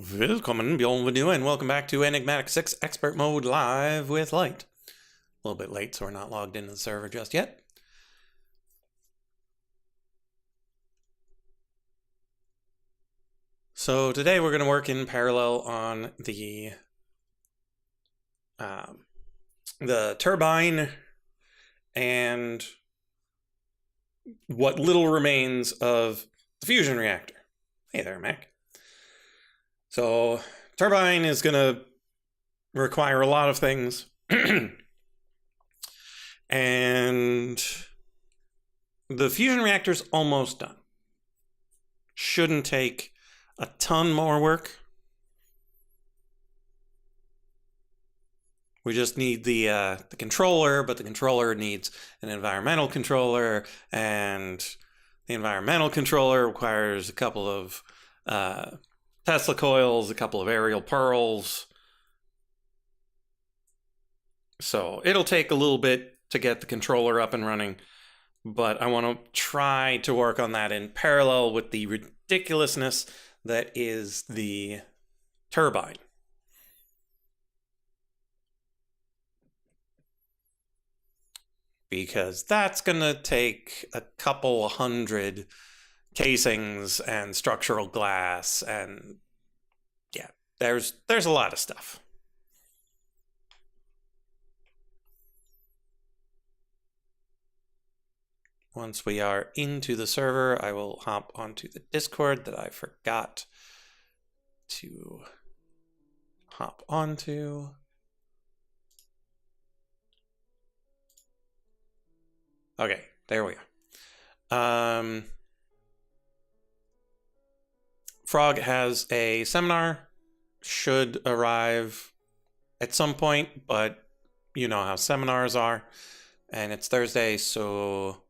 Willkommen, bienvenue, and welcome back to Enigmatic 6 Expert Mode Live with Light. A little bit late, so we're not logged into the server just yet. So today we're going to work in parallel on the turbine and what little remains of the fusion reactor. Hey there, Mac. So, turbine is going to require a lot of things. And the fusion reactor's almost done. Shouldn't take a ton more work. We just need the controller, but the controller needs an environmental controller, and the environmental controller requires a couple of Tesla coils, a couple of aerial pearls. So it'll take a little bit to get the controller up and running, but I want to try to work on that in parallel with the ridiculousness that is the turbine. Because that's going to take a couple hundred casings and structural glass, and yeah, there's a lot of stuff. Once we are into the server, I will hop onto the Discord that I forgot to hop onto. Okay, there we are. Frog has a seminar, should arrive at some point, but you know how seminars are, and it's Thursday, so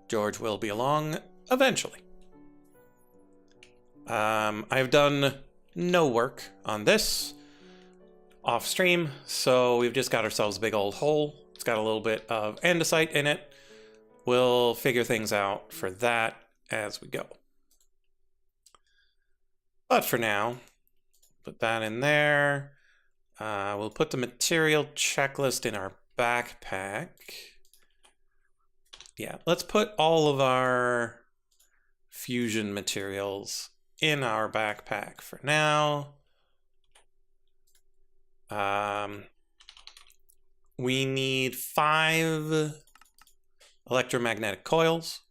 George will be along eventually. I've done no work on this off stream, so we've just got ourselves a big old hole. It's got a little bit of andesite in it. We'll figure things out for that as we go. But for now, put that in there. We'll put the material checklist in our backpack. Yeah, let's put all of our fusion materials in our backpack for now. We need 5 electromagnetic coils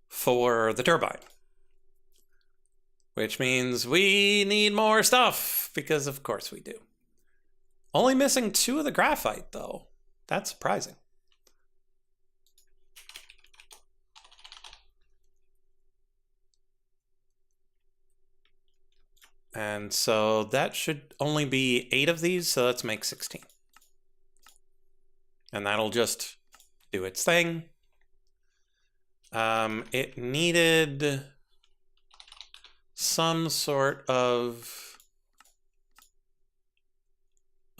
for the turbine, which means we need more stuff, because of course we do. Only missing 2 of the graphite, though. That's surprising. And so that should only be 8 of these, so let's make 16. And that'll just do its thing. It needed some sort of...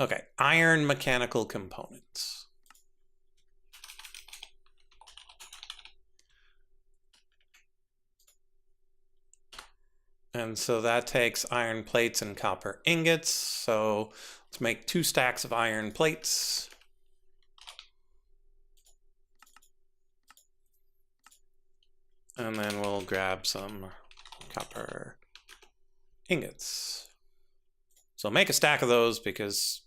Okay, iron mechanical components. And so that takes iron plates and copper ingots. So let's make 2 stacks of iron plates. And then we'll grab some copper ingots. So make a stack of those because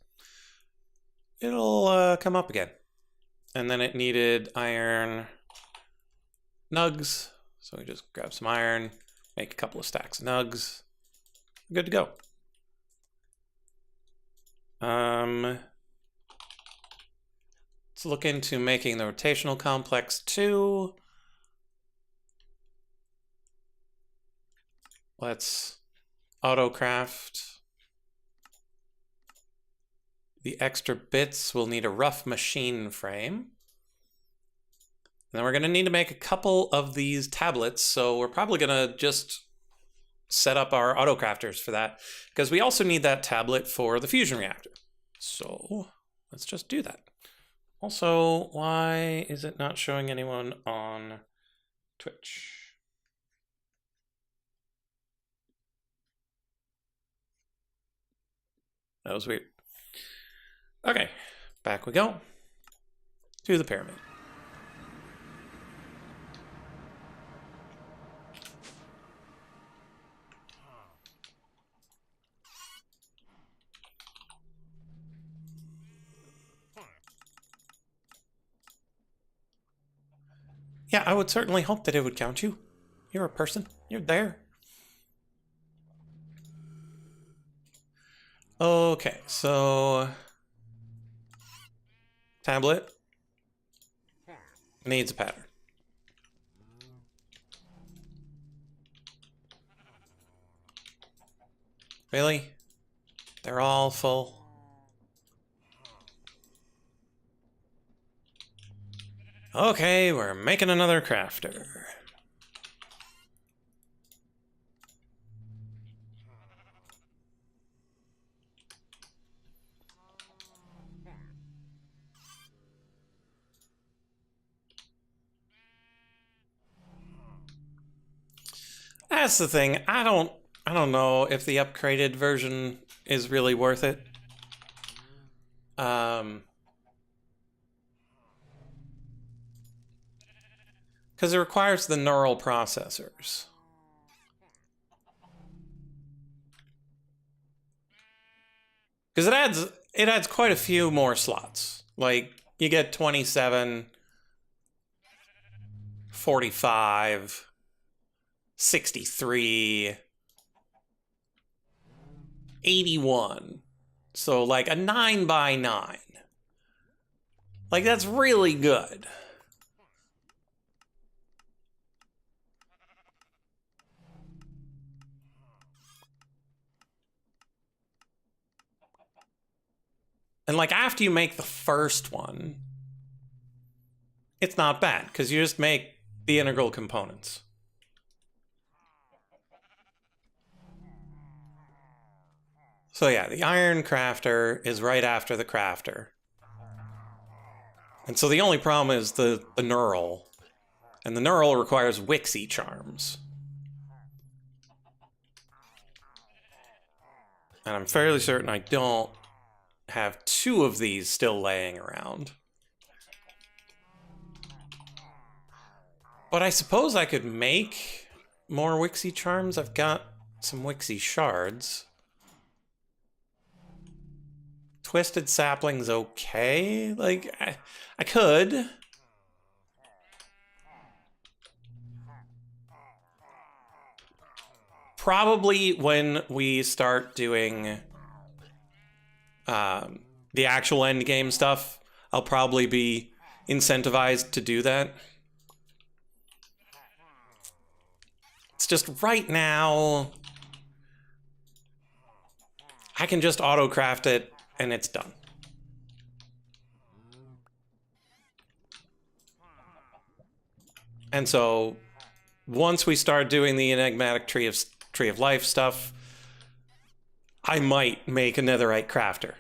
it'll come up again. And then it needed iron nugs. So we just grab some iron, make a couple of stacks of nugs. Good to go. Let's look into making the rotational complex too. Let's autocraft. The extra bits will need a rough machine frame. And then we're going to need to make a couple of these tablets, so we're probably going to just set up our autocrafters for that, because we also need that tablet for the fusion reactor. So let's just do that. Also, why is it not showing anyone on Twitch? That was weird. Okay, back we go to the pyramid. Yeah, I would certainly hope that it would count you. You're a person. You're there. Okay, so tablet needs a pattern. Really? They're all full. Okay, we're making another crafter. That's the thing. I don't know if the upgraded version is really worth it. Because it requires the neural processors. Because it adds quite a few more slots. Like you get 27, 45, 63, 81. So like a 9x9. Like that's really good. And like after you make the first one, it's not bad because you just make the integral components. So yeah, the iron crafter is right after the crafter. And so the only problem is the neural. And the neural requires E6E charms. And I'm fairly certain I don't have 2 of these still laying around. But I suppose I could make more E6E charms. I've got some E6E shards. Twisted sapling's okay. Like, I could. Probably when we start doing the actual end game stuff, I'll probably be incentivized to do that. It's just right now, I can just auto craft it and it's done. And so once we start doing the enigmatic tree of life stuff, I might make a netherite crafter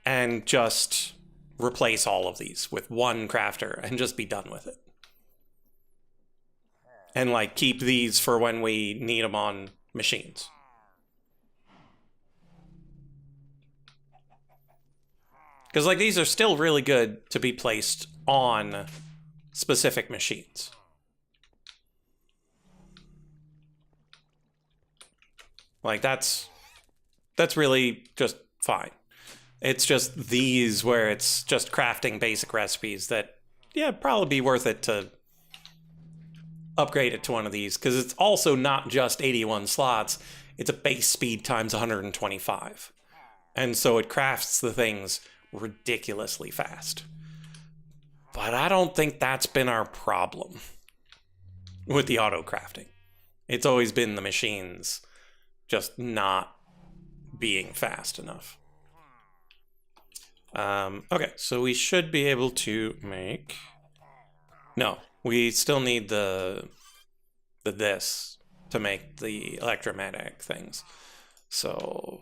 and just replace all of these with one crafter and just be done with it. And like keep these for when we need them on machines. Because like these are still really good to be placed on specific machines. Like that's really just fine. It's just these where it's just crafting basic recipes that, yeah, probably be worth it to upgrade it to one of these, because it's also not just 81 slots, it's a base speed times 125. And so it crafts the things ridiculously fast. But I don't think that's been our problem with the auto crafting. It's always been the machines just not being fast enough. Okay, so we should be able to make... No, we still need the this to make the electromagnetic things. So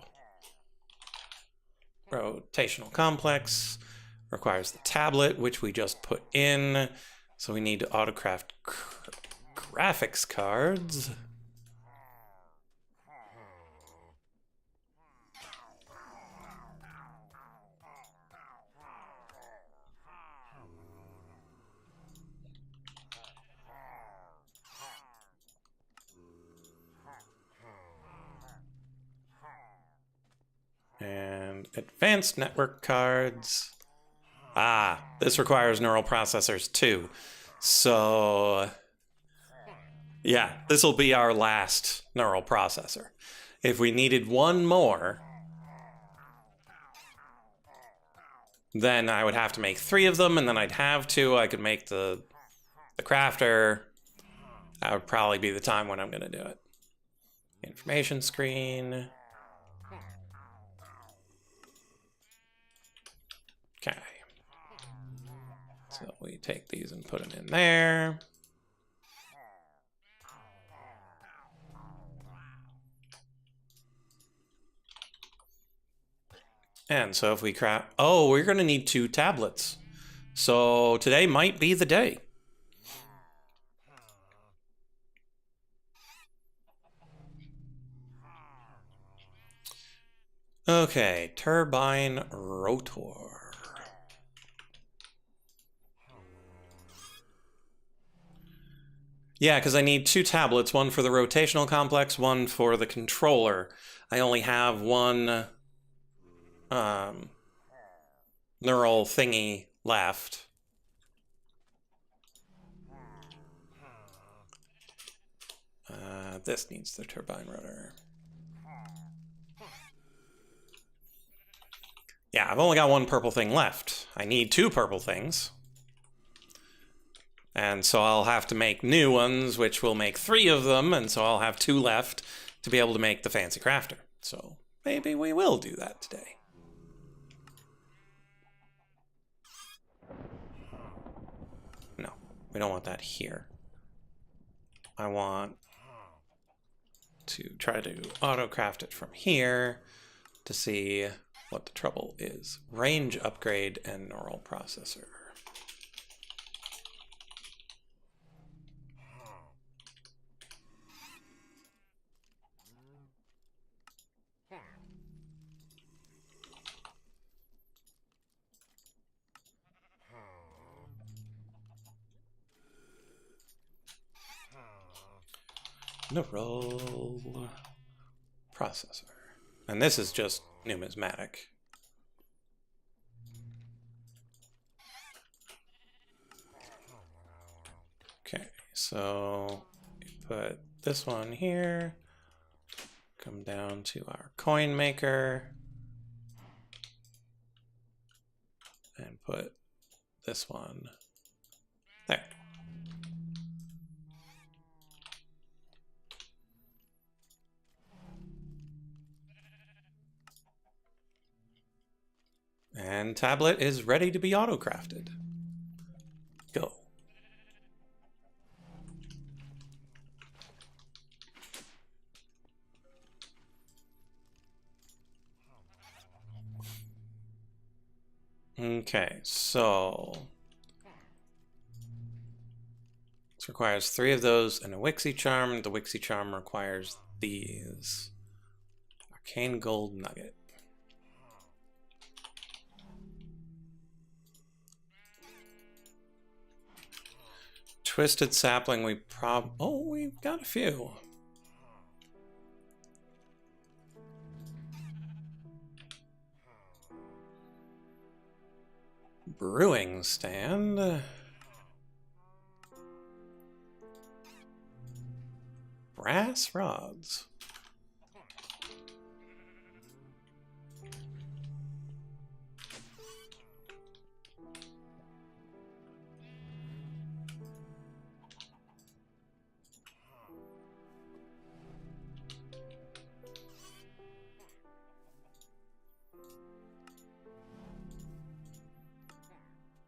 rotational complex requires the tablet, which we just put in. So we need to autocraft graphics cards. Advanced network cards. Ah, this requires neural processors too. So, yeah, this will be our last neural processor. If we needed one more, then I would have to make 3 of them, and then I'd have to. I could make the crafter. That would probably be the time when I'm going to do it. Information screen. Okay. So we take these and put them in there. And so if we craft... Oh, we're going to need 2 tablets. So today might be the day. Okay, turbine rotor. Yeah, because I need 2 tablets, one for the rotational complex, one for the controller. I only have one neural thingy left. This needs the turbine rotor. Yeah, I've only got 1 purple thing left. I need 2 purple things. And so I'll have to make new ones, which will make 3 of them, and so I'll have 2 left to be able to make the fancy crafter. So maybe we will do that today. No, we don't want that here. I want to try to auto-craft it from here to see what the trouble is. Range upgrade and neural processor. Neural processor. And this is just numismatic. Okay, so we put this one here, come down to our coin maker, and put this one there. And tablet is ready to be auto-crafted. Go. Okay, so this requires 3 of those and a Wixie Charm. The Wixie Charm requires these. Arcane Gold Nugget. Twisted Sapling, oh, we've got a few. Brewing stand. Brass rods.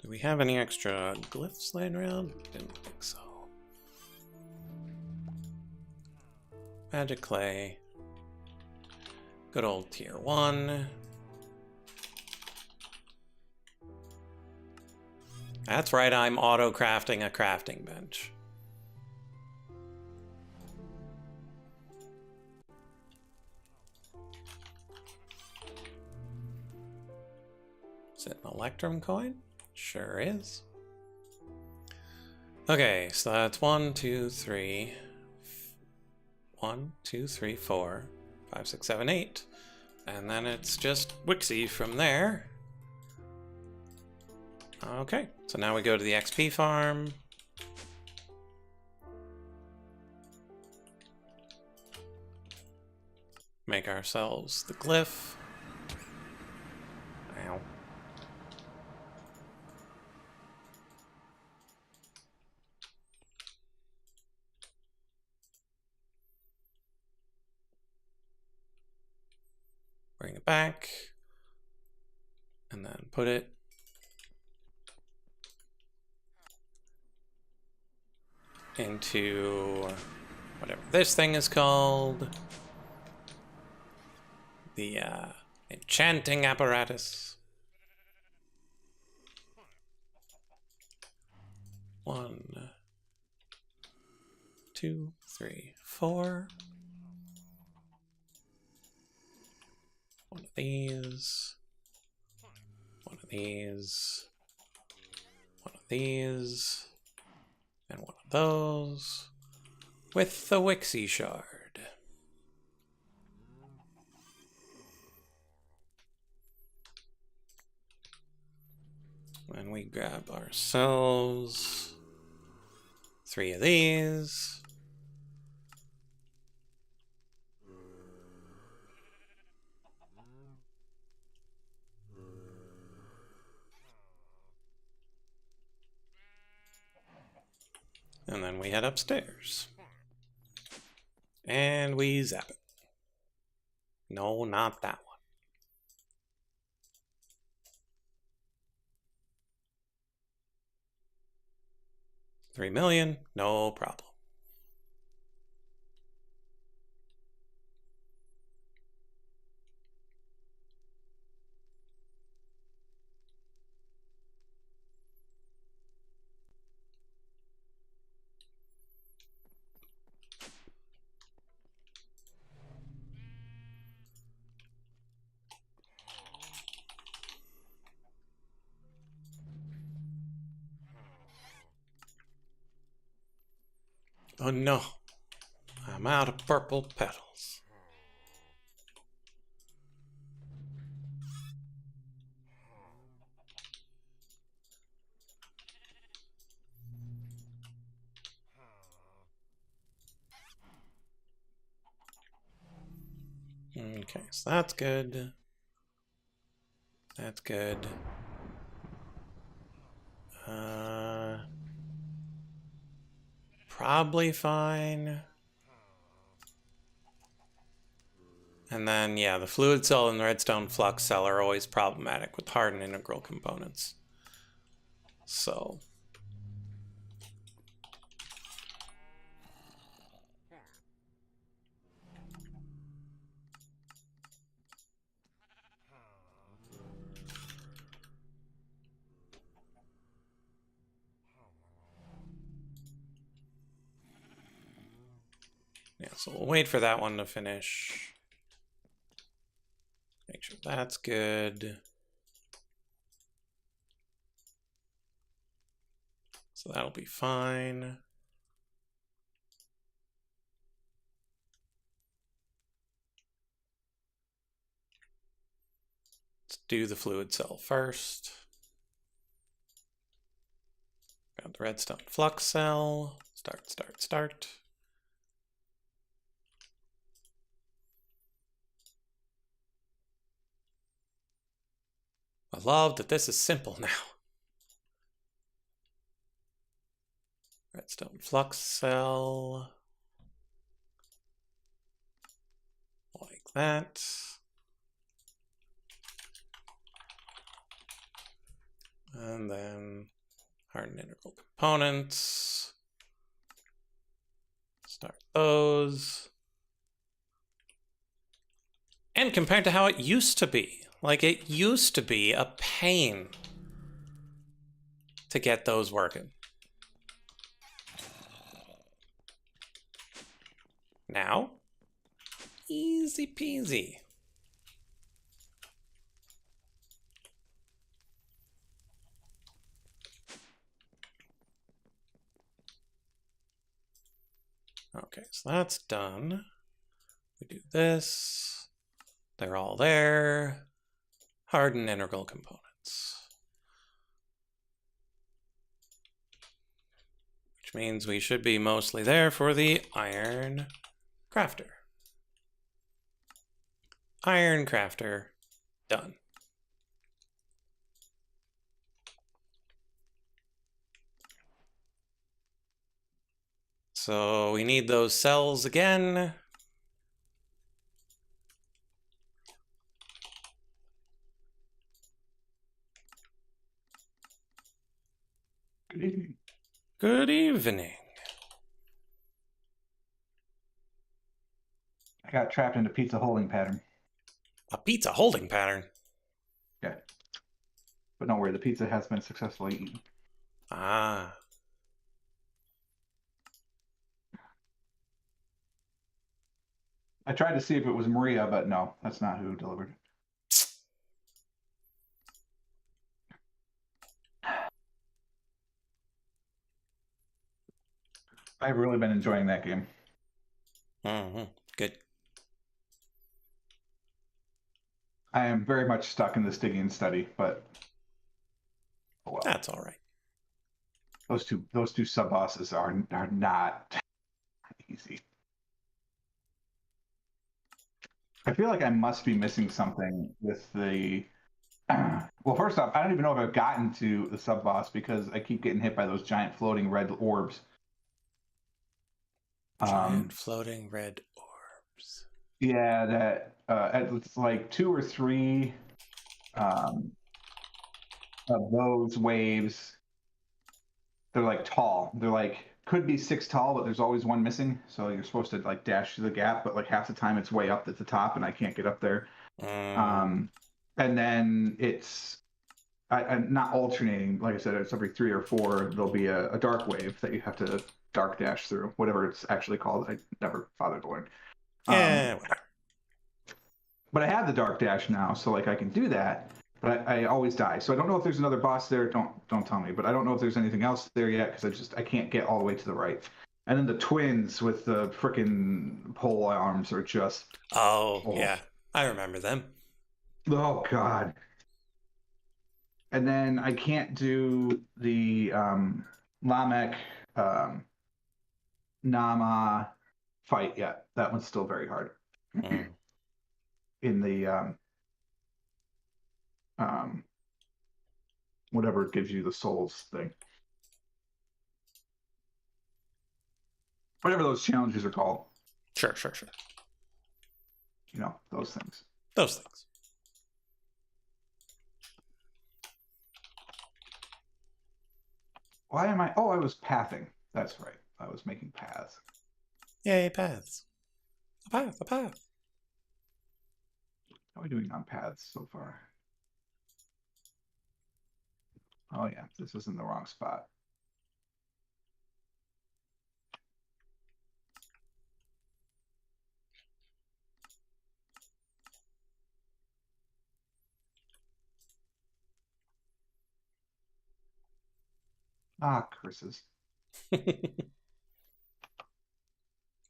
Do we have any extra glyphs laying around? Didn't think so. Magic clay. Good old tier 1. That's right, I'm auto-crafting a crafting bench. Is it an Electrum coin? Sure is. Okay, so that's 1, 2, 3. 1, 2, 3, 4, 5, 6, 7, 8. And then it's just Wixie from there. Okay, so now we go to the XP farm. Make ourselves the glyph. Ow. Bring it back. And then put it into whatever this thing is called. The enchanting apparatus. 1, 2, 3, 4. One of these. One of these. One of these. And one of those. With the Wixie shard. And we grab ourselves 3 of these. And then we head upstairs. And we zap it. No, not that one. 3 million, no problem. Oh no, I'm out of purple petals. Okay, so that's good. That's good. Probably fine. And then, yeah, the fluid cell and the redstone flux cell are always problematic with hard and integral components. So... yeah, so we'll wait for that one to finish. Make sure that's good. So that'll be fine. Let's do the fluid cell first. Got the redstone flux cell. Start. I love that this is simple now. Redstone flux cell. Like that. And then hardened integral components. Start those. And compared to how it used to be, like it used to be a pain to get those working. Now, easy peasy. Okay, so that's done. We do this. They're all there. Harden integral components. Which means we should be mostly there for the iron crafter. Iron crafter, done. So we need those cells again. Good evening. Good evening. I got trapped in a pizza holding pattern. A pizza holding pattern? Yeah. But don't worry, the pizza has been successfully eaten. Ah. I tried to see if it was Maria, but no, that's not who delivered. I've really been enjoying that game. Good. I am very much stuck in the Stygian study, but oh well. That's all right. Those two sub bosses are not easy. I feel like I must be missing something with the. Well, first off, I don't even know if I've gotten to the sub boss because I keep getting hit by those giant floating red orbs. Giant floating red orbs. Yeah, that it's like 2 or 3 of those waves. They're like tall. They're like could be 6 tall, but there's always one missing. So you're supposed to like dash through the gap, but like half the time it's way up at the top, and I can't get up there. And then it's not alternating. Like I said, it's every 3 or 4. There'll be a dark wave that you have to dark dash through, whatever it's actually called. I never bothered to learn. Yeah, whatever. But I have the dark dash now, so like I can do that. But I always die. So I don't know if there's another boss there. Don't tell me. But I don't know if there's anything else there yet because I can't get all the way to the right. And then the twins with the frickin' pole arms are just. Oh, yeah. I remember them. Oh God. And then I can't do the Lamek Nama fight yet. That one's still very hard. In the whatever gives you the souls thing. Whatever those challenges are called. Sure. You know, those things. Those things. Why am I? Oh, I was pathing. That's right. I was making paths. Yay, paths. A path. How are we doing on paths so far? Oh, yeah. This is in the wrong spot. Ah, curses.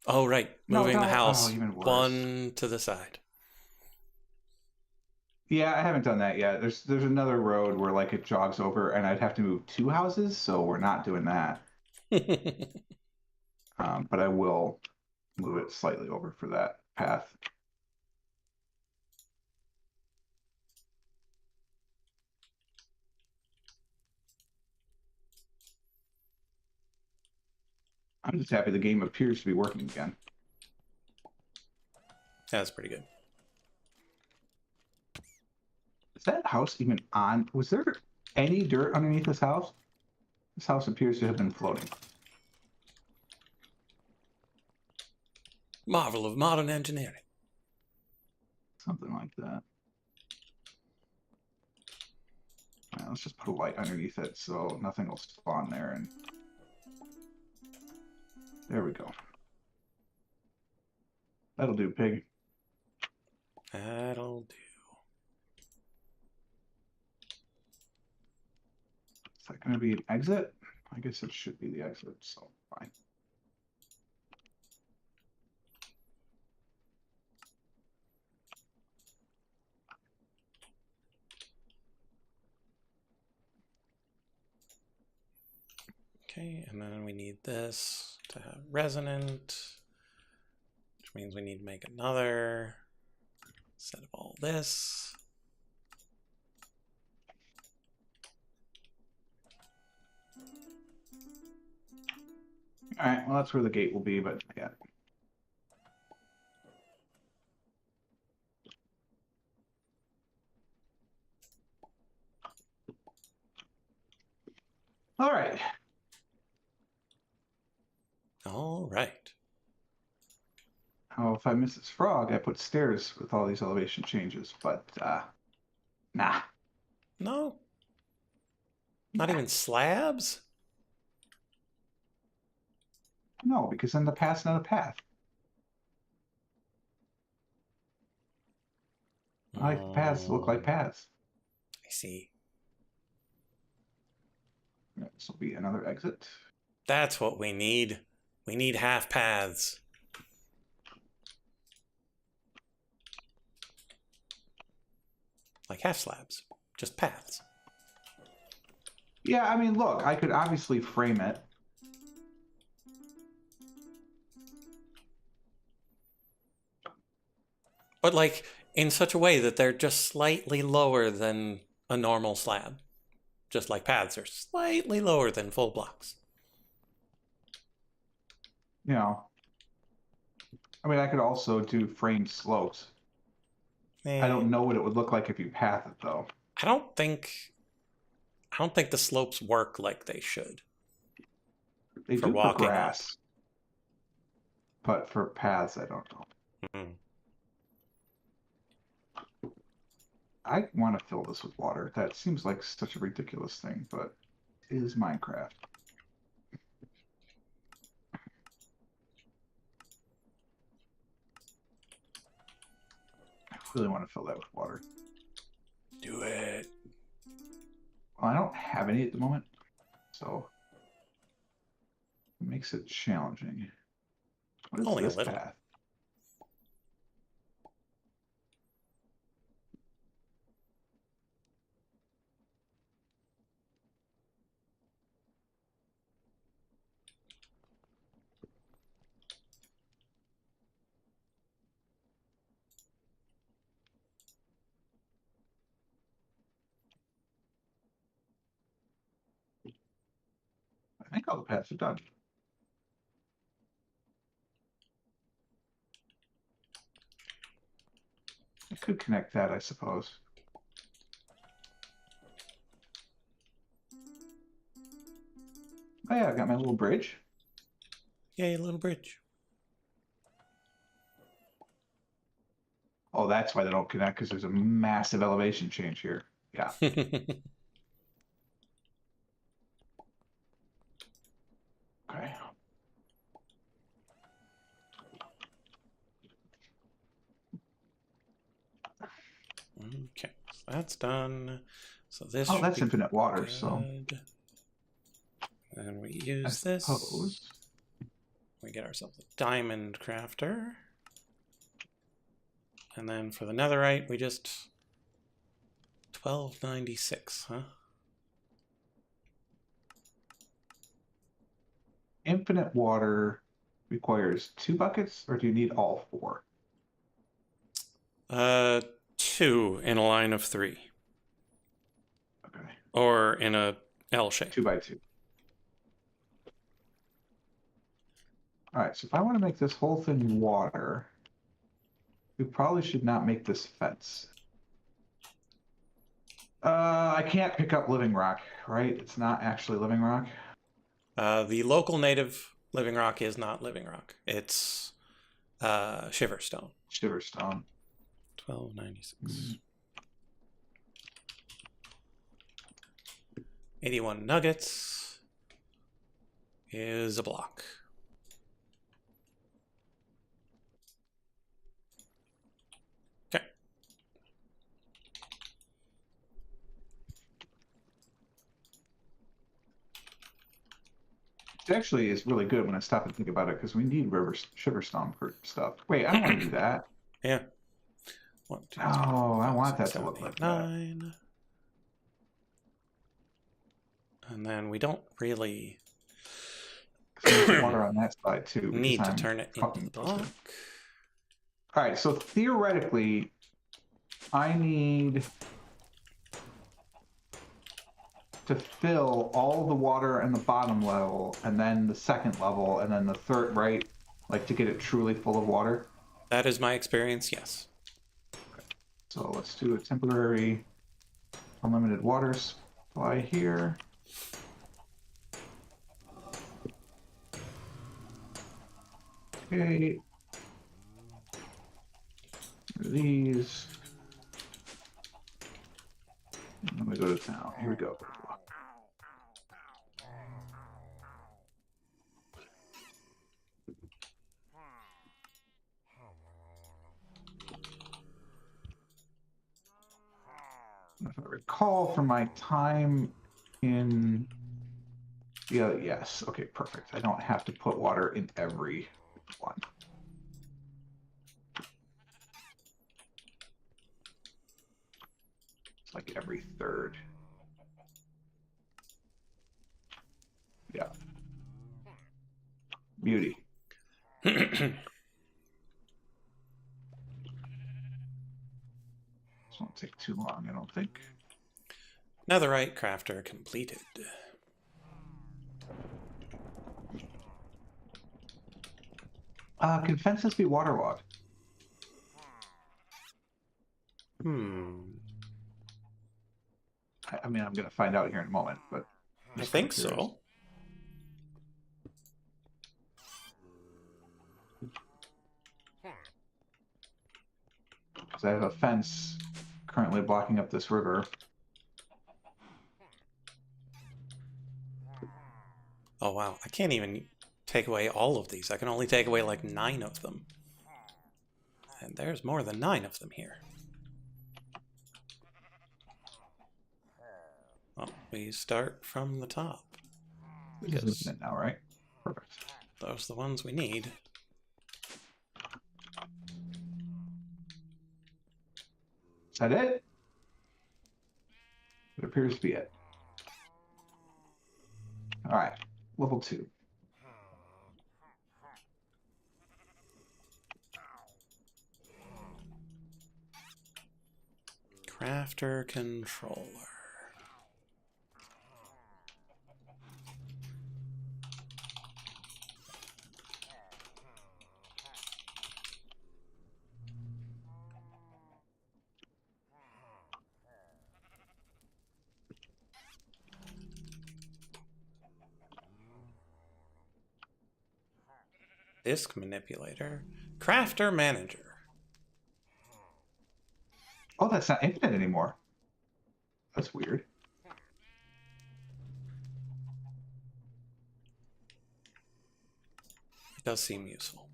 Oh, right. Moving the house even worse. 1 to the side. Yeah, I haven't done that yet. There's another road where like it jogs over, and I'd have to move 2 houses, so we're not doing that. But I will move it slightly over for that path. I'm just happy the game appears to be working again. That's pretty good. Is that house even on? Was there any dirt underneath this house? This house appears to have been floating. Marvel of modern engineering. Something like that. Right, let's just put a light underneath it so nothing will spawn there. And there we go. That'll do, pig. That'll do. Is that going to be an exit? I guess it should be the exit, so fine. Okay, and then we need this to have resonant, which means we need to make another set of all this. All right, well, that's where the gate will be, but yeah. All right. All right. Oh, if I miss this frog, I put stairs with all these elevation changes, but nah. No? Not even slabs? No, because then the path's not a path. I like the paths to look like paths. I see. This will be another exit. That's what we need. We need half paths. Like half slabs. Just paths. Yeah, I mean, look, I could obviously frame it. But like in such a way that they're just slightly lower than a normal slab. Just like paths are slightly lower than full blocks. You know, I mean, I could also do framed slopes. I don't know what it would look like if you path it, though. I don't think the slopes work like they should. They for do walking for grass, but for paths, I don't know. Mm. I want to fill this with water. That seems like such a ridiculous thing, but it is Minecraft. I really want to fill that with water. Do it. Well, I don't have any at the moment, so it makes it challenging. What is Only this a little. path? I think all the paths are done. I could connect that, I suppose. Oh yeah, I've got my little bridge. Yay, little bridge. Oh, that's why they don't connect, because there's a massive elevation change here. Yeah. Okay. Okay, so that's done. So this Oh, should that's be infinite water, good. so And we I use this. suppose. We get ourselves a diamond crafter. And then for the netherite, we just 1296, huh? Infinite water requires 2 buckets, or do you need all 4? 2 in a line of 3. Okay. Or in a L shape. 2 by 2. All right, so if I want to make this whole thing water, we probably should not make this fence. I can't pick up living rock, right? It's not actually living rock. The local native living rock is not living rock. It's shiverstone. Shiverstone. 1296. 81 nuggets is a block. Okay. It actually is really good when I stop and think about it, because we need shiverstone for stuff. Wait, I don't want to do that. Yeah. 1, 2, 3, Oh, 4, I 5, want 6, that 7, to look 8, like 9. And then we don't really... So I'm gonna put water on that side too. Because Need to I'm turn it into fucking the block. All right, so theoretically, I need to fill all the water in the bottom level, and then the second level, and then the third, right? Like to get it truly full of water. That is my experience, yes. So let's do a temporary unlimited water supply here. Okay. These. And then we go to town. Here we go. If I recall from my time in... Yeah, yes. Okay, perfect. I don't have to put water in every one. It's like every third. Yeah. Beauty. This won't take too long, I don't think. Netherite crafter completed. Can fences be waterlogged? I mean, I'm going to find out here in a moment, but... I think so. Because I have a fence currently blocking up this river. Oh, wow. I can't even take away all of these. I can only take away like 9 of them. And there's more than 9 of them here. Well, we start from the top. This is infinite now, right? Perfect. Those are the ones we need. Is that it? It appears to be it. All right, level 2. Crafter controller. Disk manipulator. Crafter manager. Oh, that's not infinite anymore. That's weird. It does seem useful.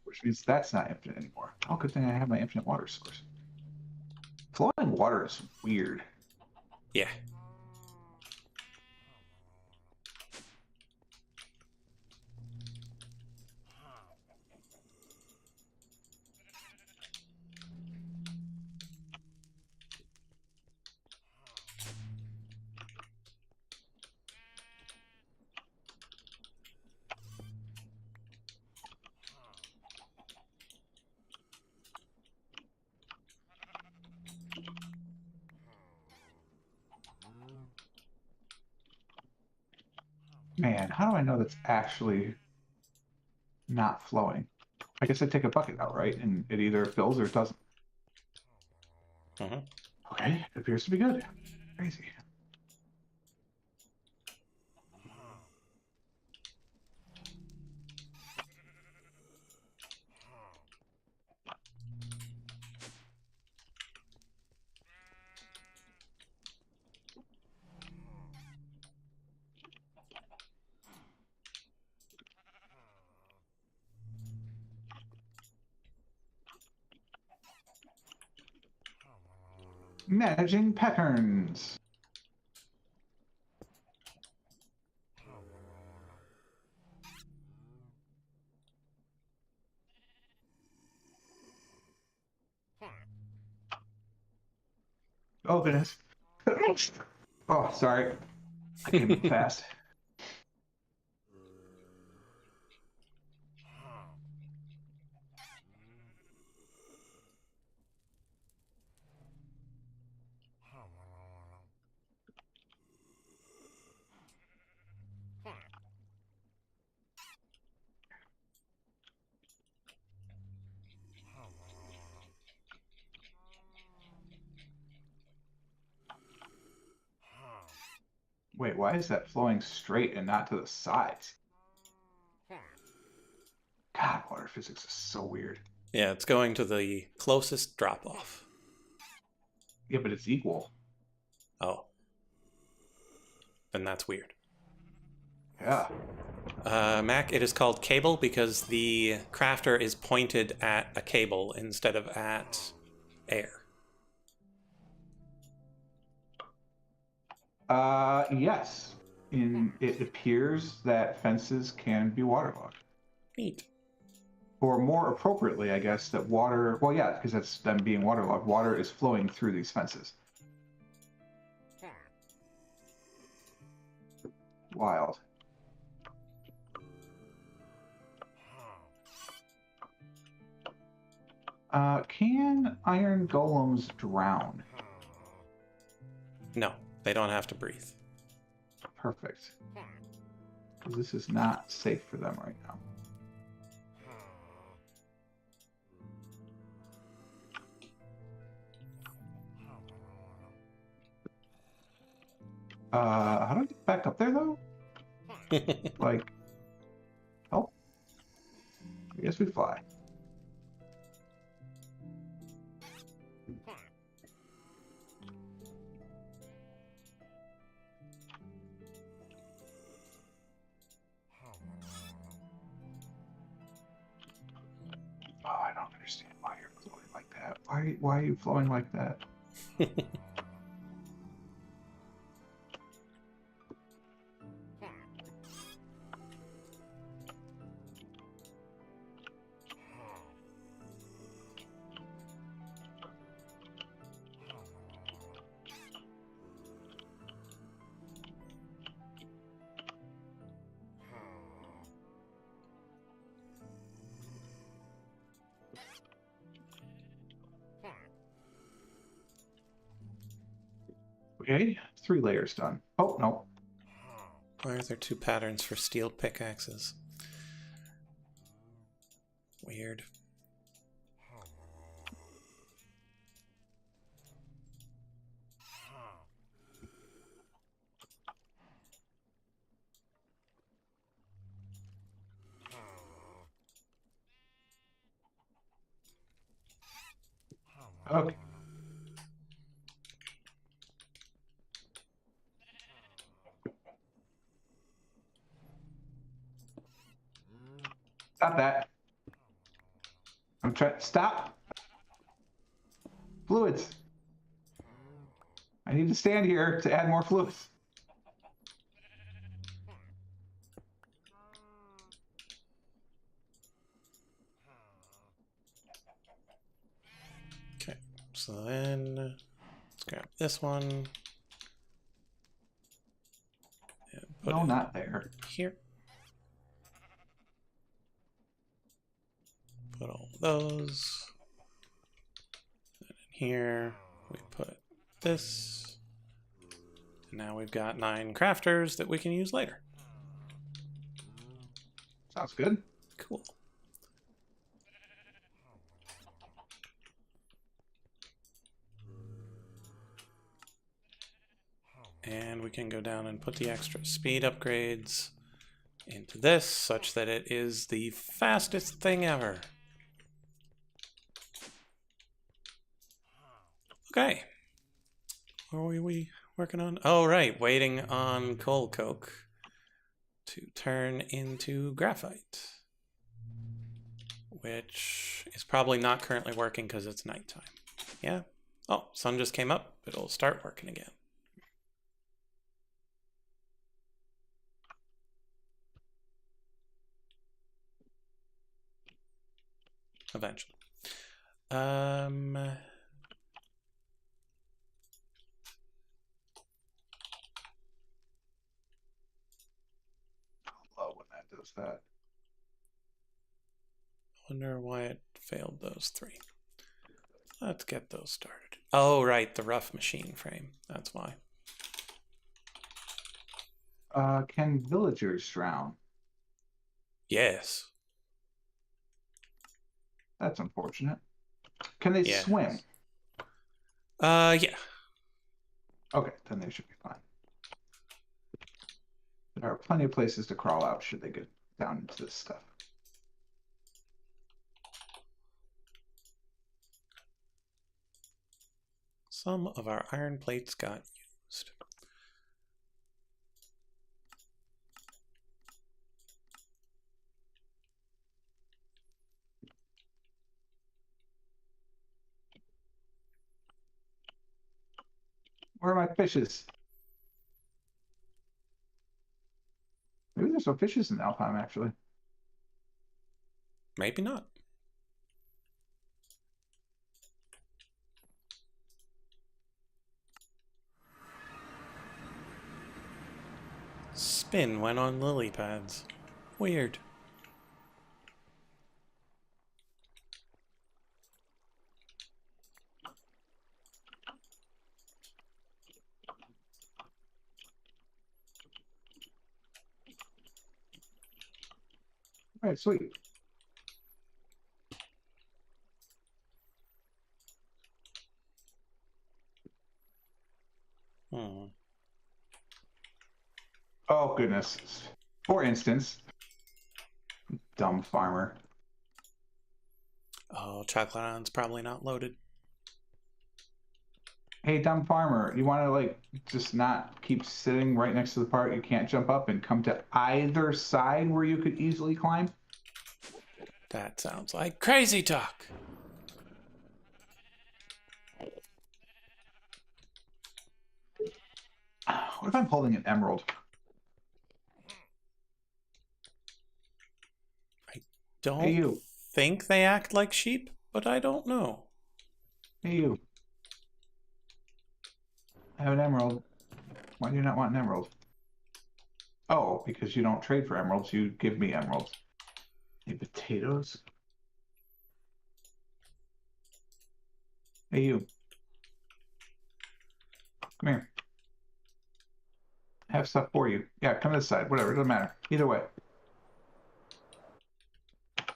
Which means that's not infinite anymore. Oh, good thing I have my infinite water source. Flowing water is weird. Yeah. Man, how do I know that's actually not flowing? I guess I take a bucket out, right? And it either fills or it doesn't. Okay, it appears to be good. Crazy. Managing patterns. Oh, goodness. Oh, sorry. I can move fast. Wait, why is that flowing straight and not to the sides? God, water physics is so weird. Yeah, it's going to the closest drop off. Yeah, but it's equal. Oh. Then that's weird. Yeah. Mac, it is called cable because the crafter is pointed at a cable instead of at air. Yes. It appears that fences can be waterlogged. Neat. Or more appropriately, I guess, that water, well, yeah, because that's them being waterlogged. Water is flowing through these fences. Wild. Can iron golems drown? No, they don't have to breathe. Perfect. Because this is not safe for them right now. How do I get back up there, though? Like, oh, I guess we fly. Oh, I don't understand why you're flowing like that. Why are you flowing like that? Okay, 3 layers done. Oh, no. Why are there 2 patterns for steel pickaxes? Weird. Okay. Stop that. I'm trying. Stop. Fluids. I need to stand here to add more fluids. Okay, so then let's grab this one. And put No, it not there. here. Put all those. And in here, we put this. And now we've got 9 crafters that we can use later. Sounds good. Cool. And we can go down and put the extra speed upgrades into this such that it is the fastest thing ever. Okay. What were we working on? Oh, right. Waiting on coal coke to turn into graphite, which is probably not currently working because it's nighttime. Yeah. Oh, sun just came up. It'll start working again. Eventually. does that. Wonder why it failed those 3. Let's get those started. Oh, right, the rough machine frame. That's why. Can villagers drown? Yes. That's unfortunate. Can they Yes. swim? Yeah. Okay, then they should be fine. There are plenty of places to crawl out should they get down into this stuff. Some of our iron plates got used. Where are my fishes? Maybe there's no fishes in Alpine, actually. Maybe not. Spin went on lily pads. Weird. All right, sweet. Oh, goodness. For instance, dumb farmer. Oh, Chocolate Island's probably not loaded. Hey, dumb farmer, you want to, like, just not keep sitting right next to the part you can't jump up and come to either side where you could easily climb? That sounds like crazy talk. What if I'm holding an emerald? I don't think they act like sheep, but I don't know. Hey, you. I have an emerald. Why do you not want an emerald? Oh, because you don't trade for emeralds. You give me emeralds. Hey, potatoes? Hey, you. Come here. I have stuff for you. Yeah, come to this side. Whatever. It doesn't matter. Either way.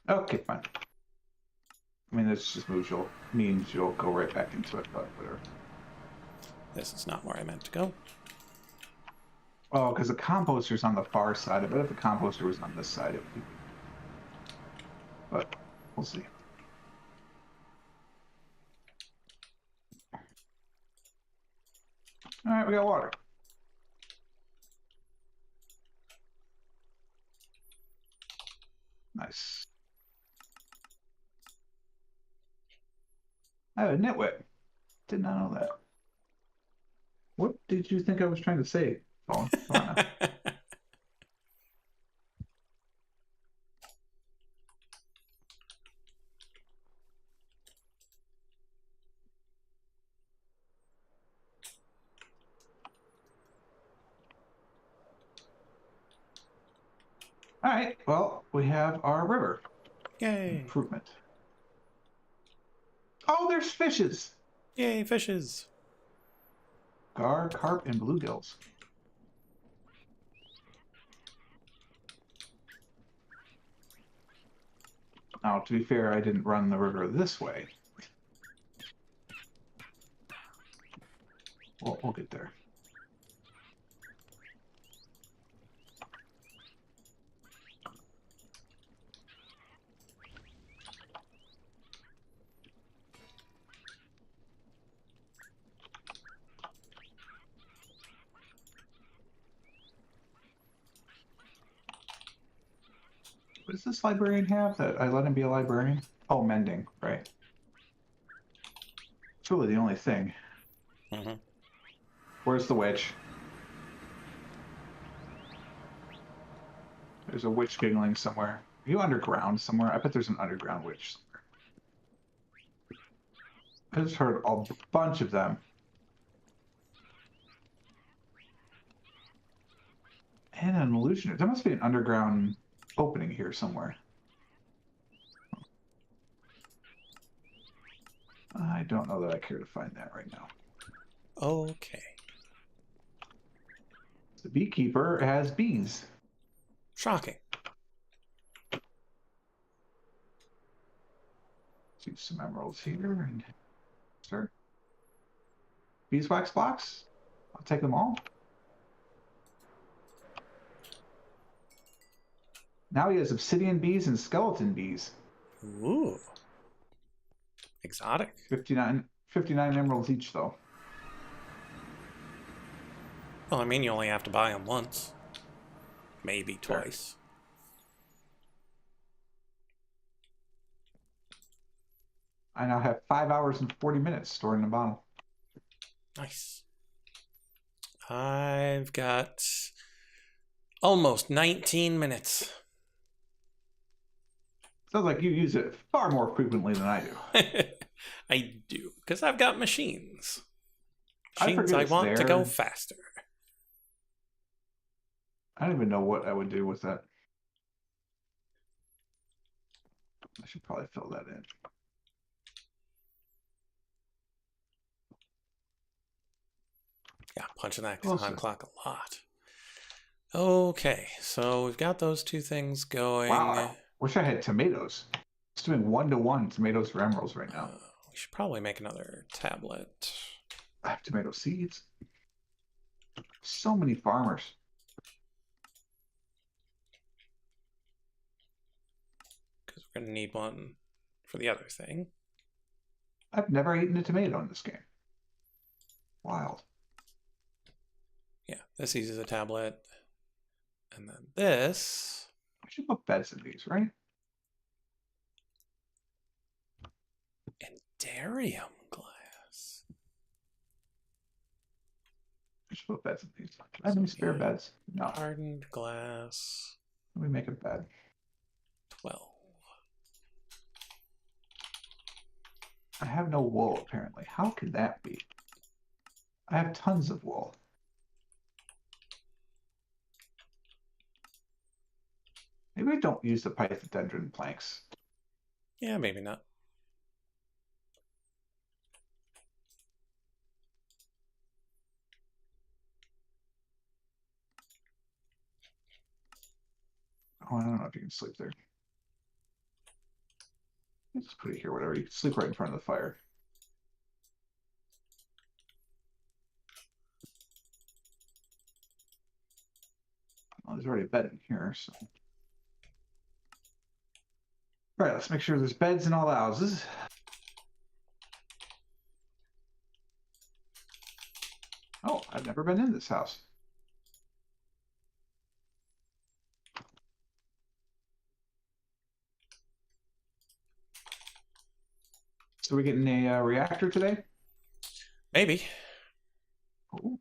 Okay, fine. I mean, this just means you'll go right back into it, but whatever. This is not where I meant to go. Oh, because the composter's on the far side. I bet if the composter was on this side, it would be. But we'll see. All right, we got water. Nice. I have a nitwit. Did not know that. What did you think I was trying to say, Phone? Come on now. All right, well, we have our river. Yay. Improvement. Oh, there's fishes. Yay, fishes. Gar, carp, and bluegills. Now, to be fair, I didn't run the river this way. We'll get there. What does this librarian have that I let him be a librarian? Oh, mending, right. It's really the only thing. Mm-hmm. Where's the witch? There's a witch giggling somewhere. Are you underground somewhere? I bet there's an underground witch somewhere. I just heard a bunch of them. And an illusioner. There must be an underground opening here somewhere. I don't know that I care to find that right now. Okay. The beekeeper has bees. Shocking. See some emeralds here and sir. Beeswax blocks. I'll take them all. Now he has obsidian bees and skeleton bees. Ooh. Exotic. 59 emeralds each, though. Well, I mean, you only have to buy them once. Maybe Fair. twice. I now have 5 hours and 40 minutes stored in a bottle. Nice. I've got almost 19 minutes. Sounds like you use it far more frequently than I do. I do, because I've got machines. I Machines forget I it's want to there. go faster. I don't even know what I would do with that. I should probably fill that in. Yeah, punching that Closer. time clock a lot. Okay, so we've got those two things going. Wow. Wish I had tomatoes. It's doing 1-to-1 tomatoes for emeralds right now. We should probably make another tablet. I have tomato seeds. So many farmers. Because we're going to need one for the other thing. I've never eaten a tomato in this game. Wild. Yeah, this uses a tablet. And then this... I should put beds in these, right? Endarium glass. I should put beds in these. Do I have any spare beds? No. Hardened glass. Let me make a bed. 12. I have no wool, apparently. How could that be? I have tons of wool. Maybe I don't use the pythodendron planks. Yeah, maybe not. Oh, I don't know if you can sleep there. Let's just put it here, whatever. You can sleep right in front of the fire. Oh, there's already a bed in here, so. All right, let's make sure there's beds in all the houses. Oh, I've never been in this house. So we're getting a reactor today? Maybe. Ooh.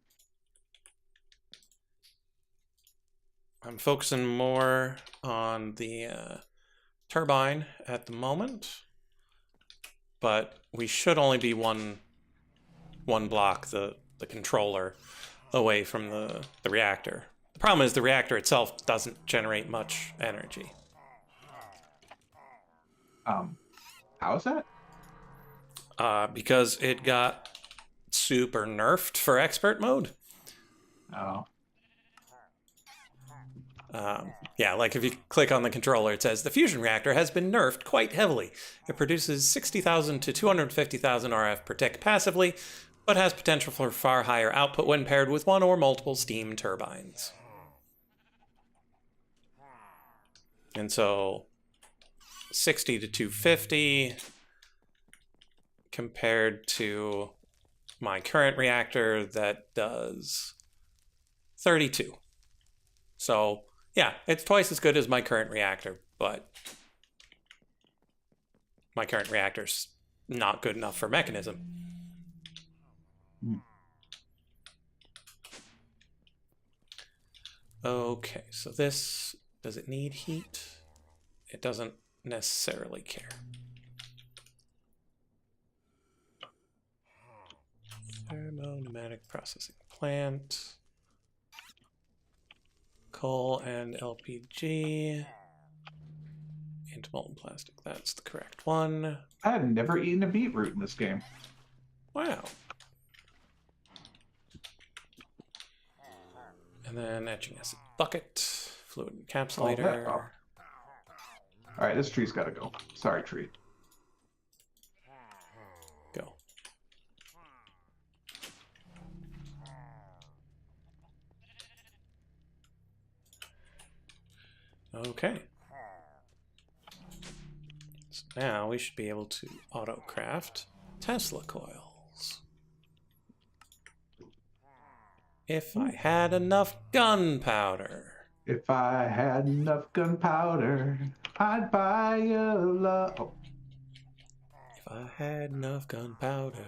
I'm focusing more on the turbine at the moment, but we should only be one block, the controller, away from the reactor. The problem is the reactor itself doesn't generate much energy. How is that? Because it got super nerfed for expert mode. Oh. Yeah, like if you click on the controller, it says the fusion reactor has been nerfed quite heavily. It produces 60,000 to 250,000 RF per tick passively, but has potential for far higher output when paired with one or multiple steam turbines. And so 60 to 250 compared to my current reactor that does 32. So yeah, it's twice as good as my current reactor, but my current reactor's not good enough for mechanism. Okay, so this, does it need heat? It doesn't necessarily care. Thermopneumatic processing plant. Coal and LPG. into molten plastic. That's the correct one. I have never eaten a beetroot in this game. Wow. And then etching acid bucket, fluid encapsulator. Oh. All right, this tree's got to go. Sorry, tree. Go. Okay. So now we should be able to auto-craft Tesla coils. If I had enough gunpowder. If I had enough gunpowder, I'd buy a lot. Oh. If I had enough gunpowder.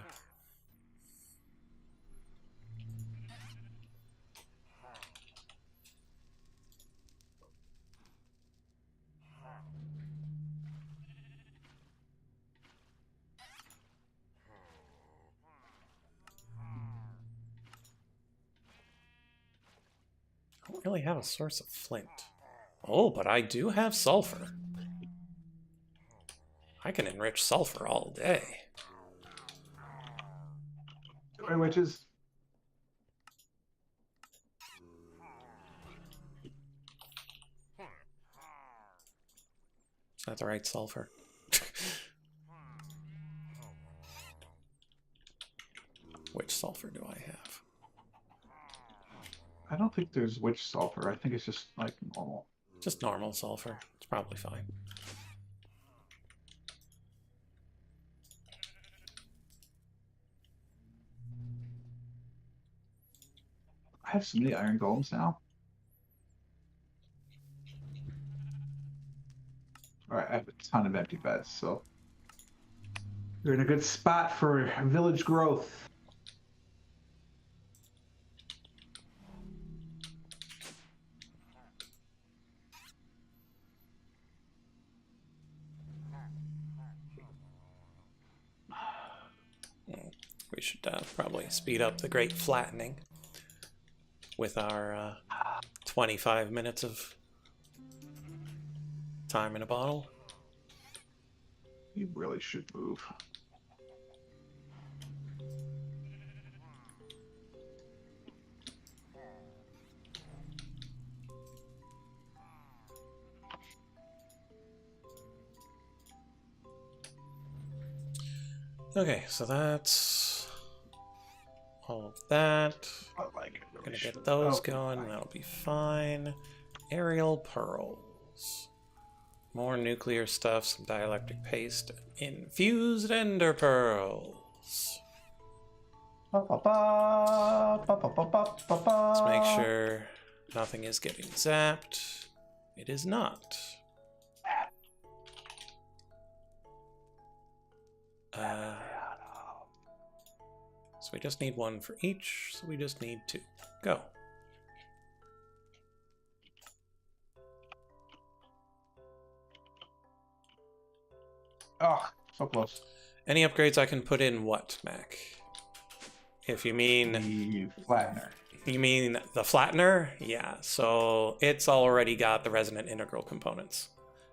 I don't really have a source of flint. Oh, but I do have sulfur. I can enrich sulfur all day. Witches. Is that the right sulfur? Which sulfur do I have? I don't think there's witch sulfur. I think it's just like normal. Just normal sulfur. It's probably fine. I have so many iron golems now. All right, I have a ton of empty beds, so you're in a good spot for village growth. We should probably speed up the great flattening with our 25 minutes of time in a bottle. You really should move. Okay, so that's all of that. Gonna get those going, that'll be fine. Aerial pearls. More nuclear stuff, some dielectric paste, infused ender pearls. Let's make sure nothing is getting zapped. It is not. So we just need one for each, so we just need 2. Go. Oh, so close. Any upgrades I can put in what, Mac? If you mean... The flattener. You mean the flattener? Yeah, so it's already got the resonant integral components.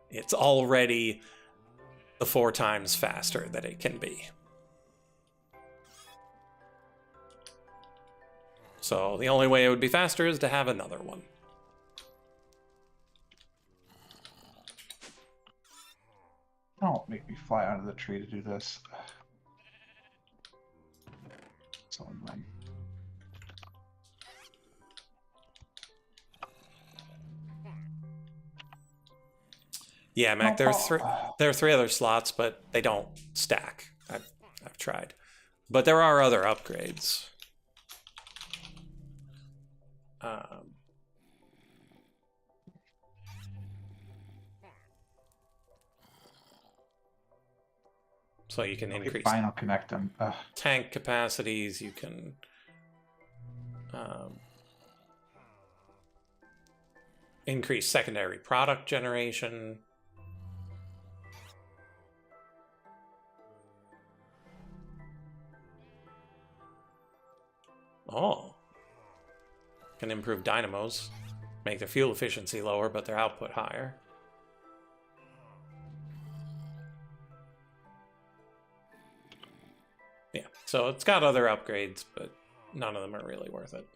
It's already the 4 times faster that it can be. So the only way it would be faster is to have another one. Don't make me fly out of the tree to do this. So annoying. Yeah, Mac, there are 3 other slots, but they don't stack. I've tried. But there are other upgrades. So you can increase Fine, I'll connect them. tank capacities. You can increase secondary product generation. Oh. Can improve dynamos. Make their fuel efficiency lower, but their output higher. Yeah, so it's got other upgrades, but none of them are really worth it.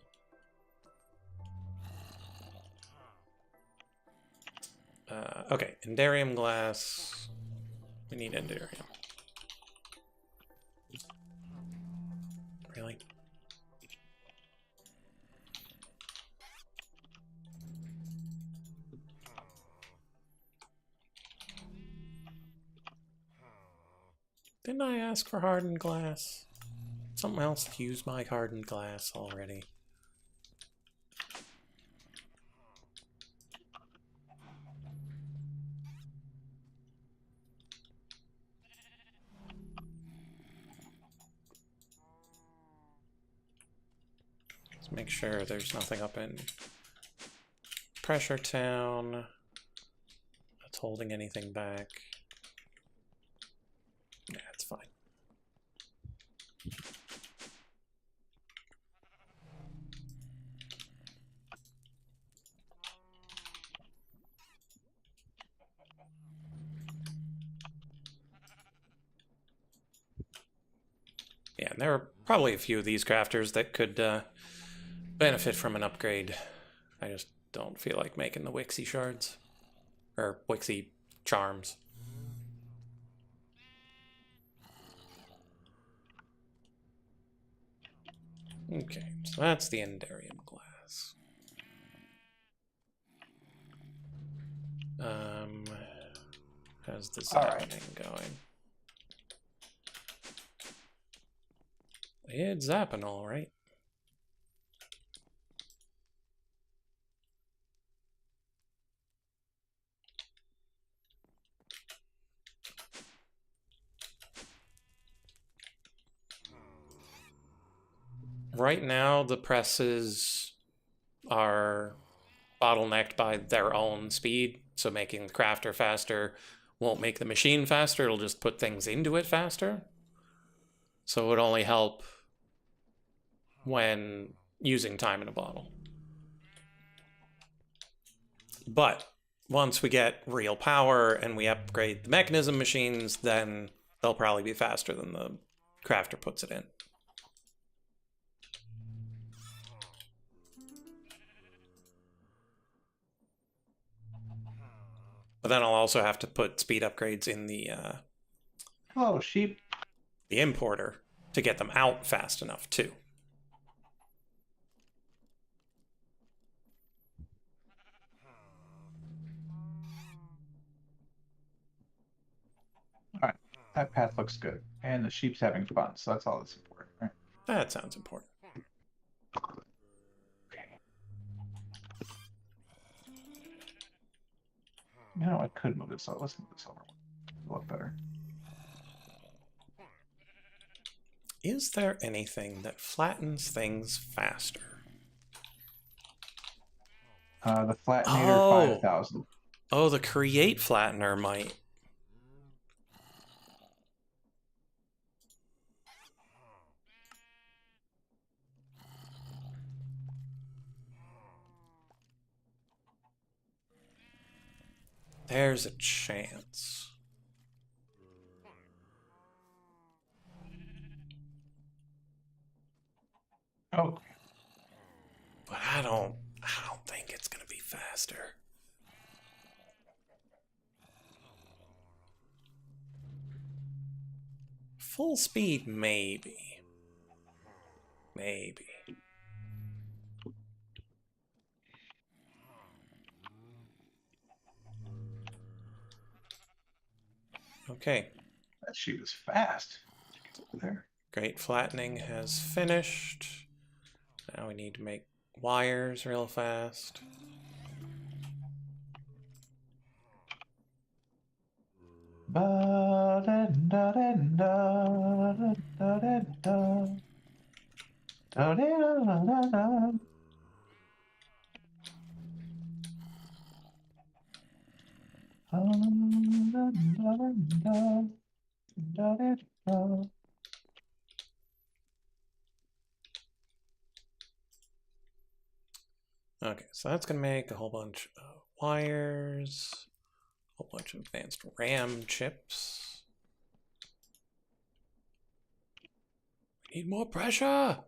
Okay, Endarium glass. We need Endarium. Really? Didn't I ask for hardened glass? Something else used my hardened glass already. Let's make sure there's nothing up in Pressure Town that's holding anything back. Yeah, it's fine. Yeah, and there are probably a few of these crafters that could benefit from an upgrade. I just don't feel like making the Wixie shards. Or Wixie charms. Okay, so that's the Endarium glass. How's the zapping going? It's zapping all right. Right now, the presses are bottlenecked by their own speed, so making the crafter faster won't make the machine faster, it'll just put things into it faster. So it would only help when using time in a bottle. But once we get real power and we upgrade the mechanism machines, then they'll probably be faster than the crafter puts it in. But then I'll also have to put speed upgrades in the Hello, sheep. The importer to get them out fast enough too. All right, that path looks good, and the sheep's having fun, so that's all that's important, right? That sounds important. Okay. You know, I could move this over. Let's move this over. It'll look better. Is there anything that flattens things faster? The Flattenator 5000. Oh, the Create Flattener might. There's a chance. Oh. But I don't think it's gonna be faster. Full speed, maybe. Maybe. Okay. That sheep is fast. There. Great flattening has finished. Now we need to make wires real fast. Okay, so that's going to make a whole bunch of wires, a whole bunch of advanced RAM chips. Need more pressure.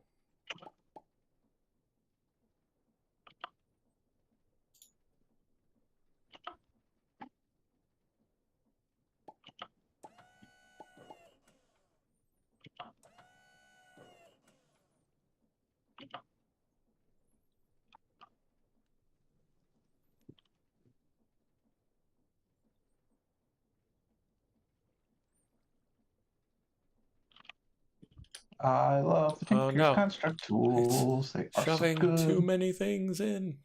I love the Oh Tinker's no. construct It's tools. They are so shoving too good. many things in.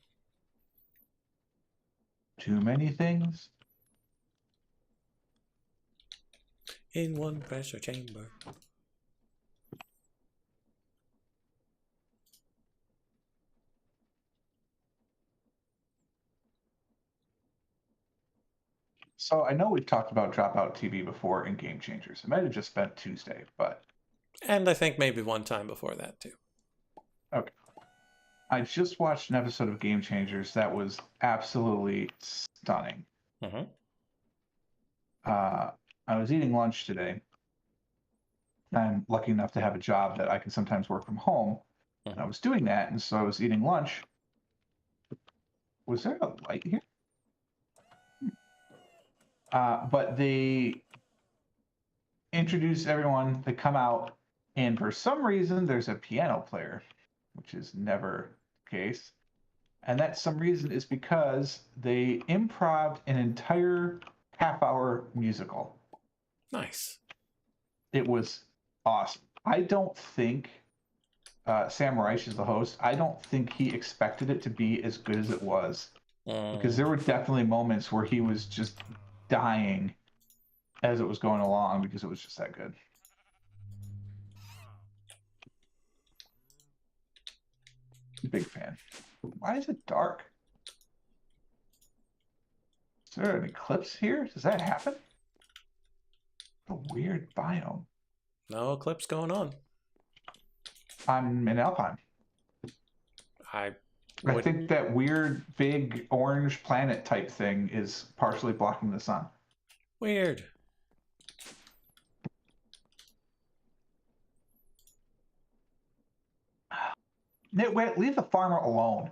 Too many things. In one pressure chamber. So I know we've talked about Dropout TV before in Game Changers. It might have just been Tuesday, but And I think maybe one time before that too. okay. I just watched an episode of Game Changers that was absolutely stunning. Mm-hmm. I was eating lunch today. I'm lucky enough to have a job that I can sometimes work from home. And I Mm-hmm. was doing that, and so I was eating lunch. Was there a light here? But they introduce everyone, they come out, and for some reason there's a piano player, which is never the case. And that some reason is because they improved an entire half-hour musical. Nice. It was awesome. I don't think Sam Reich is the host. I don't think he expected it to be as good as it was, because there were definitely moments where he was just dying as it was going along because it was just that good. Big fan. Why is it dark? Is there an eclipse here? Does that happen? A weird biome. No eclipse going on. I'm in Alpine. I I would. think that weird big orange planet type thing is partially blocking the sun. Weird. Nitwit, leave the farmer alone.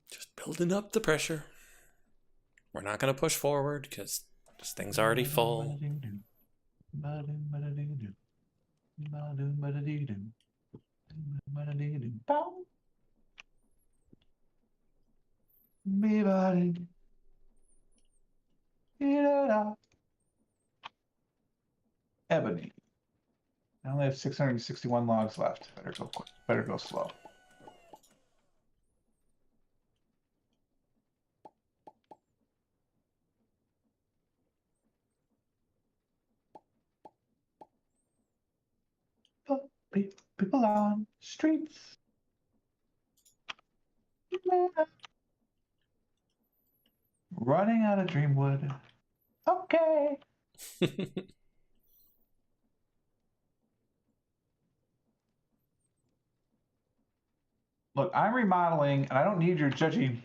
Just building up the pressure. We're not going to push forward because this thing's already full. Ebony. I only have 661 logs left. Better go quick. Better go slow. People on streets. Running out of Dreamwood. Okay. Look, I'm remodeling, and I don't need your judgy.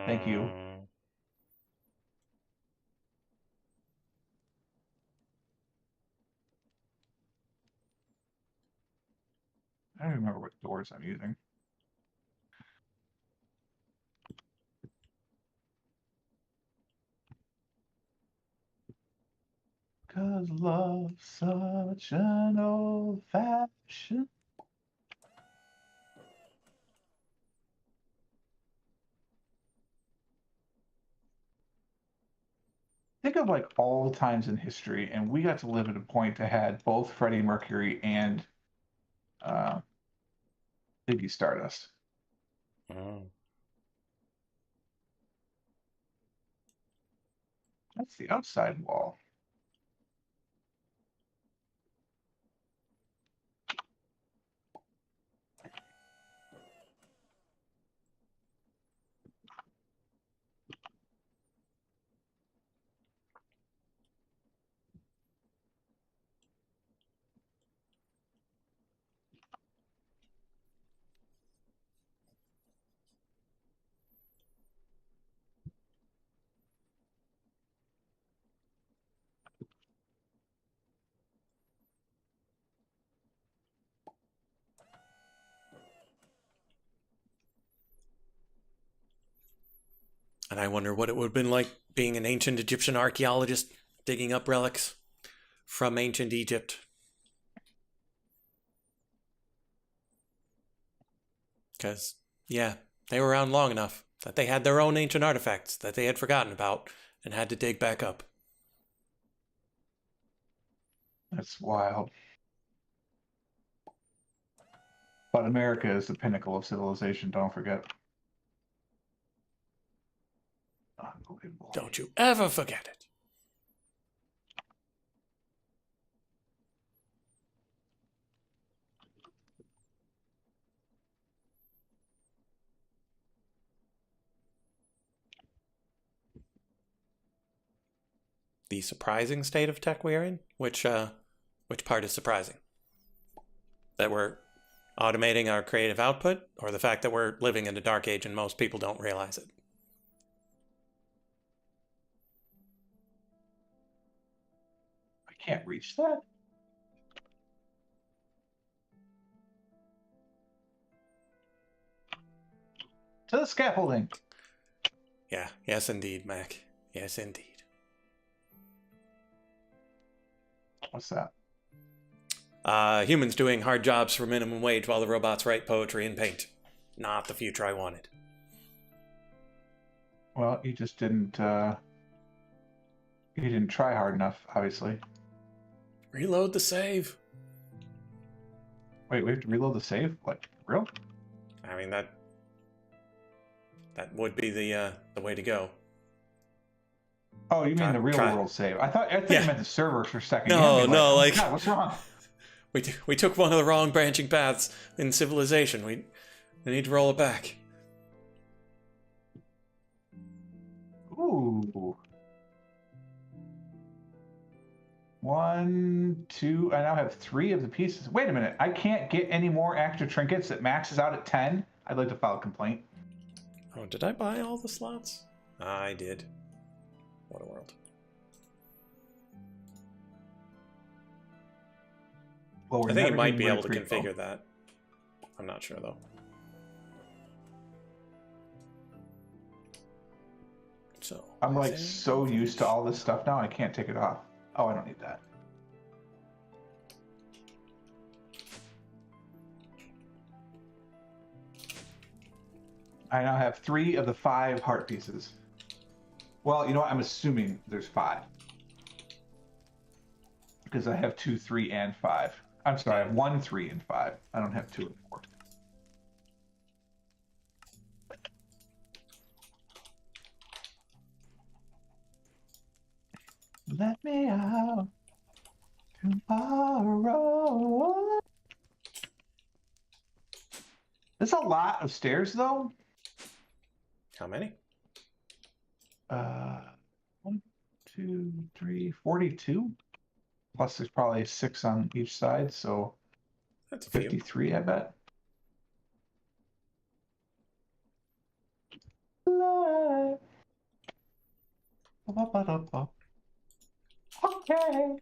Thank you. I don't remember what doors I'm using. Cause love's such an old fashioned. Think of like all the times in history, and we got to live at a point that had both Freddie Mercury and uh, Ziggy Stardust. That's the outside wall. And I wonder what it would have been like being an ancient Egyptian archaeologist digging up relics from ancient Egypt. Because, yeah, they were around long enough that they had their own ancient artifacts that they had forgotten about and had to dig back up. That's wild. But America is the pinnacle of civilization, don't forget. Unbelievable. Don't you ever forget it. The surprising state of tech we're in? Which part is surprising? That we're automating our creative output, or the fact that we're living in a dark age and most people don't realize it? I can't reach that. To the scaffolding. Yeah, yes indeed, Mac. Yes indeed. What's that? Humans doing hard jobs for minimum wage while the robots write poetry and paint. Not the future I wanted. Well, you just didn't. You didn't try hard enough, obviously. Reload the save. Wait, we have to reload the save? Like, real? I mean, that would be the way to go. Oh, you mean the real world save? I think you meant the server for a second. No, no, like God, what's wrong? We took one of the wrong branching paths in civilization. We need to roll it back. Ooh. 1, 2. I now have 3 of the pieces. Wait a minute. I can't get any more extra trinkets. It maxes out at 10. I'd like to file a complaint. Oh, did I buy all the slots? I did. What a world. Well, I think you might be able to configure that. I'm not sure, though. So I'm like so used to all this stuff now, I can't take it off. Oh, I don't need that. I now have 3 of the 5 heart pieces. Well, you know what? I'm assuming there's 5. Because I have 2, 3, and 5. I'm sorry, I have 1, 3, and 5. I don't have 2 and 4. Let me out tomorrow. There's a lot of stairs, though. How many? 1, 2, 3, 42. Plus, there's probably 6 on each side, so That's 53, I bet. Okay.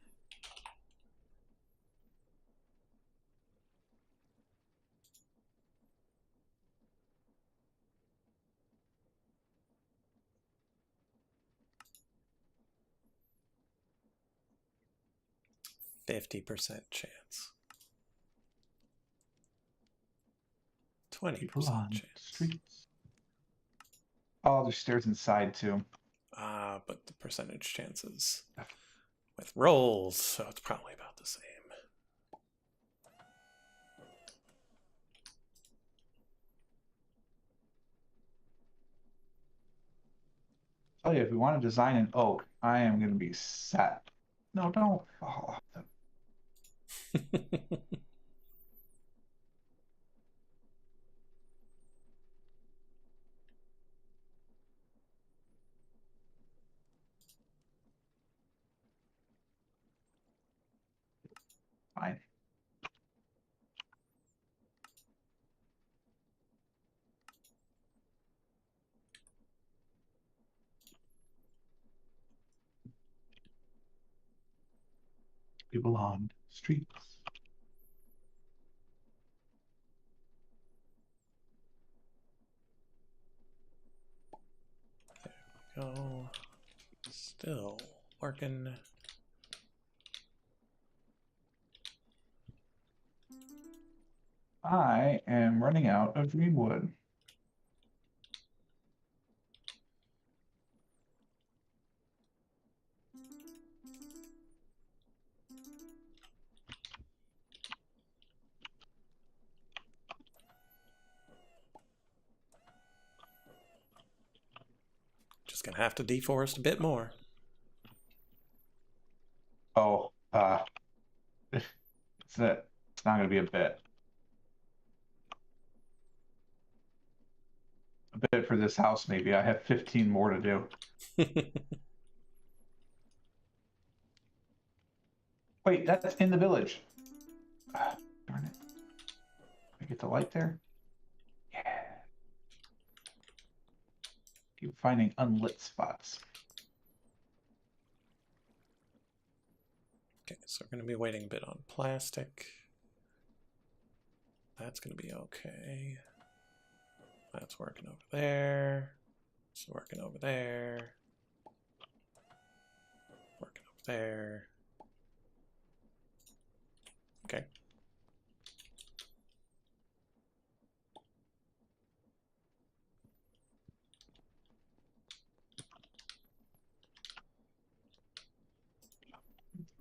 %50 chance. 20% chance. Streets. Oh, there's stairs inside too. But the percentage chances with rolls, so it's probably about the same. Oh yeah, if we want to design an oak, I am going to be set. No, don't fall off the... Fine. People on streets. go. Still working. I am running out of green wood. Just gonna have to deforest a bit more. Oh, it's not going to be a bit. A bit for this house, maybe. I have 15 more to do. Wait, that's in the village. Darn it. I get the light there? Yeah. Keep finding unlit spots. Okay, so we're going to be waiting a bit on plastic. That's going to be okay. That's working over there. It's working over there. Working over there. Okay.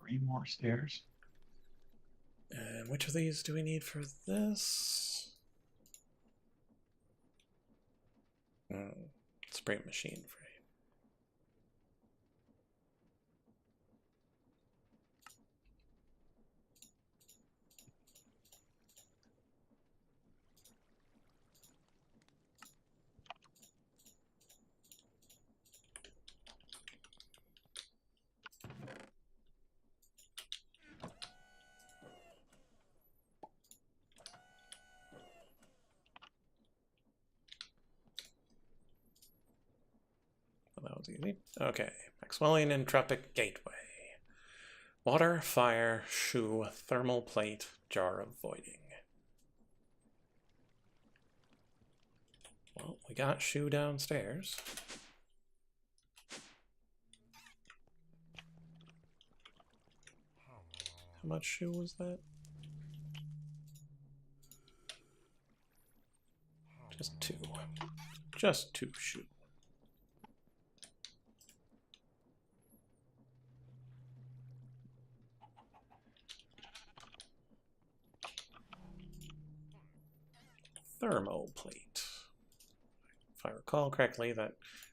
Three more stairs. And which of these do we need for this? Spray machine frame. That was easy. Okay, Maxwellian Entropic Gateway. Water, fire, shoe, thermal plate, jar of voiding. Well, we got shoe downstairs. How much shoe was that? Just two. Just two shoe. Thermoplate. If I recall correctly, that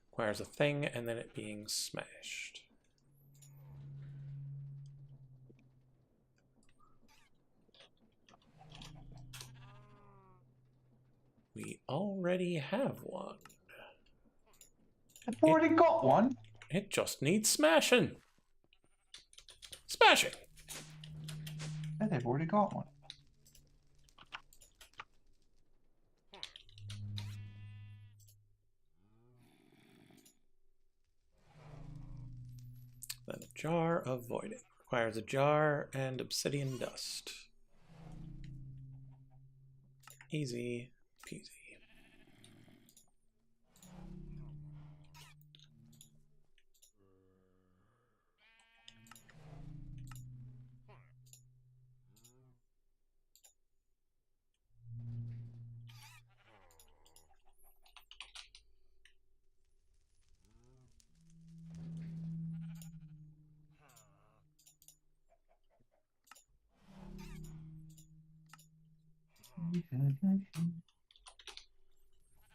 requires a thing and then it being smashed. We already have one. I've already got one. It just needs smashing. Smashing! And they've already got one. Then a jar of voiding. Requires a jar and obsidian dust. Easy peasy.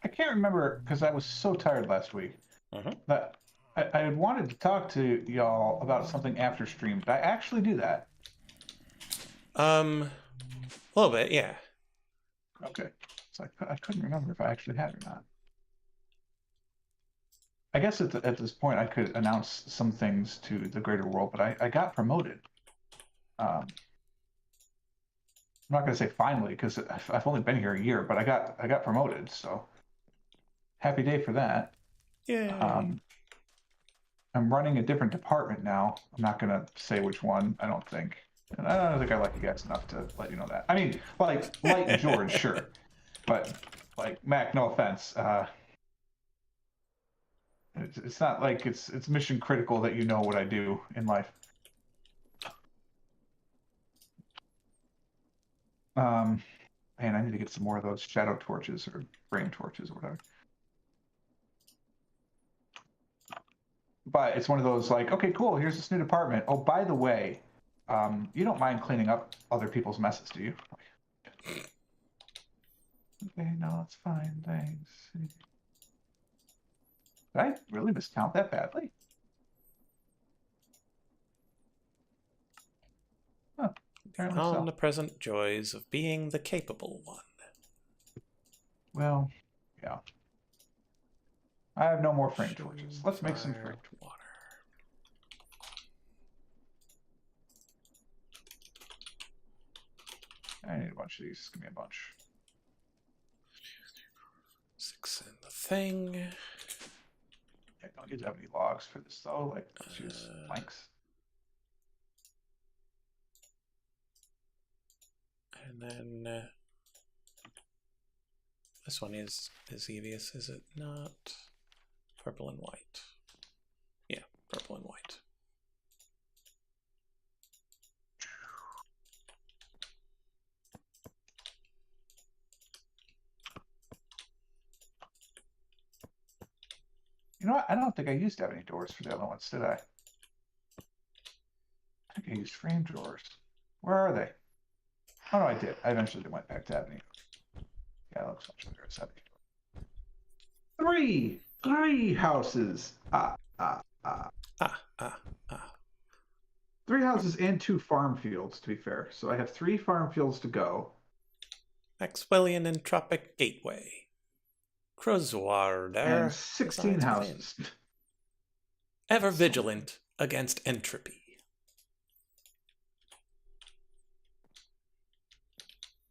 I can't remember because I was so tired last week that I had wanted to talk to y'all about something after stream. Did I actually do that? A little bit, yeah. Okay. So I couldn't remember if I actually had or not. I guess at this point I could announce some things to the greater world, but I got promoted. I'm not going to say finally because I've only been here a year, but I got promoted, so happy day for that. Yeah. I'm running a different department now. I'm not going to say which one, I don't think. And I don't think I like you guys enough to let you know that. I mean, like, Light and George, sure. But, like, Mac, no offense. It's not like it's mission critical that you know what I do in life. Man, I need to get some more of those shadow torches or brain torches or whatever. But it's one of those like, okay, cool, here's this new department. Oh, by the way, you don't mind cleaning up other people's messes, do you? Okay, no, it's fine, thanks. Did I really miscount that badly? Huh, apparently so. Omnipresent joys of being the capable one. Well, yeah. I have no more frame torches. Let's make some frame. Water. I need a bunch of these. Just give me a bunch. 6 in the thing. I don't need to have any logs for this though. Like, let's use planks. And then this one is Evious, is it not? Purple and white. Yeah, purple and white. You know what? I don't think I used to have any doors for the other ones, did I? I think I used frame drawers. Where are they? Oh no, I did. I eventually went back to Ebony. Yeah, it looks much better as Ebony. Three houses. 3 houses and 2 farm fields, to be fair. So I have 3 farm fields to go. Maxwellian Entropic Gateway. Crozwarder. And 16 houses. Ever vigilant against entropy.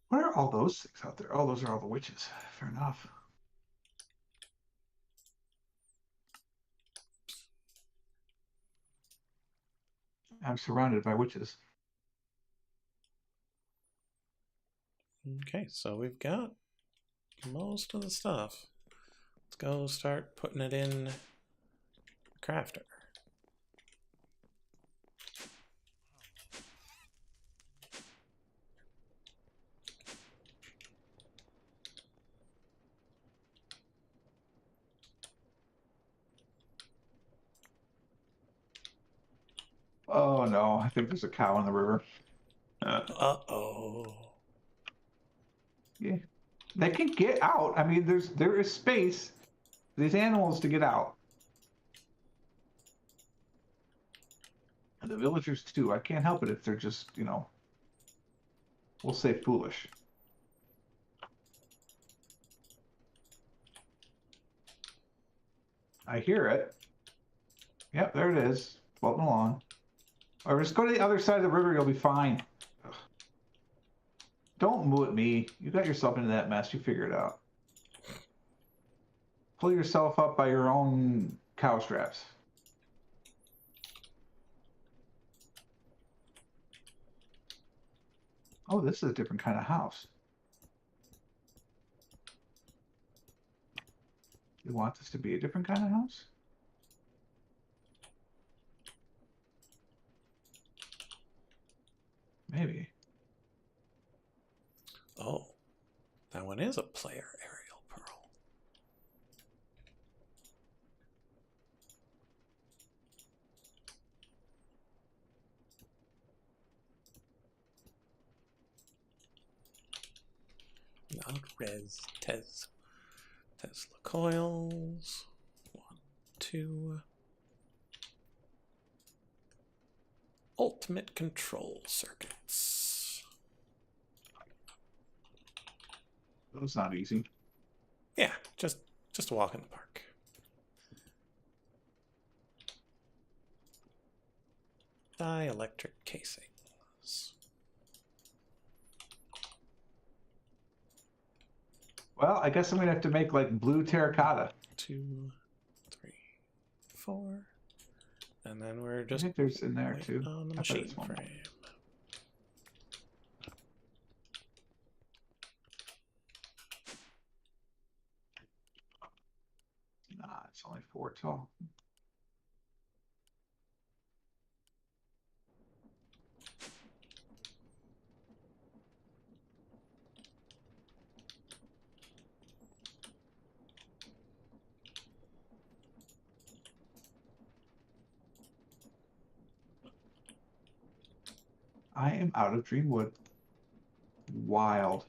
What are all those things out there? Oh, those are all the witches. Fair enough. I'm surrounded by witches. Okay, so we've got most of the stuff. Let's go start putting it in the crafter. Oh no, I think there's a cow in the river. Uh-oh. Yeah. They can get out. I mean, there is space for these animals to get out. And the villagers too. I can't help it if they're just, you know, we'll say foolish. I hear it. Yep, there it is. Floating along. Or just go to the other side of the river, you'll be fine. Ugh. Don't moo at me. You got yourself into that mess. You figure it out. Pull yourself up by your own cow straps. Oh, this is a different kind of house. You want this to be a different kind of house? Maybe. Oh, that one is a player aerial pearl. Not res Tesla coils. 1, 2. Ultimate control circuits. That's not easy. Yeah, just a walk in the park. Dielectric casings. Well, I guess I'm gonna have to make like blue terracotta. 2, 3, 4. And then we're I just think there's in there too. on the I machine thought frame. Nah, it's only 4 tall. I am out of Dreamwood. Wild.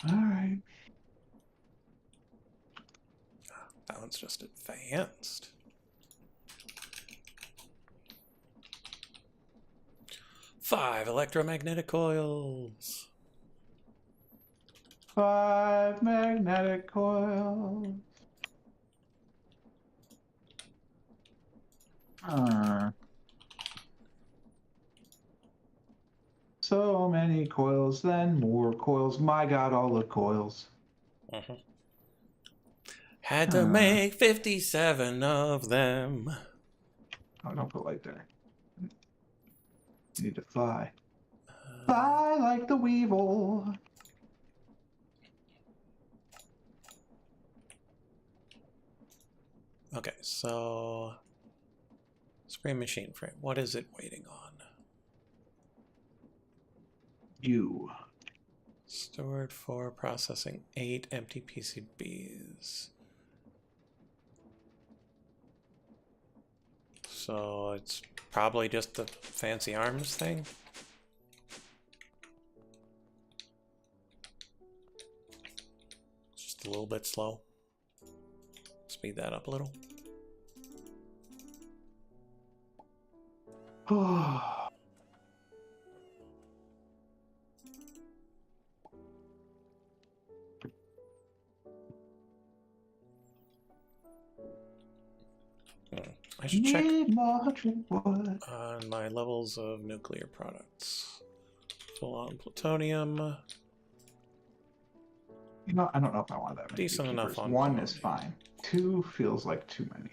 All right. That one's just advanced. 5 electromagnetic coils. 5 magnetic coils. So many coils, then more coils. My God, all the coils. Had to make 57 of them. Oh, don't put light there. You need to fly. Fly like the weevil. Okay, so spray machine frame. What is it waiting on? You. Stored for processing 8 empty PCBs. So it's probably just the fancy arms thing. It's just a little bit slow. Speed that up a little. I should check on my levels of nuclear products. Full on plutonium. You know, I don't know if I want that many. Decent enough on 1 polonium. is fine. 2 feels like too many.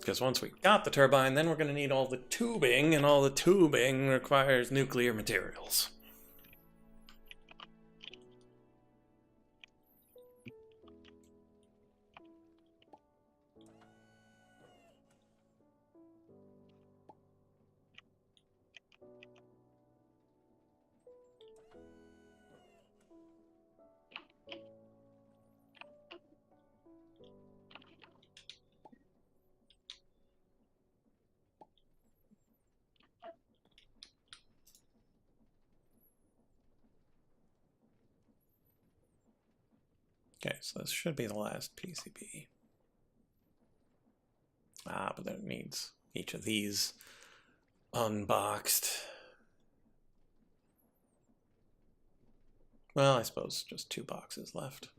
Because once we got the turbine, then we're going to need all the tubing, and all the tubing requires nuclear materials. Okay, so this should be the last PCB. But then it needs each of these unboxed. Well, I suppose just 2 boxes left.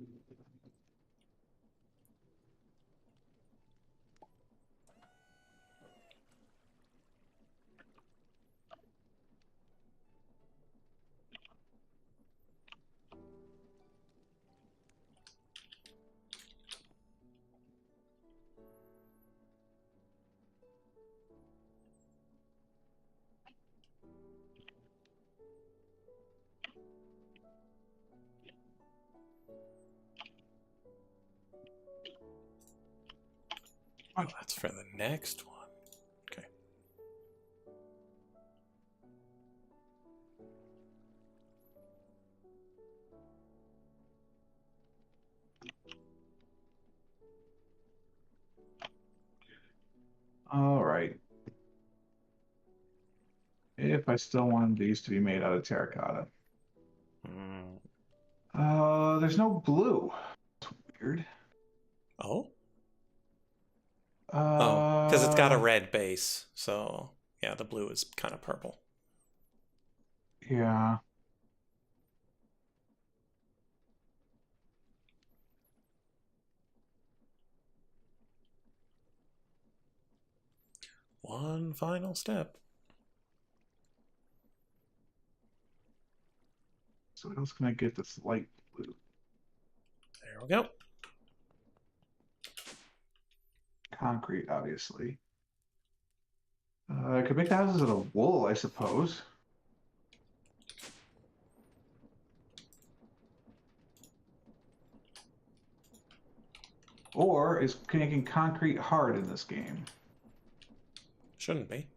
Oh, that's for the next one. Okay. All right. If I still want these to be made out of terracotta. There's no blue. That's weird. Oh? Because it's got a Uh, red base. So, yeah, the blue is kind of purple. yeah. One final step. So what else can I get that's light blue? There we go. concrete, obviously. I could make the houses out of wool, I suppose. Or is making concrete hard in this game? Shouldn't be.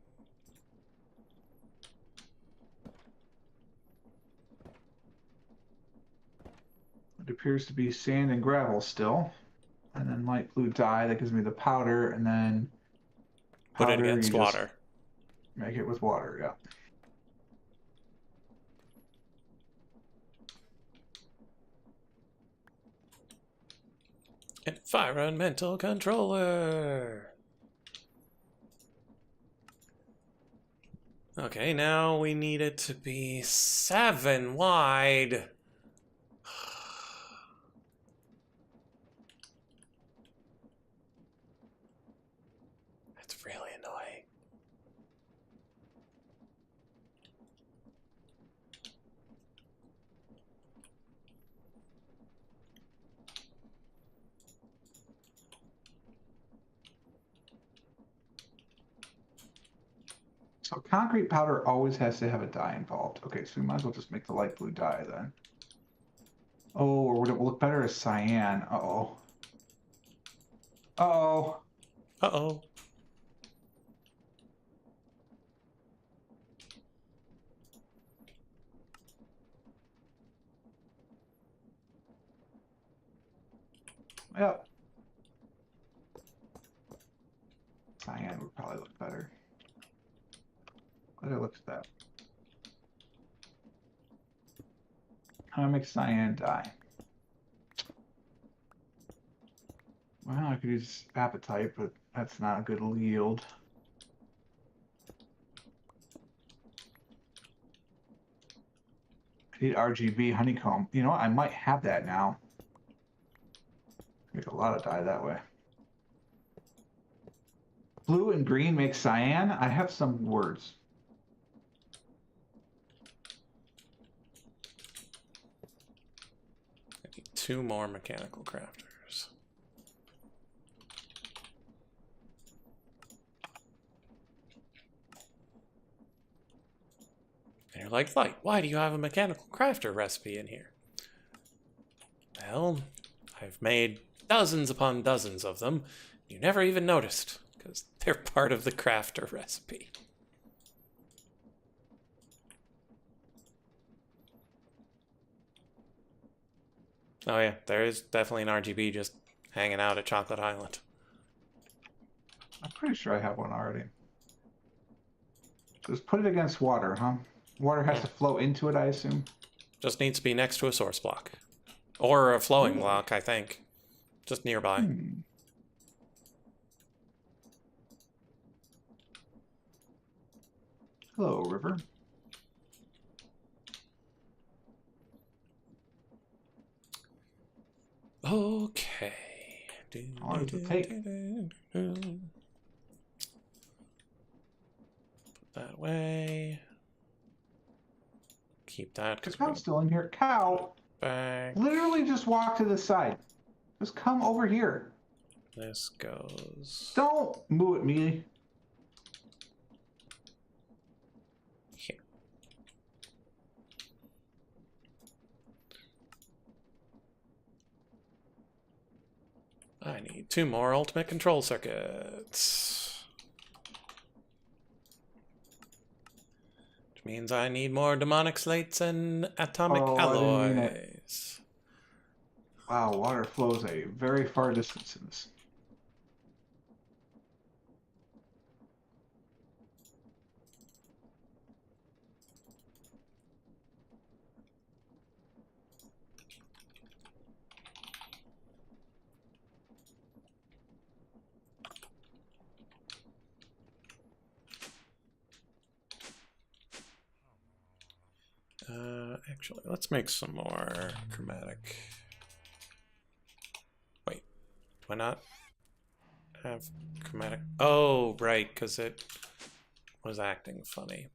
It appears to be sand and gravel still. And then light blue dye, that gives me the powder, and then Put it powder, against you just water. make it with water, yeah. Environmental controller. Okay, now we need it to be 7 wide. That's really annoying. So concrete powder always has to have a dye involved. Okay, so we might as well just make the light blue dye then. Oh, or would it look better as cyan? Uh-oh. Uh-oh. Uh-oh. Yep. Cyan would probably look better. Glad I looked at that. How do I make cyan dye? Well, I could use apatite, but that's not a good yield. I need RGB honeycomb. You know what? I might have that now. Make a lot of dye that way. Blue and green make cyan. I have some words. I need 2 more mechanical crafters. And you're like, Light, why do you have a mechanical crafter recipe in here? Well, I've made dozens upon dozens of them. You never even noticed, because they're part of the crafter recipe. Oh yeah, there is definitely an RGB just hanging out at Chocolate Island. I'm pretty sure I have one already. Just put it against water, huh? Water has to flow into it, I assume. Just needs to be next to a source block. Or a flowing block, I think. Just nearby. Hello, river. Okay. How long does it take? Put that way. Keep that. The cow's still in here. Cow! Back. Literally just walk to the side. Just come over here. This goes. Don't moo at me. Here. I need 2 more ultimate control circuits. Which means I need more demonic slates and atomic alloys. Wow, water flows a very far distance in this. Actually, let's make some more chromatic. Wait, do I not have chromatic? Oh, right, because it was acting funny.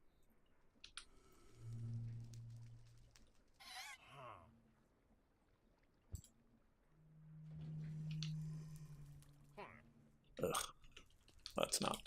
Ugh. it's not.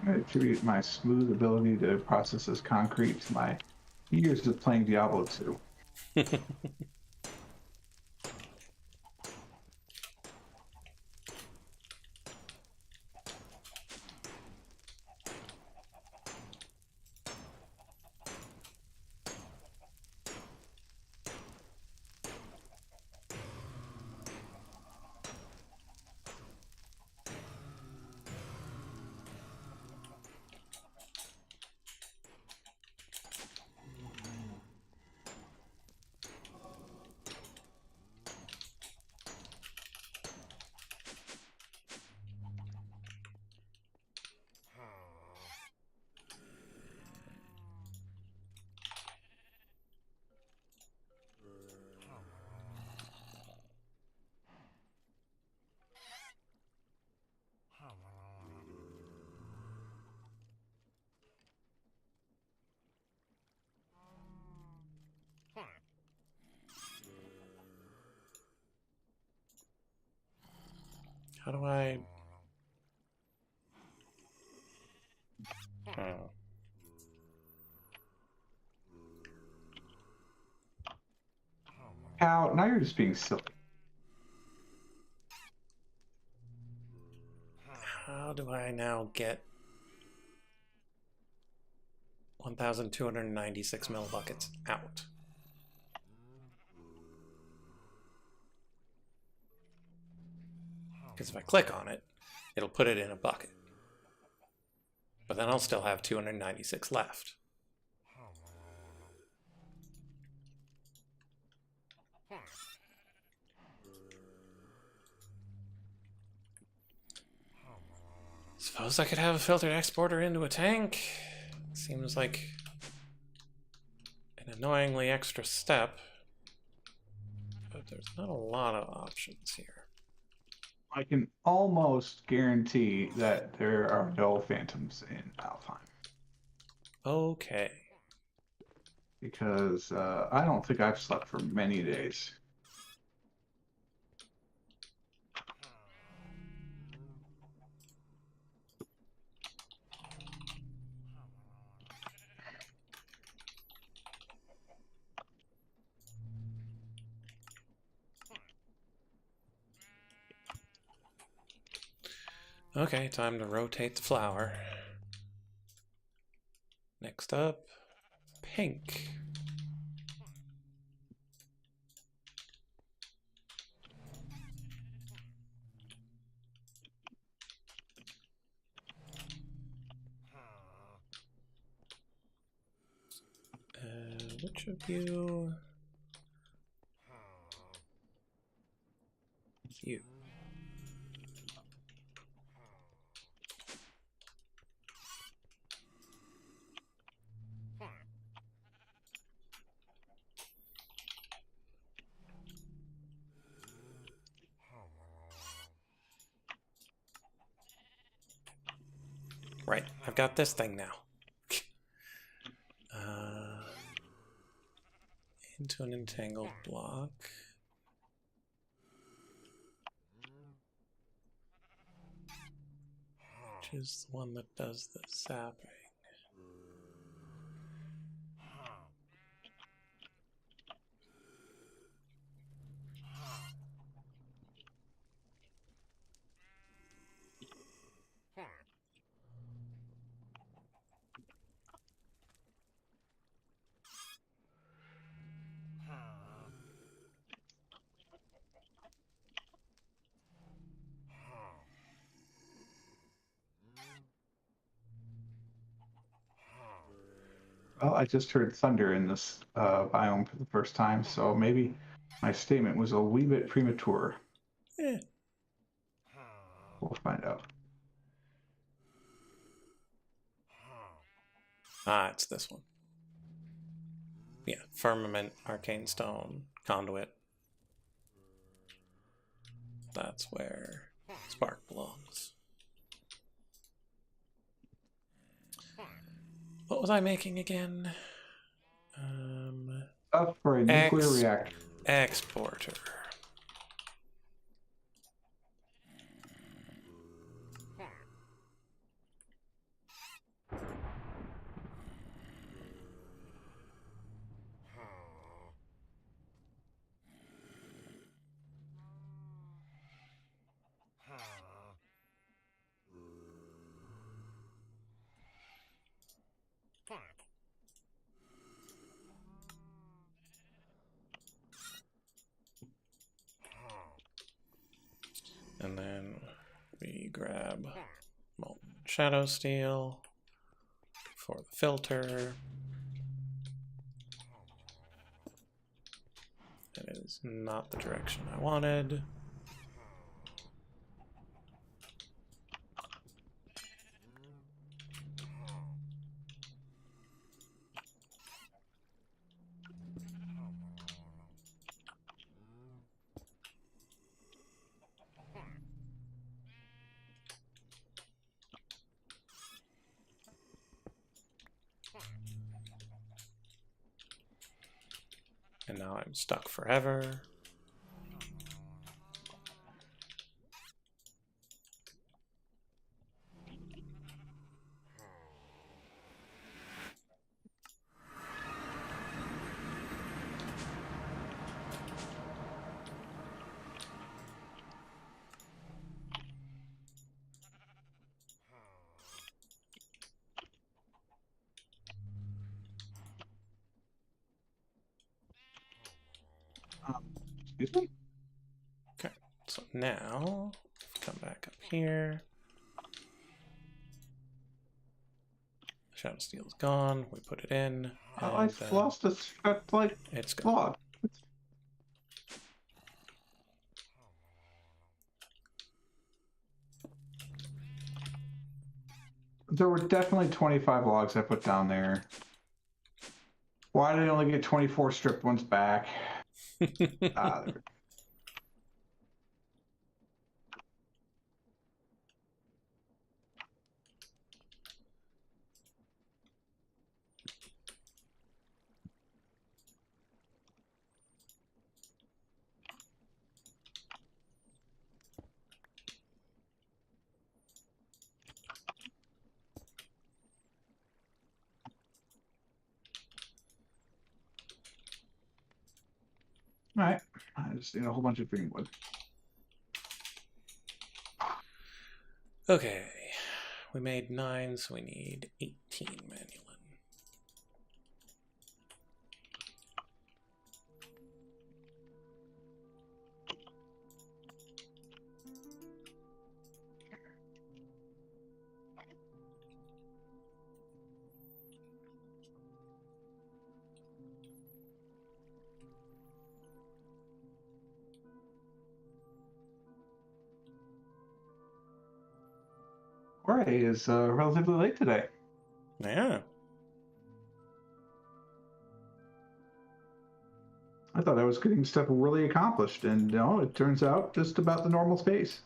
I attribute my smooth ability to process this concrete to my years of playing Diablo 2. How do I... Oh. How? Now you're just being silly. How do I now get 1,296 millibuckets out? Because if I click on it, it'll put it in a bucket. But then I'll still have 296 left. Suppose I could have a filtered exporter into a tank. Seems like an annoyingly extra step. But there's not a lot of options here. I can almost guarantee that there are no phantoms in Alfheim. Okay. Because I don't think I've slept for many days. Okay, time to rotate the flower. Next up, pink. Which of you? You. Right, I've got this thing now. Into an entangled block. Which is the one that does the zapping. Well, I just heard thunder in this biome for the first time, so maybe my statement was a wee bit premature. Eh. We'll find out. Ah, it's this one. Yeah, firmament, arcane stone, conduit. That's where spark belongs. What was I making again? Up for a nuclear reactor. Exporter. And then we grab molten shadow steel for the filter. That is not the direction I wanted. And now I'm stuck forever. Excuse me? Okay, so now come back up here. Shadow steel is gone. We put it in. Oh, I lost a like it's gone. log. There were definitely 25 logs I put down there. Why did I only get 24 stripped ones back? There. All right, I just need a whole bunch of green wood. Okay, we made 9, so we need 18 manual. Jorge is relatively late today. Yeah. I thought I was getting stuff really accomplished, and no, it turns out just about the normal space.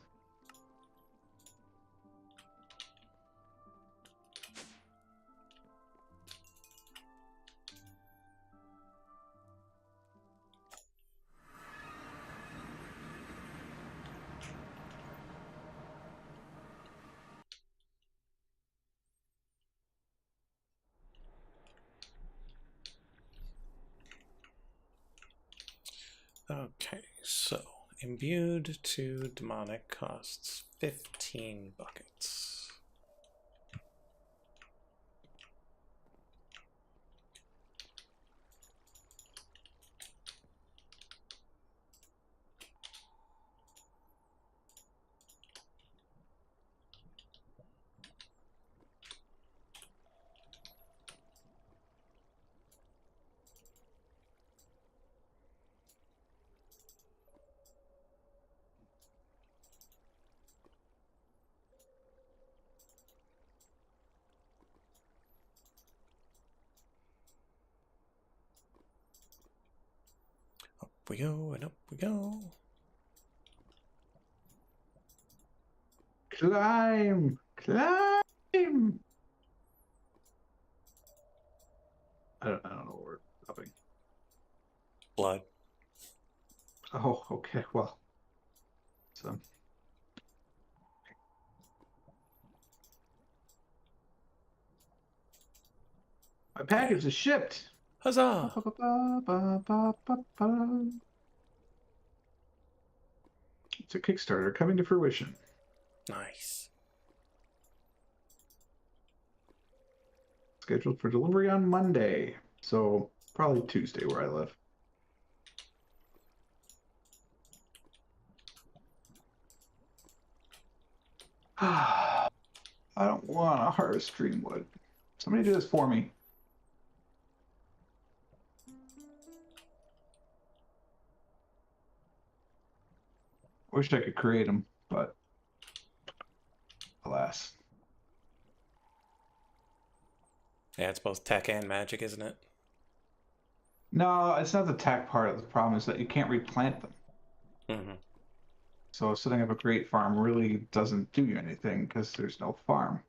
Okay, so imbued to demonic costs 15 buckets. we go, and up we go. Climb! Climb! I don't know where we're stopping. Blood. Oh, okay, well. So. My package is shipped! Huzzah! It's a Kickstarter coming to fruition. Nice. Scheduled for delivery on Monday. So probably Tuesday where I live. I don't want to harvest stream wood. Somebody do this for me. Wish I could create them, but alas. Yeah, it's both tech and magic, isn't it? No, it's not the tech part of the problem, is that you can't replant them. Mm-hmm. So setting up a great farm really doesn't do you anything because there's no farm.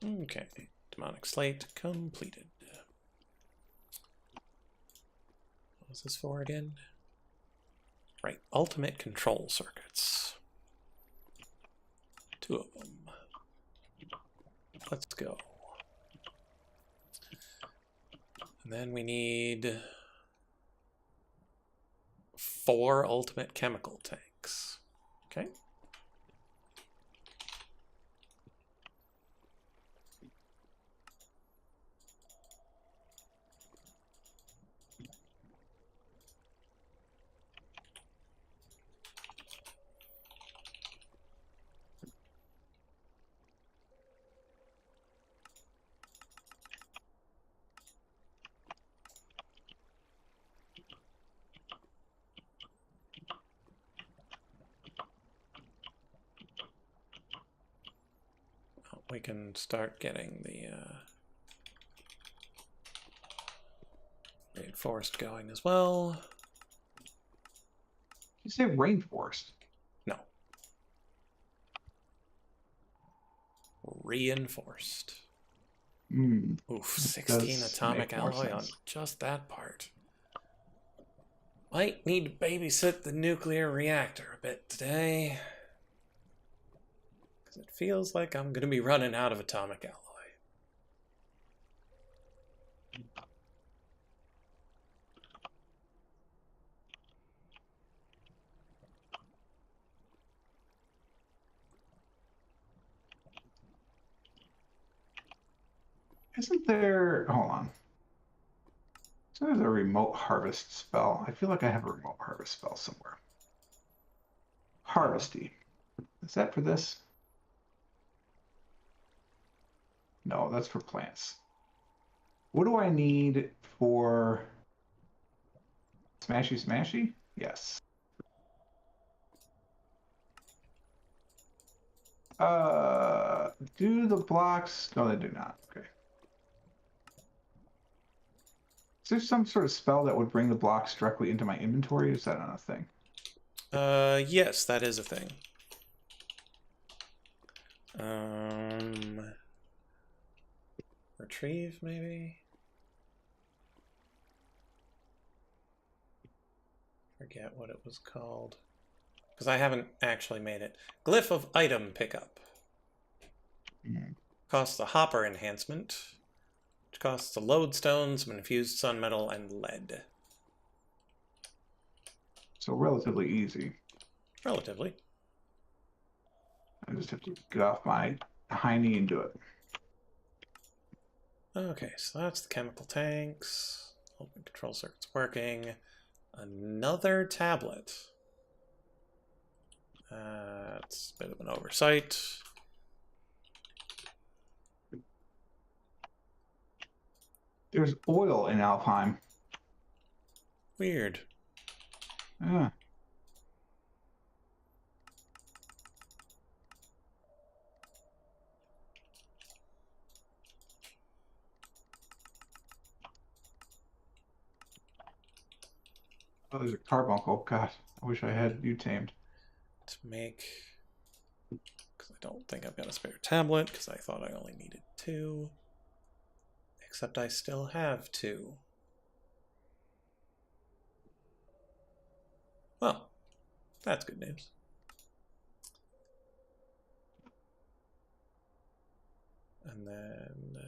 Okay, demonic slate completed. What was this for again? Right, ultimate control circuits. 2 of them. Let's go. And then we need 4 ultimate chemical tanks. Okay. We can start getting the rainforest going as well. You say rainforest? No. Reinforced. Oof, 16 atomic alloy on just that part. Might need to babysit the nuclear reactor a bit today. Because it feels like I'm going to be running out of atomic alloy. Isn't there... Hold on. So there's a remote harvest spell. I feel like I have a remote harvest spell somewhere. Harvesty. Is that for this? No, that's for plants. What do I need for Smashy Smashy? Yes. Do the blocks? No, they do not. Okay. Is there some sort of spell that would bring the blocks directly into my inventory? Is that not a thing? Yes, that is a thing. Retrieve, maybe? Forget what it was called. Because I haven't actually made it. Glyph of item pickup. Costs a hopper enhancement, which costs a lodestone, some infused sun metal, and lead. So relatively easy. Relatively. I just have to get off my hiney and do it. Okay, so that's the chemical tanks. Open control circuit's working. Another tablet. It's a bit of an oversight. There's oil in Alfheim. Weird. Yeah. Oh, there's a carbuncle. God, I wish I had you tamed. To make, because I don't think I've got a spare tablet, because I thought I only needed 2. Except I still have 2. Well, that's good news. And then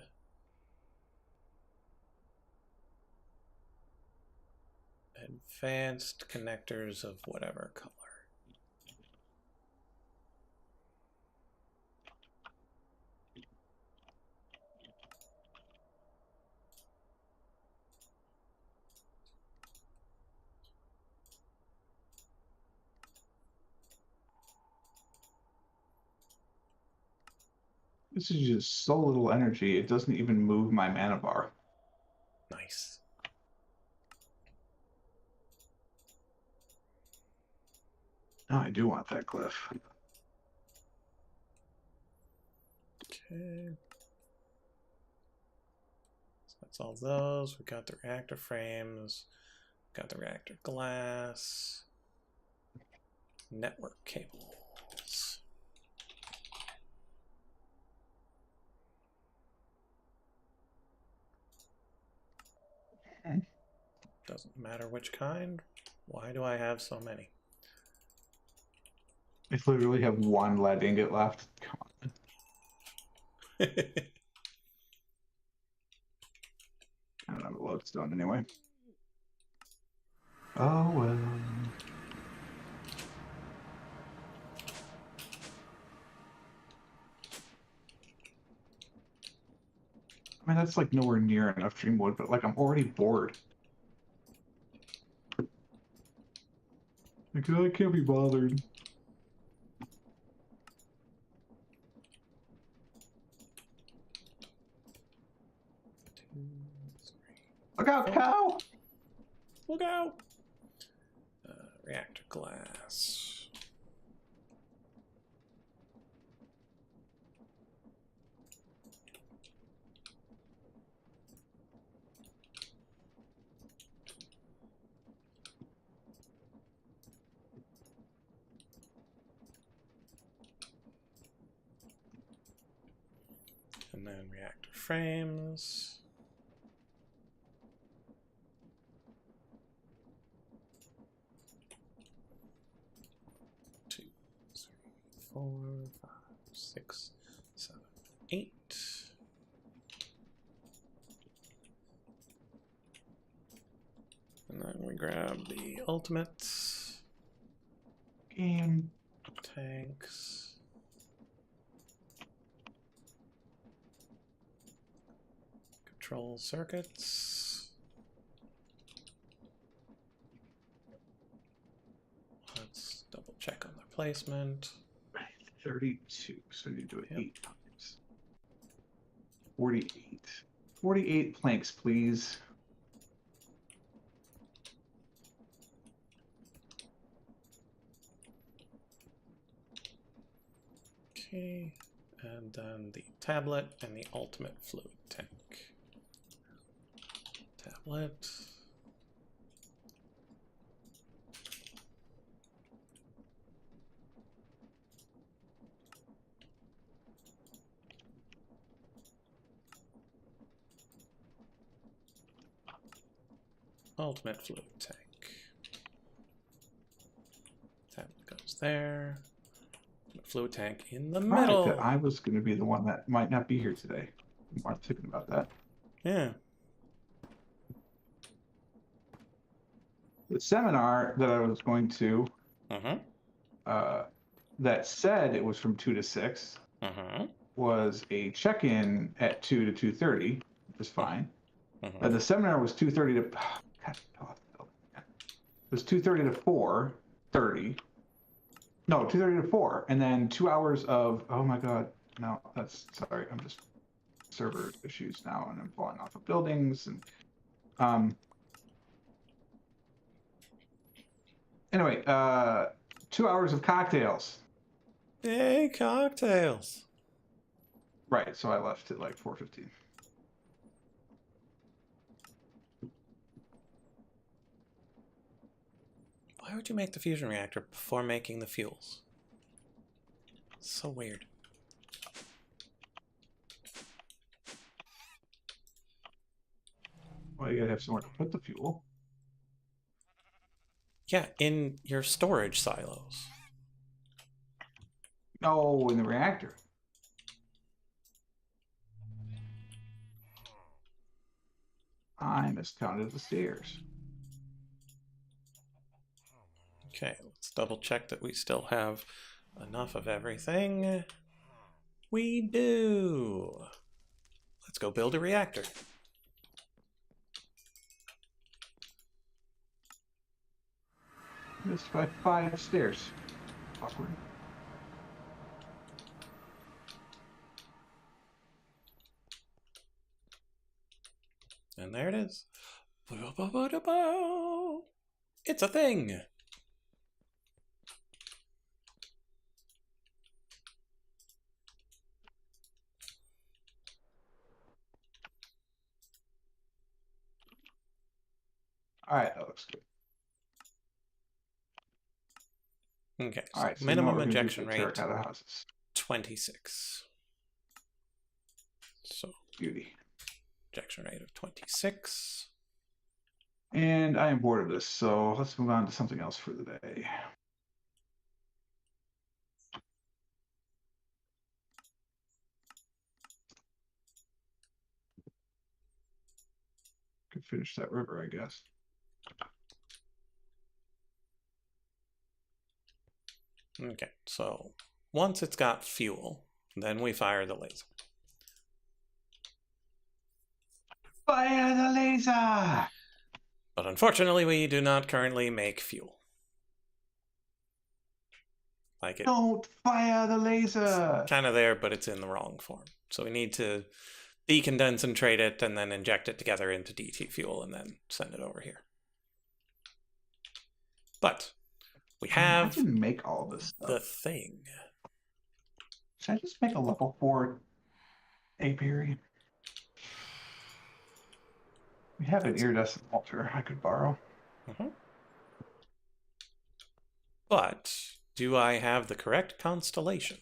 advanced connectors of whatever color. This is just so little energy. It doesn't even move my mana bar. Nice. Oh, I do want that glyph. Okay. So that's all those. We got the reactor frames. Got the reactor glass. Network cables. Doesn't matter which kind. Why do I have so many? I literally have 1 lead ingot left. Come on. I don't have a lodestone anyway. Oh well. I mean, that's like nowhere near enough Dreamwood, but like I'm already bored. Like, I can't be bothered. Look out, cow! Look out! Reactor glass. And then reactor frames. Two, three, 4, 5, 6, 7, 8. And then we grab the ultimates. Game. Tanks. Control circuits. Let's double check on the placement. 32, so I need to do it 8 times. 48. 48 planks, please. Okay, and then the tablet and the ultimate fluid tank. Tablet. Ultimate fluid tank. Tablet goes there. Fluid tank in the middle. That I was going to be the one that might not be here today. I'm not thinking about that. Yeah. The seminar that I was going to, that said it was from 2 to 6, was a check-in at 2 to 2:30, which is fine. The seminar was 2:30 to. God, it was 2:30 to 4:30. No, 2:30 to 4, and then 2 hours of. Oh my God, no, that's sorry. I'm just server issues now, and I'm falling off of buildings and. Anyway, 2 hours of cocktails. Yay, cocktails. Right, so I left at like 4:15. Why would you make the fusion reactor before making the fuels? So weird. Well, you gotta have somewhere to put the fuel. Yeah, in your storage silos. Oh, in the reactor. I miscounted the stairs. Okay, let's double check that we still have enough of everything. We do. Let's go build a reactor. Missed by 5 stairs. Awkward. And there it is. It's a thing. All right, that looks good. Okay, All so right, so minimum we know injection what we're rate, gonna do for terracotta houses. 26. So, Beauty. injection rate of 26. And I am bored of this, so let's move on to something else for the day. Could finish that river, I guess. Okay, so once it's got fuel, then we fire the laser. Fire the laser! But unfortunately, we do not currently make fuel. Like it. Don't fire the laser! Kind of there, but it's in the wrong form. So we need to decondense it and then inject it together into DT fuel and then send it over here. But we have I can make all this stuff. the thing. Should I just make a level 4 apiary? We have an iridescent altar I could borrow. But do I have the correct constellation?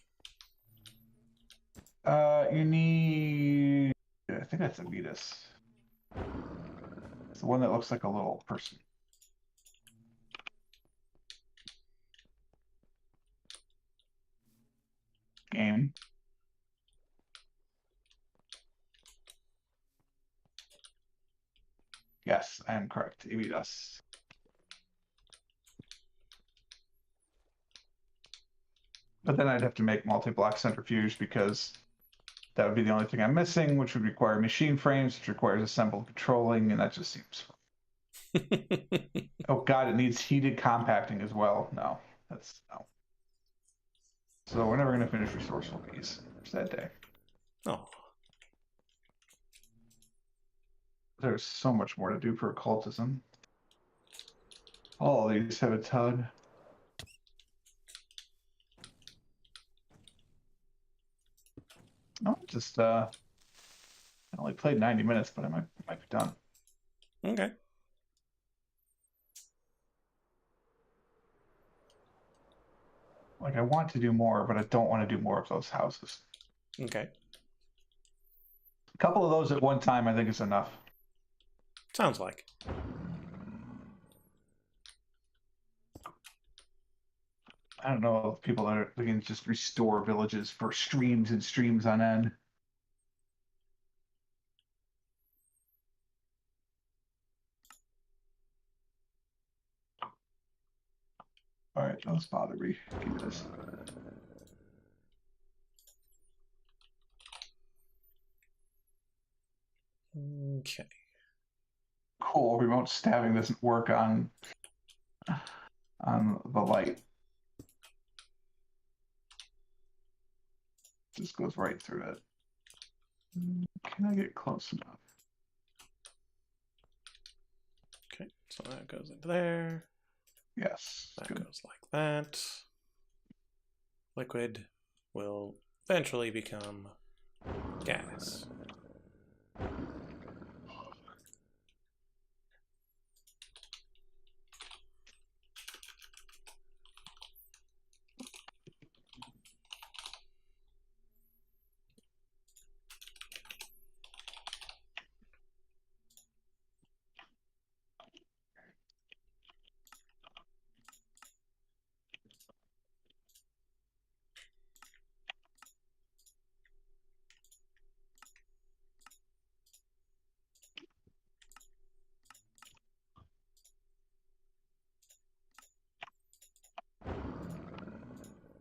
You need... I think that's a Vetus. It's the one that looks like a little person. Game. Yes, I am correct. Vetus. But then I'd have to make multi-block centrifuge because that would be the only thing I'm missing, which would require machine frames, which requires assembled controlling, and that just seems fun. Oh god, it needs heated compacting as well. No, that's no. So we're never going to finish resourceful bees. It's that day. Oh. There's so much more to do for occultism. All of these have a tug. No, just I only played 90 minutes, but I might be done. Okay. Like I want to do more, but I don't want to do more of those houses. Okay. A couple of those at one time, I think is enough. Sounds like. I don't know if people that are looking to just restore villages for streams and streams on end. All right, don't bother me. Give me this. Okay. Cool. Remote stabbing doesn't work on the light. Just goes right through it. Can I get close enough? Okay, so that goes into there. Yes. That good. goes like that. Liquid will eventually become gas.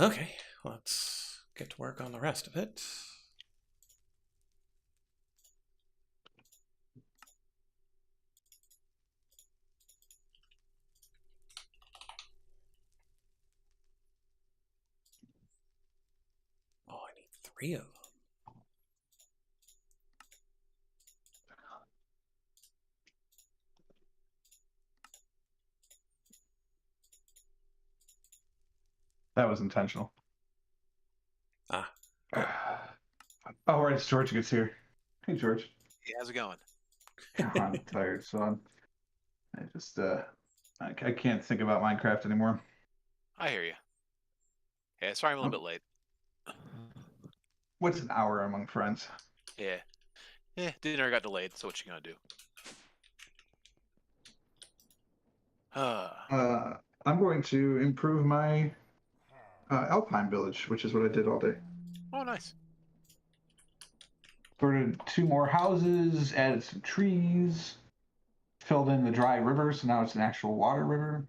Okay, let's get to work on the rest of it. Oh, I need 3 of them. That was intentional. Ah, good. Oh, right, George gets here. Hey, George. Hey, how's it going? I'm tired, so I just I can't think about Minecraft anymore. I hear you. Yeah, sorry I'm a little bit late. What's an hour among friends? Yeah. Yeah, dinner got delayed, so what you gonna do? Uh, I'm going to improve my Alpine village, which is what I did all day. Oh, nice. Started 2 more houses, added some trees, filled in the dry river, so now it's an actual water river.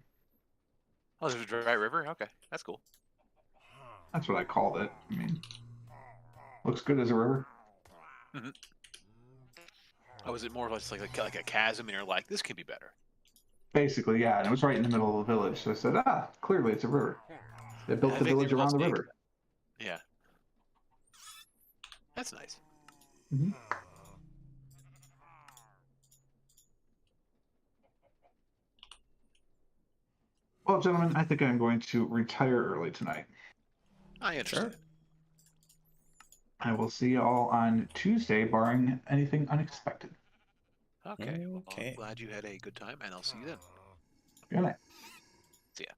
Oh, there's a dry river? Okay, that's cool. That's what I called it. I mean, looks good as a river. Mm-hmm. Oh, is it more or less like a chasm and you're like, this could be better? Basically, yeah, and it was right in the middle of the village, so I said, clearly it's a river. They built I the vaguely village recall around the seeing river. that. Yeah. That's nice. Mm-hmm. Well, gentlemen, I think I'm going to retire early tonight. I understand. Sure. I will see you all on Tuesday, barring anything unexpected. Okay. Well, I'm Okay. glad you had a good time, and I'll see you then. Good night. See ya.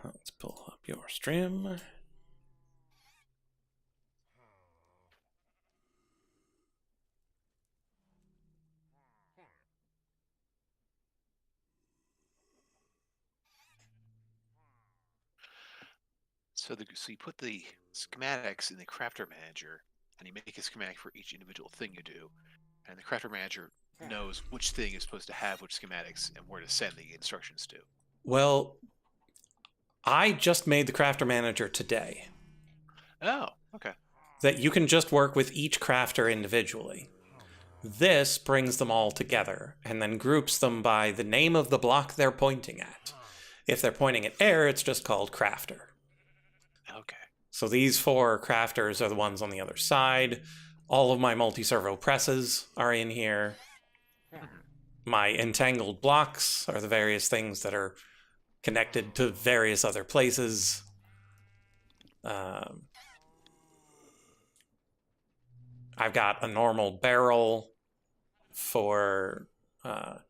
Let's pull up your stream. So you put the schematics in the crafter manager, and you make a schematic for each individual thing you do, and the crafter manager knows which thing is supposed to have which schematics and where to send the instructions to. Well, I just made the crafter manager today. Oh, okay. That you can just work with each crafter individually. This brings them all together and then groups them by the name of the block they're pointing at. If they're pointing at air, it's just called crafter. Okay. So these 4 crafters are the ones on the other side. All of my multi-servo presses are in here. My entangled blocks are the various things that are connected to various other places. I've got a normal barrel for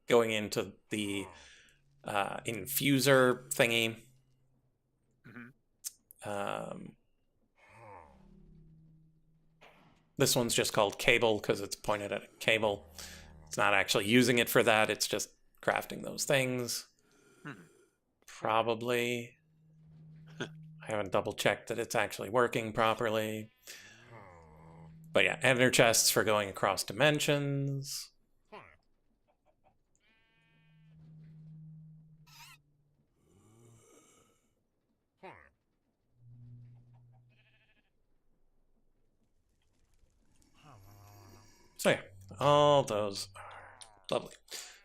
going into the infuser thingy. This one's just called cable because it's pointed at a cable. It's not actually using it for that. It's just crafting those things. Probably. I haven't double checked that it's actually working properly. But yeah, ender chests for going across dimensions. So yeah, all those are lovely.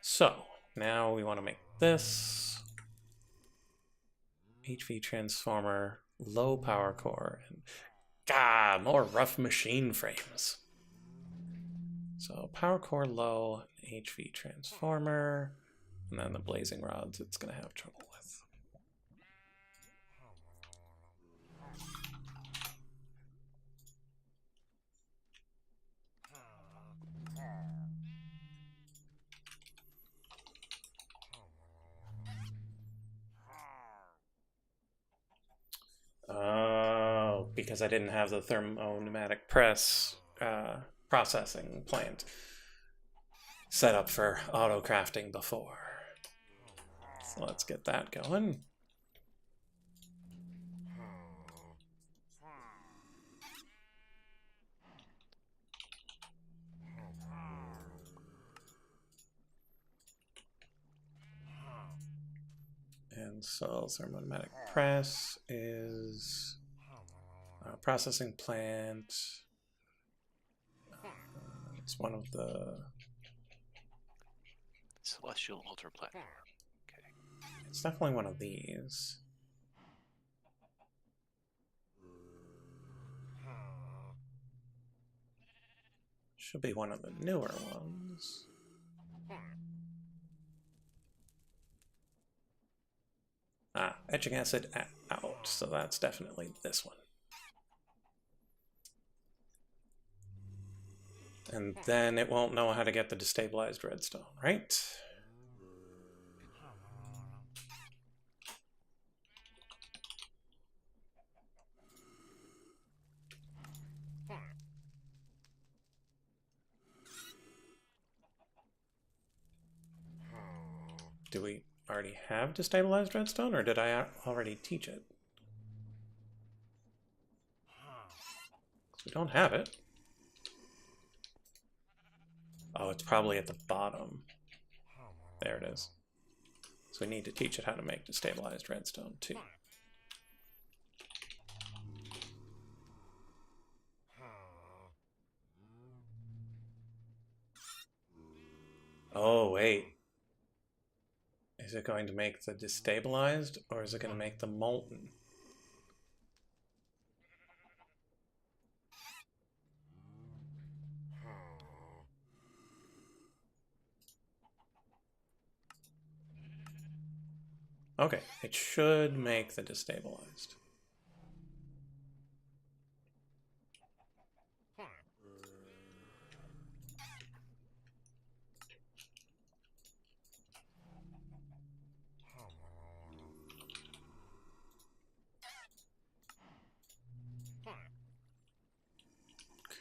So now we want to make this HV transformer, low power core, and more rough machine frames. So power core low, HV transformer, and then the blazing rods it's going to have trouble with. Oh, because I didn't have the thermo-pneumatic press processing plant set up for auto crafting before. So let's get that going. And so thermomatic press is processing plant. It's one of the Celestial altar platform. Okay. It's definitely one of these. Should be one of the newer ones. Ah, etching acid out, so that's definitely this one. And then it won't know how to get the destabilized redstone, right? Do we already have destabilized redstone, or did I already teach it? We don't have it. Oh, it's probably at the bottom. There it is. So we need to teach it how to make destabilized redstone too. Oh, wait. Is it going to make the destabilized, or is it going to make the molten? Okay, it should make the destabilized.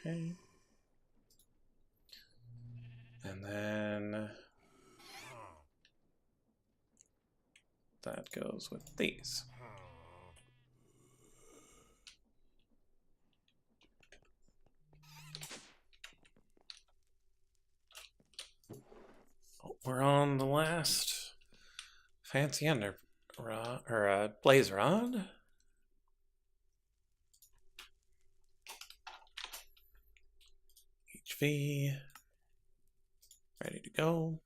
Okay. And then that goes with these. Oh, we're on the last fancy ender rod, or blaze rod. HV. Ready to go.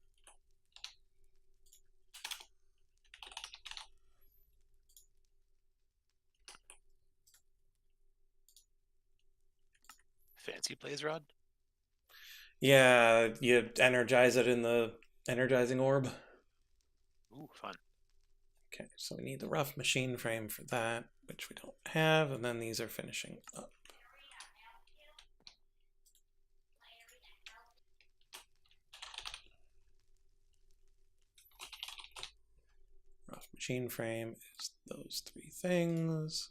Fancy blaze rod? Yeah, you energize it in the energizing orb. Ooh, fun. Okay, so we need the rough machine frame for that, which we don't have, and then these are finishing up. Rough machine frame is those three things.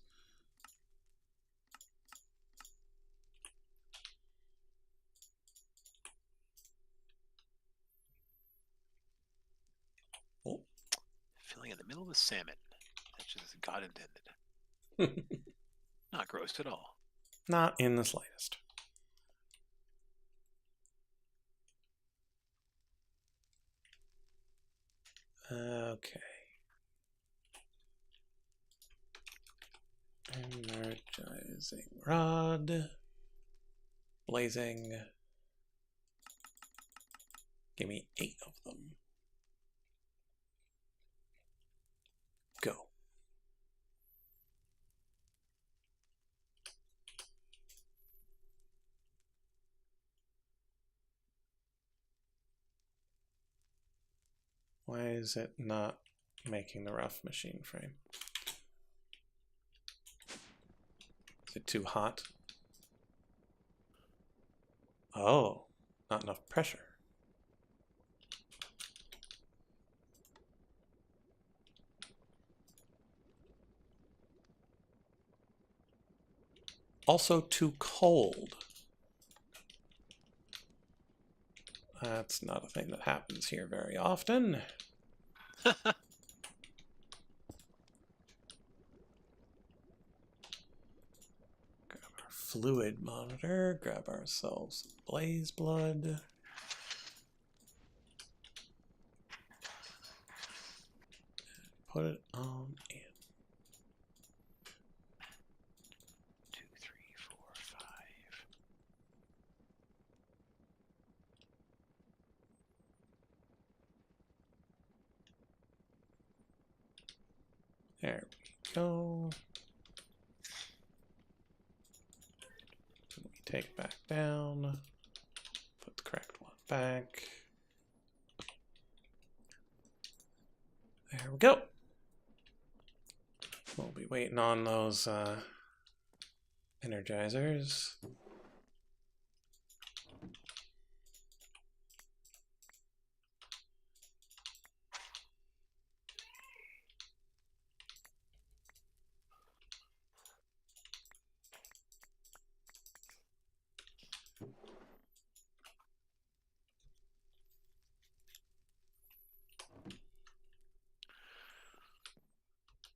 Oh. Filling in the middle of a salmon. That's just as God intended. Not gross at all. Not in the slightest. Okay. Energizing rod. Blazing. Give me 8 of them. Go. Why is it not making the rough machine frame? Is it too hot? Oh, not enough pressure. Also too cold. That's not a thing that happens here very often. Grab our fluid monitor, grab ourselves some blaze blood. put it on in. 2, 3, 4, 5. There we go. We take it back down. Put the correct one back. There we go. We'll be waiting on those energizers.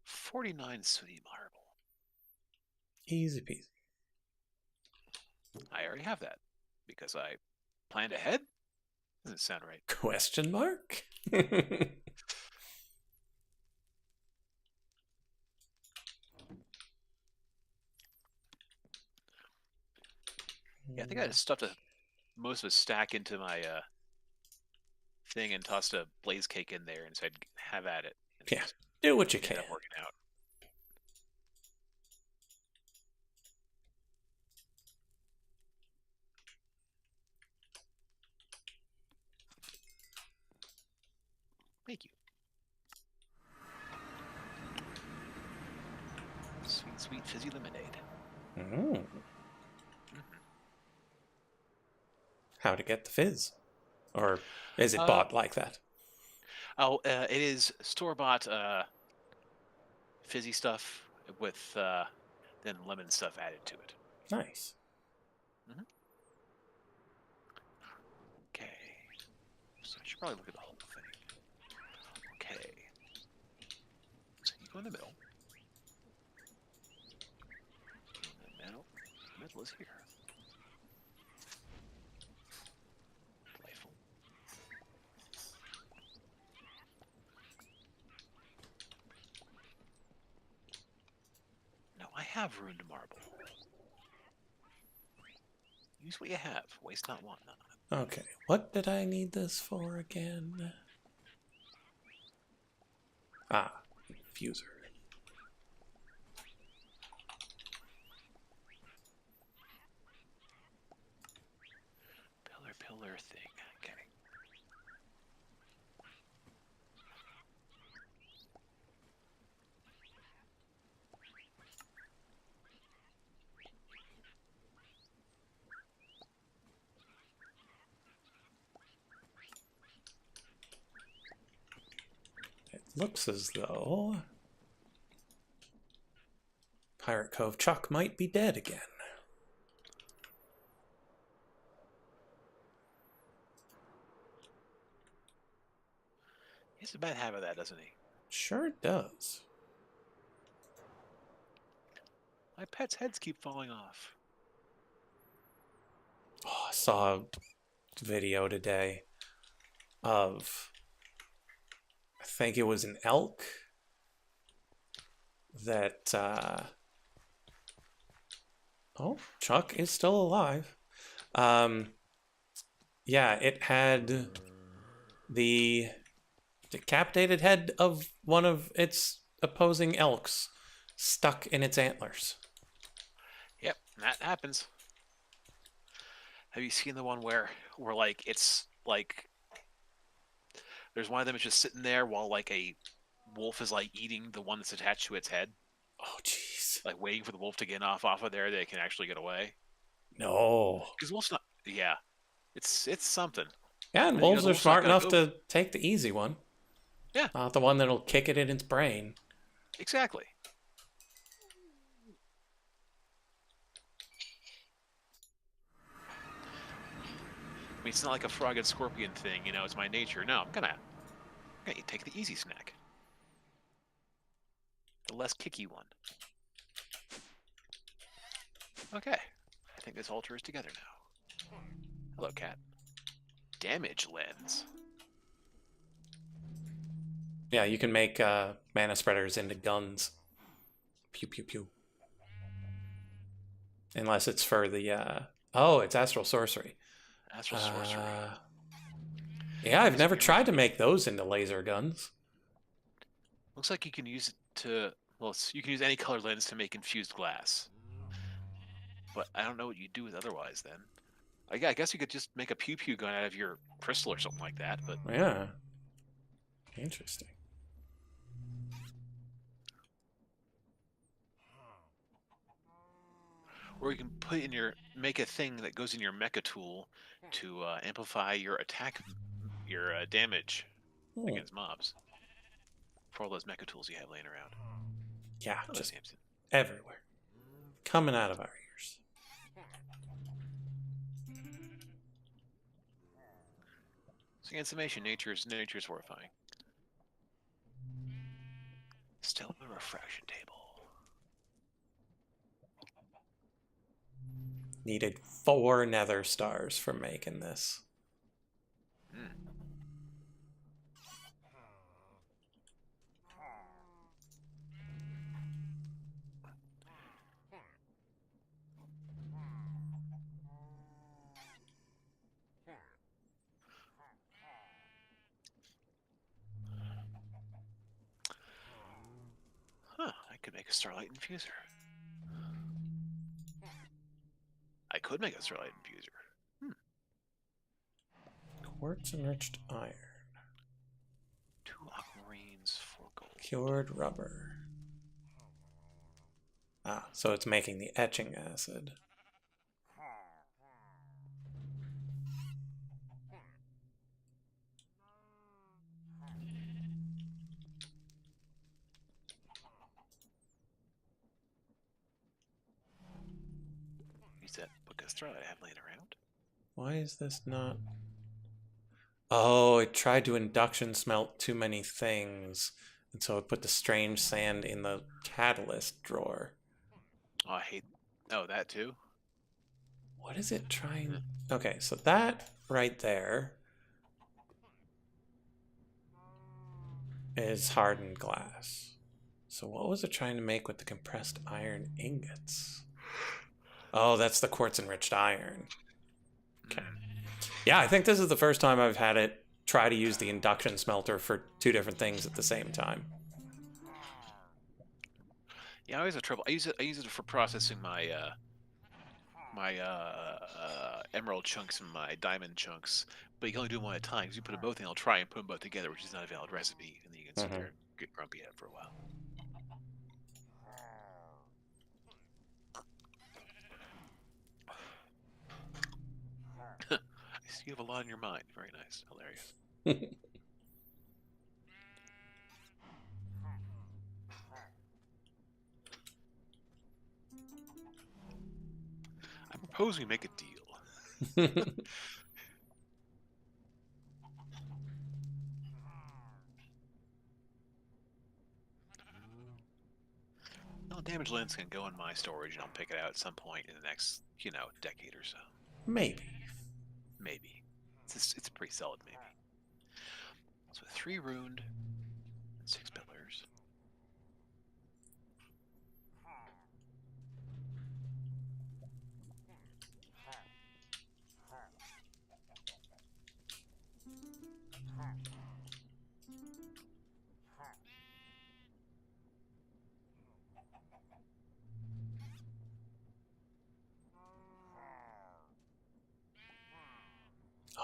$49 sooty marble. Easy peasy. I already have that because I planned ahead. Doesn't sound right. Question mark? Yeah, I think I just stuffed most of a stack into my thing and tossed a blaze cake in there and said, "Have at it." And Yeah, do what you it can. ended up working out. Thank you. Sweet, sweet fizzy lemonade. Mm. How to get the fizz? Or is it bought like that? Oh, it is store-bought fizzy stuff with then lemon stuff added to it. Nice. Okay. So I should probably look at the whole thing. Okay. So you go in the middle. The middle is here. Playful. No, I have ruined marble. Use what you have. Waste not, want not. Okay, what did I need this for again? Ah, fuser. Pillar thing. Okay. It looks as though Pirate Cove Chuck might be dead again. He has a bad habit of that, doesn't he? Sure does. My pet's heads keep falling off. Oh, I saw a video today of, I think it was an elk that, oh, Chuck is still alive. Yeah, it had the decapitated head of one of its opposing elks stuck in its antlers. Yep, that happens. Have you seen the one where like it's like there's one of them is just sitting there while like a wolf is like eating the one that's attached to its head, Oh, jeez. like waiting for the wolf to get off of there, they can actually get away. No. Because wolf's not. Yeah, it's something. Yeah, and And, you know, wolves the are wolf's not smart gonna enough go- to take the easy one. Yeah. Not the one that'll kick it in its brain. Exactly. I mean, it's not like a frog and scorpion thing, you know. It's my nature. No, I'm gonna take the easy snack, the less kicky one. Okay, I think this altar is together now. Hello, cat. Damage lens. Yeah, you can make mana spreaders into guns. Pew pew pew. Unless it's for the oh, it's astral sorcery. Astral sorcery. Yeah, I've So never tried to make those into laser guns. Looks like you can use it to. Well, you can use any color lens to make infused glass. But I don't know what you'd do with otherwise. Then, I guess you could just make a pew pew gun out of your crystal or something like that. But Yeah, interesting. or you can put in make a thing that goes in your mecha tool to amplify your attack, your damage against mobs. For all those mecha tools you have laying around. Yeah, Oh, just Samson. everywhere. Coming out of our ears. So in summation, nature's horrifying. Stellar refraction table. Needed 4 nether stars for making this. Huh, I could make a starlight infuser. I could make a starlight infuser. Quartz enriched iron. 2 aquamarines, 4 gold. Cured rubber. Ah, so it's making the etching acid. Use that book of starlight I have laying around. Why is this not... Oh, it tried to induction smelt too many things. And so it put the strange sand in the catalyst drawer. Oh, I hate... Oh, that too? What is it trying... Okay, so that right there is hardened glass. So what was it trying to make with the compressed iron ingots? Oh, that's the quartz enriched iron. Okay. Yeah, I think this is the first time I've had it try to use the induction smelter for 2 different things at the same time. Yeah, I always have trouble. I use it for processing my emerald chunks and my diamond chunks, but you can only do them one at a time. Because you put them both in, I'll try and put them both together, which is not a valid recipe, and then you can sit there and get grumpy at it for a while. I see you have a lot in your mind. Very nice. Hilarious. I propose we make a deal. Well, damage lens can go in my storage, and I'll pick it out at some point in the next, decade or so. Maybe. Maybe. It's a pretty solid maybe. So 3 ruined and 6 pillars.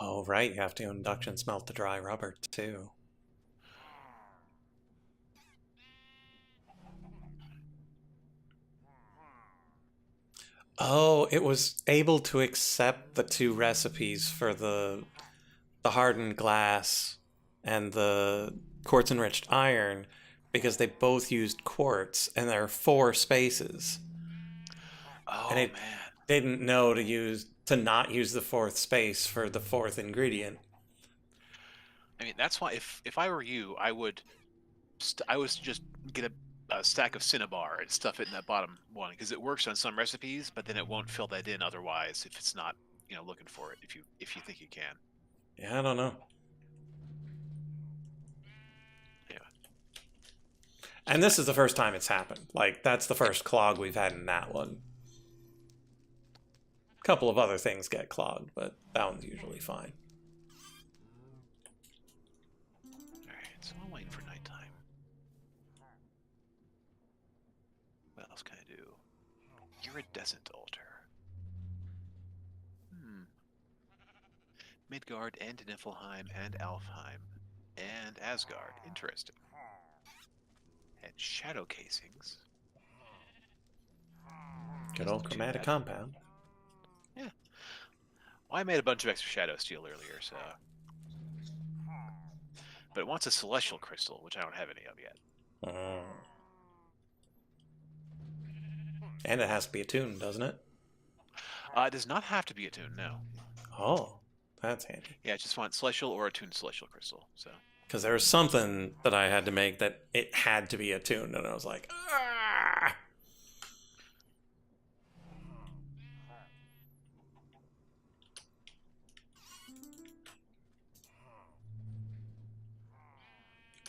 Oh, right. You have to induction smelt the dry rubber, too. Oh, it was able to accept the 2 recipes for the hardened glass and the quartz enriched iron because they both used quartz, and there are 4 spaces. Oh, and it man. didn't know to not use the 4th space for the 4th ingredient. I mean, that's why if I were you, I would just get a stack of Cinnabar and stuff it in that bottom one, because it works on some recipes, but then it won't fill that in otherwise if it's not, looking for it, if you think you can. Yeah, I don't know. Yeah. And this is the first time it's happened. Like, that's the first clog we've had in that one. A couple of other things get clogged, but that one's usually fine. Alright, so I'm waiting for nighttime. What else can I do? Iridescent altar. Midgard and Niflheim and Alfheim and Asgard. Interesting. And shadow casings. Good old chromatic compound. Yeah. Well, I made a bunch of extra shadow steel earlier, so. But it wants a celestial crystal, which I don't have any of yet. Oh. And it has to be attuned, doesn't it? It does not have to be attuned, no. Oh, that's handy. Yeah, I just want celestial or attuned celestial crystal. So. Because there was something that I had to make that it had to be attuned, and I was like, ah!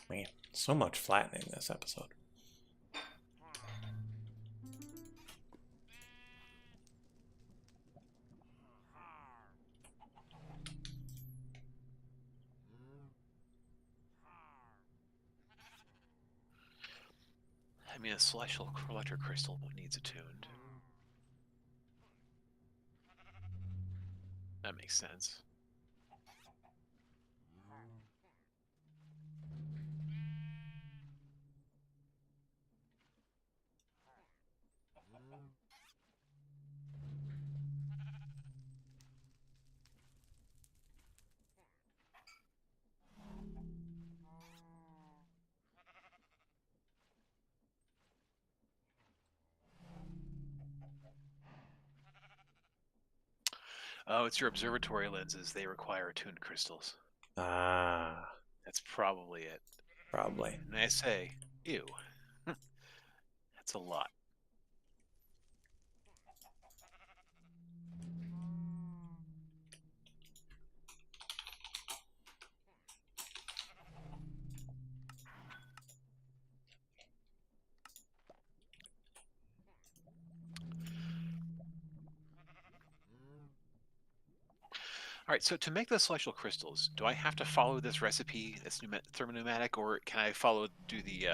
Man, so much flattening this episode. I mean, a celestial electric crystal needs attuned. That makes sense. Oh, it's your observatory lenses. They require attuned crystals. Ah. That's probably it. Probably. And I say, ew. That's a lot. All right, so to make the celestial crystals, do I have to follow this recipe, this thermoneumatic, or can I do the,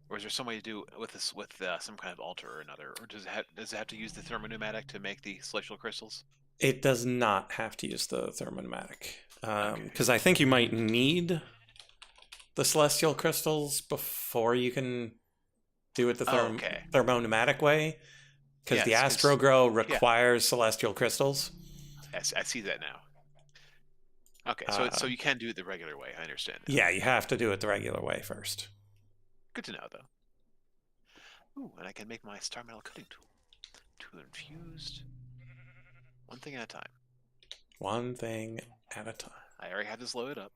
or is there some way to do with this with some kind of altar or another, or does it have to use the thermoneumatic to make the celestial crystals? It does not have to use the thermoneumatic. Because Okay. I think you might need the celestial crystals before you can do it the Okay. thermoneumatic way. Because the Yes, Astrogrow requires celestial crystals. Yes, I see that now. Okay, so you can do it the regular way. I understand now. Yeah, you have to do it the regular way first. Good to know, though. Ooh, and I can make my star metal cutting tool. Two infused. One thing at a time. One thing at a time. I already have this loaded up.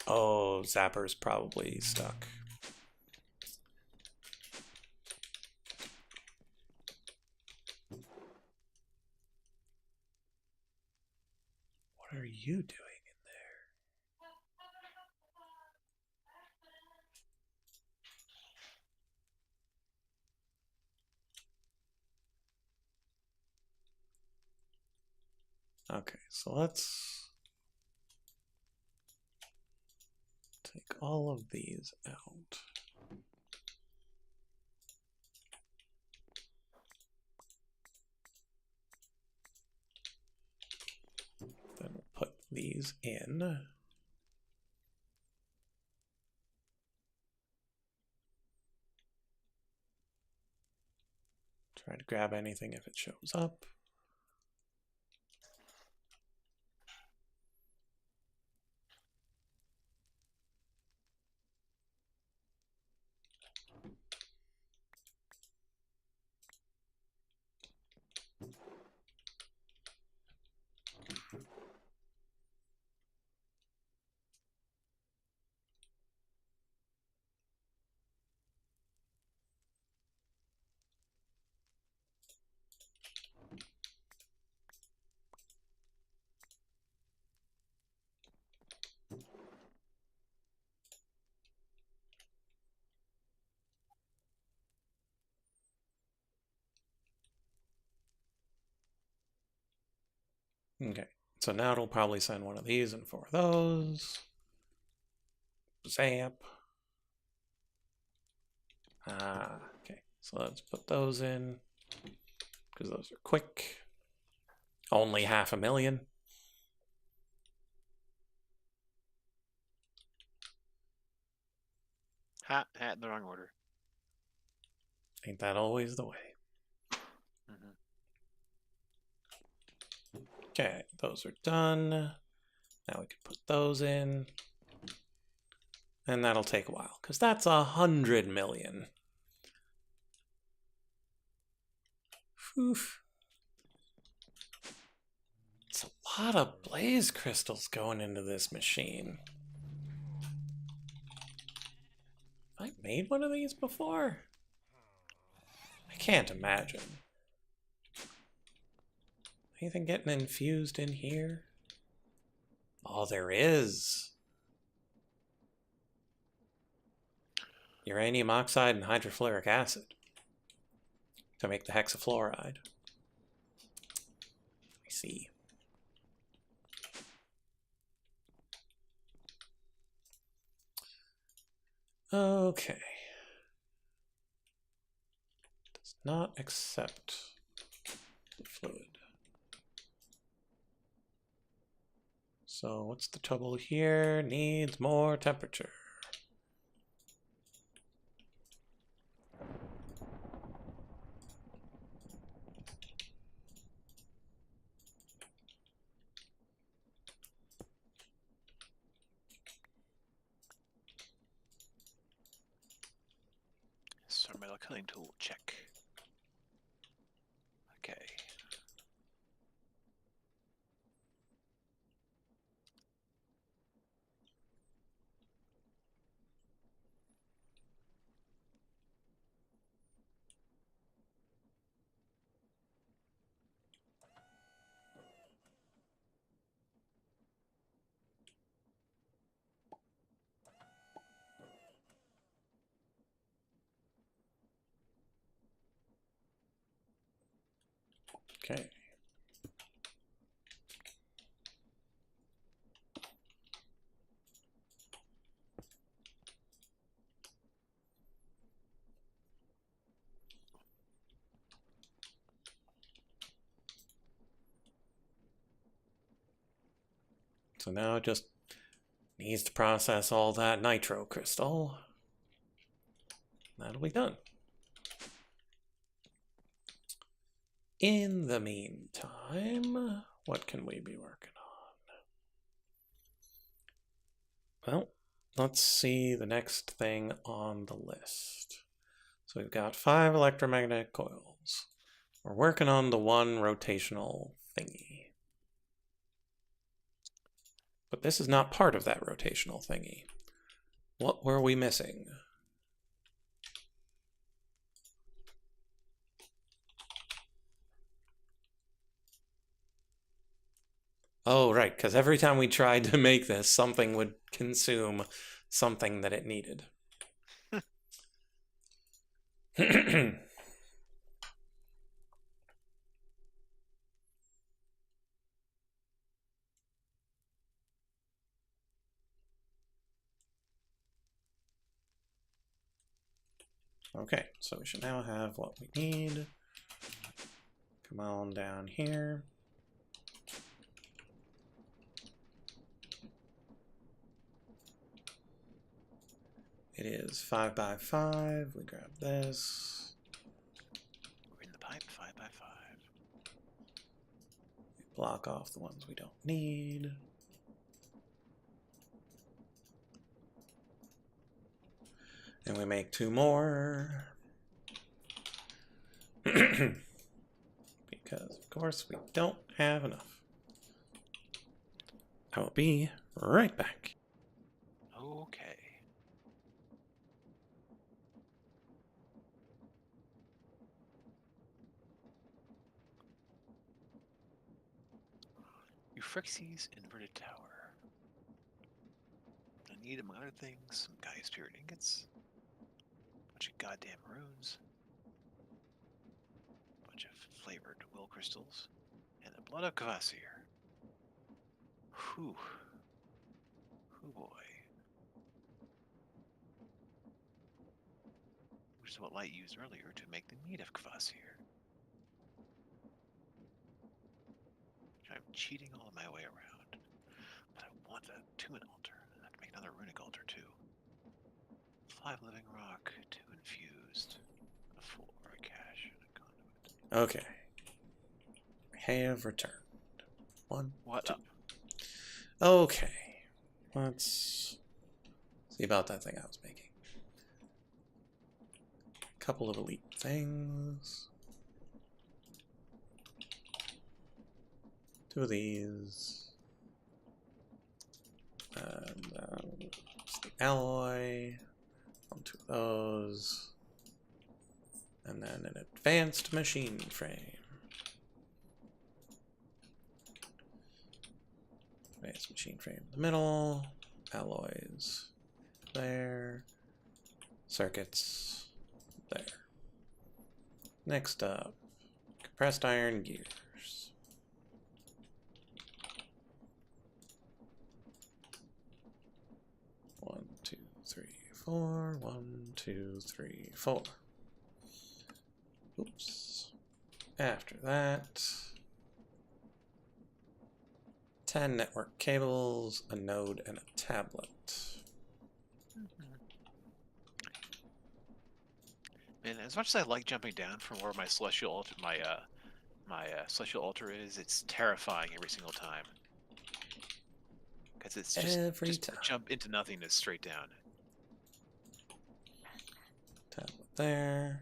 Oh, Zapper's probably stuck. What are you doing in there? Okay, so let's take all of these out. Then we'll put these in. Try to grab anything if it shows up. Okay, so now it'll probably send one of these and 4 of those. Zap. Okay, so let's put those in, because those are quick. Only 500,000. Hat in the wrong order. Ain't that always the way? Mm-hmm. Okay, those are done. Now we can put those in. And that'll take a while, because that's 100 million. Oof. It's a lot of blaze crystals going into this machine. Have I made one of these before? I can't imagine. Anything getting infused in here? Oh, there is. Uranium oxide and hydrofluoric acid to make the hexafluoride. I see. Okay. Does not accept the fluid. So what's the trouble here? Needs more temperature. So metal cutting tool, check. Okay. Okay. So now it just needs to process all that nitro crystal. That'll be done. In the meantime, what can we be working on? Well, let's see the next thing on the list. So we've got 5 electromagnetic coils. We're working on the 1 rotational thingy. But this is not part of that rotational thingy. What were we missing? Oh, right, because every time we tried to make this, something would consume something that it needed. Okay, so we should now have what we need. Come on down here. It is 5 by 5. We grab this. We're in the pipe, 5 by 5. We block off the ones we don't need. And we make 2 more. Because, of course, we don't have enough. I will be right back. Okay. Euphraxis inverted tower. I need, among other things, some Gaia Spirit ingots, a bunch of goddamn runes, a bunch of flavored will crystals, and the blood of Kvasir. Whew. Oh boy. Which is what Light used earlier to make the meat of kvass here. I'm cheating all of my way around. But I want a tune altar. I have to make another runic altar too. 5 living rock, 2 infused, a 4, a cache, and a conduit. Okay. Have returned. 1, What 2. up? Okay. Let's see about that thing I was making. Couple of elite things. 2 of these. And it's the alloy. 1, 2 of those. And then an advanced machine frame. Advanced machine frame in the middle. Alloys there. Circuits there. Next up, compressed iron gears. One, two, three, four. 1, 2, 3, 4. Oops. After that, 10 network cables, a node, and a tablet. Man, as much as I like jumping down from where my celestial altar, my celestial altar is, it's terrifying every single time. Because it's just time. Jump into nothingness straight down. Tablet there.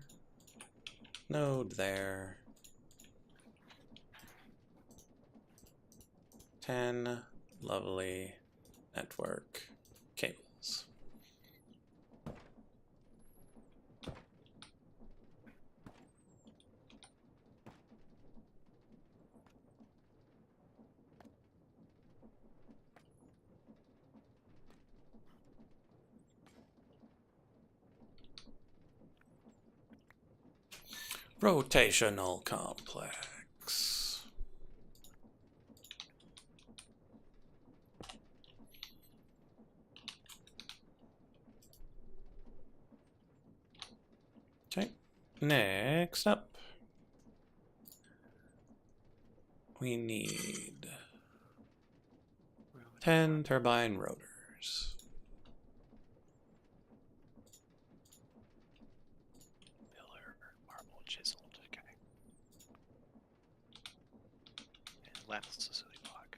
Node there. 10 lovely network cables. Rotational complex. Okay, next up, we need 10 turbine rotors. Pillar, marble, chiseled, okay. And lapis lazuli block.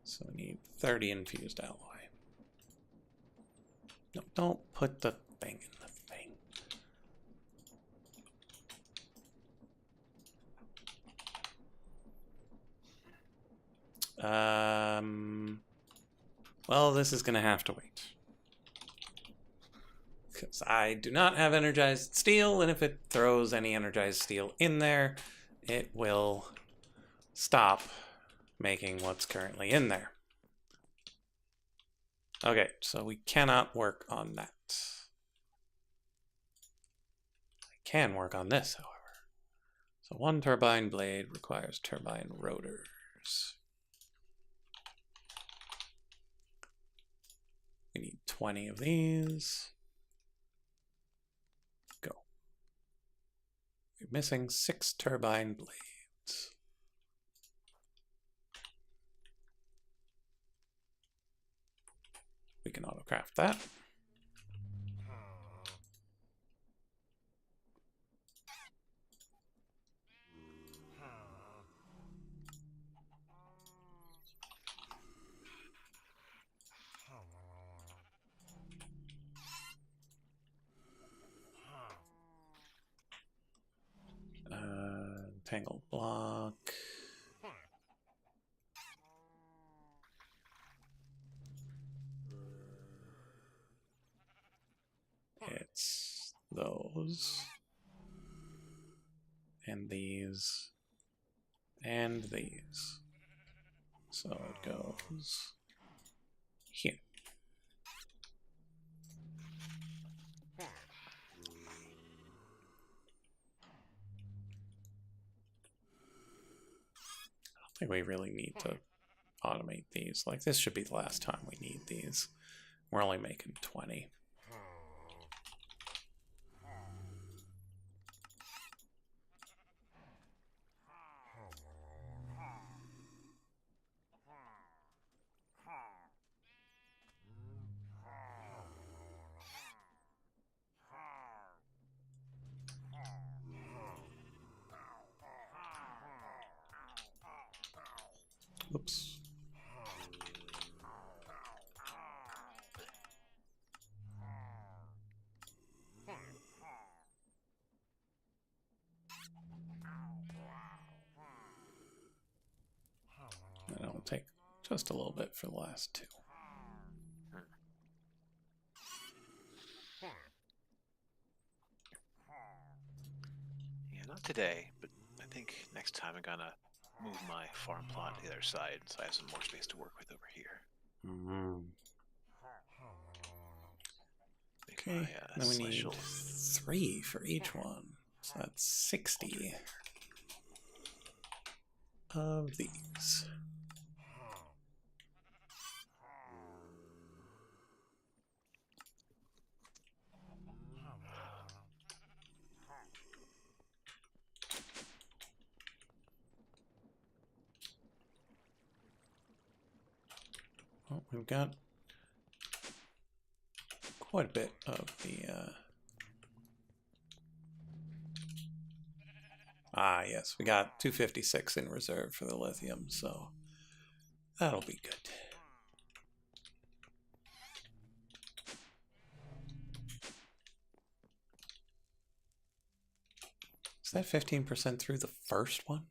So we need 30 infused alloy. No, don't put the thing in the thing. Well, this is gonna have to wait. Because I do not have energized steel, and if it throws any energized steel in there, it will stop making what's currently in there. Okay, so we cannot work on that. I can work on this, however. So 1 turbine blade requires turbine rotors. We need 20 of these. Go. We're missing 6 turbine blades. We can autocraft that. Tangled block. It's those. And these. And these. So it goes here. I think we really need to automate these. Like, this should be the last time we need these. We're only making 20. Oops. And it'll take just a little bit for the last two. Yeah, not today, but I think next time I'm gonna move my farm plot to the other side, so I have some more space to work with over here. Make Okay, my, then we need celestial- 3 for each one. So that's 60 of these. Well, we've got quite a bit of the... Ah, yes, we got 256 in reserve for the lithium, so that'll be good. Is that 15% through the first one?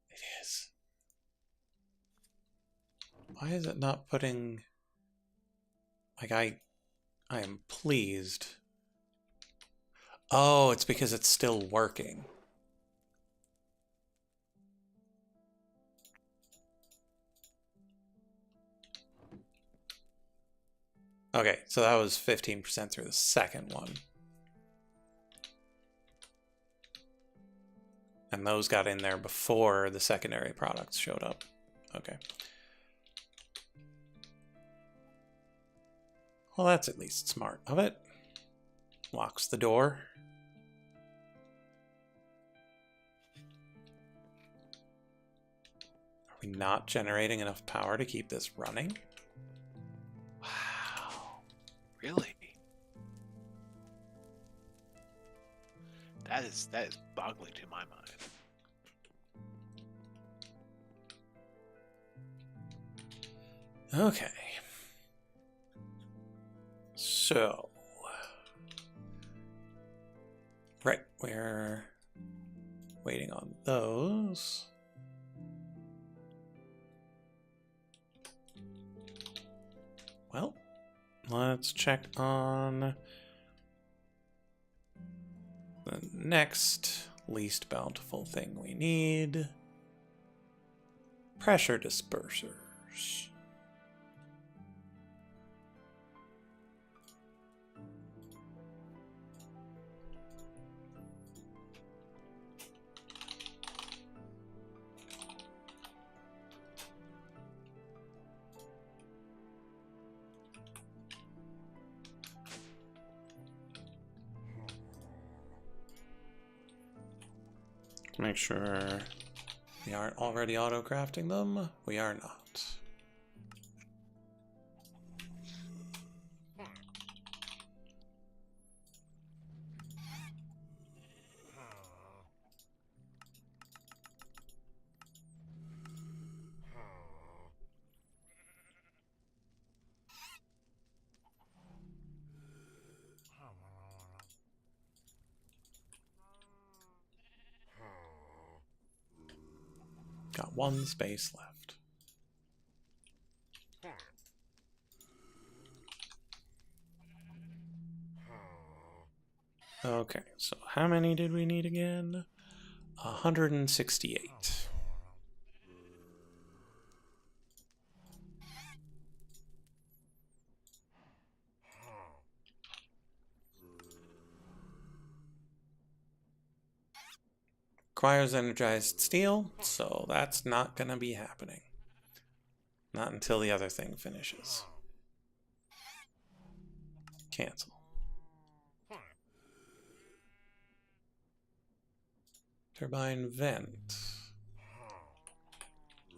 It is. Why is it not putting... Like, I am pleased. Oh, it's because it's still working. Okay, so that was 15% through the second one. And those got in there before the secondary products showed up. Okay. Well, that's at least smart of it. Locks the door. Are we not generating enough power to keep this running? Wow. Really? That is boggling to my mind. Okay. So, right, we're waiting on those. Well, let's check on the next least bountiful thing we need. Pressure dispersers. Make sure we aren't already auto-crafting them. We are not. Got one space left. Okay, so how many did we need again? 168. requires energized steel, so that's not going to be happening. Not until the other thing finishes. Cancel. Turbine vent.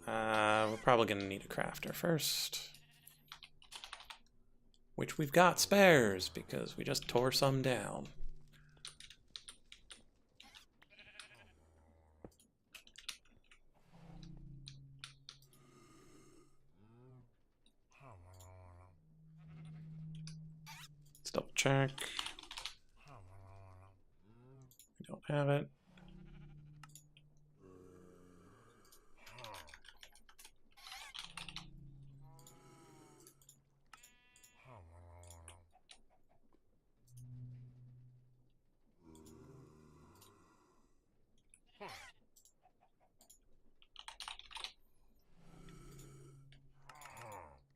We're probably going to need a crafter first. Which we've got spares, because we just tore some down. Let's double check. We don't have it.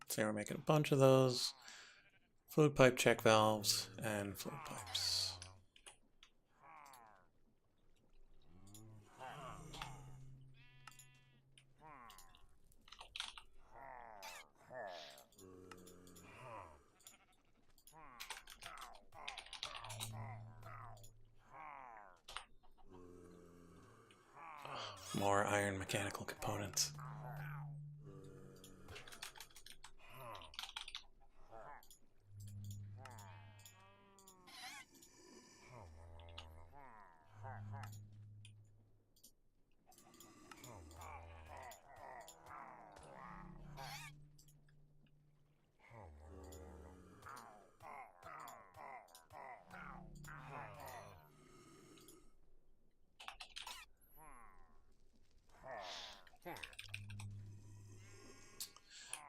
So we're making a bunch of those. Fluid pipe check valves and fluid pipes. More iron mechanical components.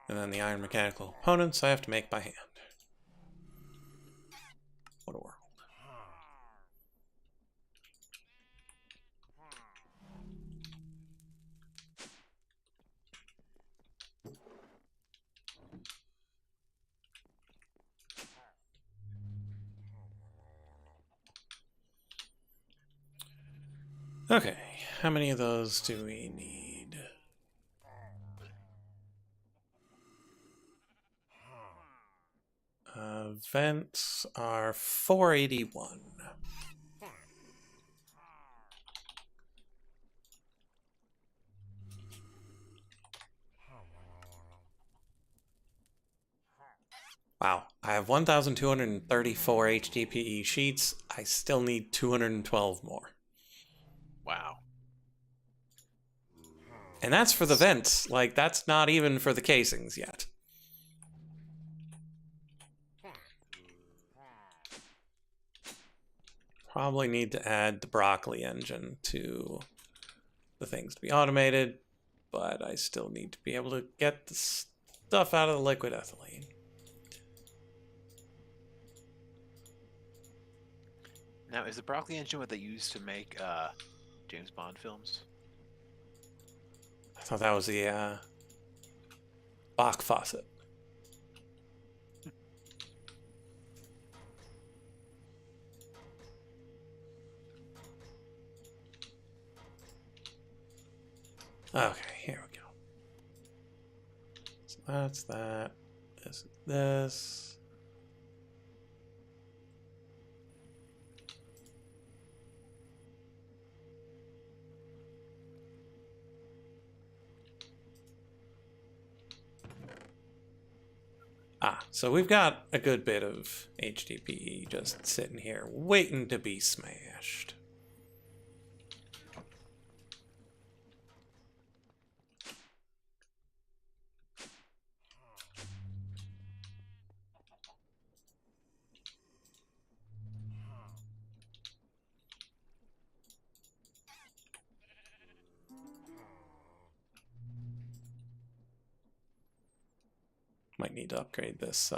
And then the iron mechanical components I have to make by hand. What a world. Okay, how many of those do we need? Vents are 481. Wow, I have 1,234 HDPE sheets. I still need 212 more. Wow. And that's for the vents. Like, that's not even for the casings yet. Probably need to add the broccoli engine to the things to be automated, but I still need to be able to get the stuff out of the liquid ethylene. Now, is the broccoli engine what they use to make James Bond films? I thought that was the Bach faucet. Okay, here we go. So that's that. This is this. So we've got a good bit of HDPE just sitting here waiting to be smashed. Might need to upgrade this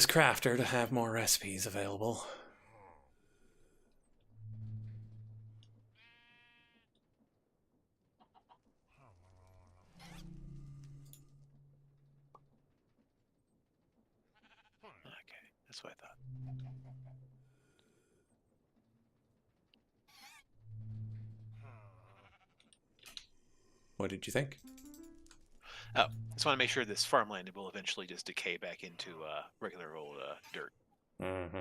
crafter to have more recipes available. Okay, that's what I thought. What did you think? Oh, just want to make sure this farmland will eventually just decay back into regular old dirt. Mm-hmm.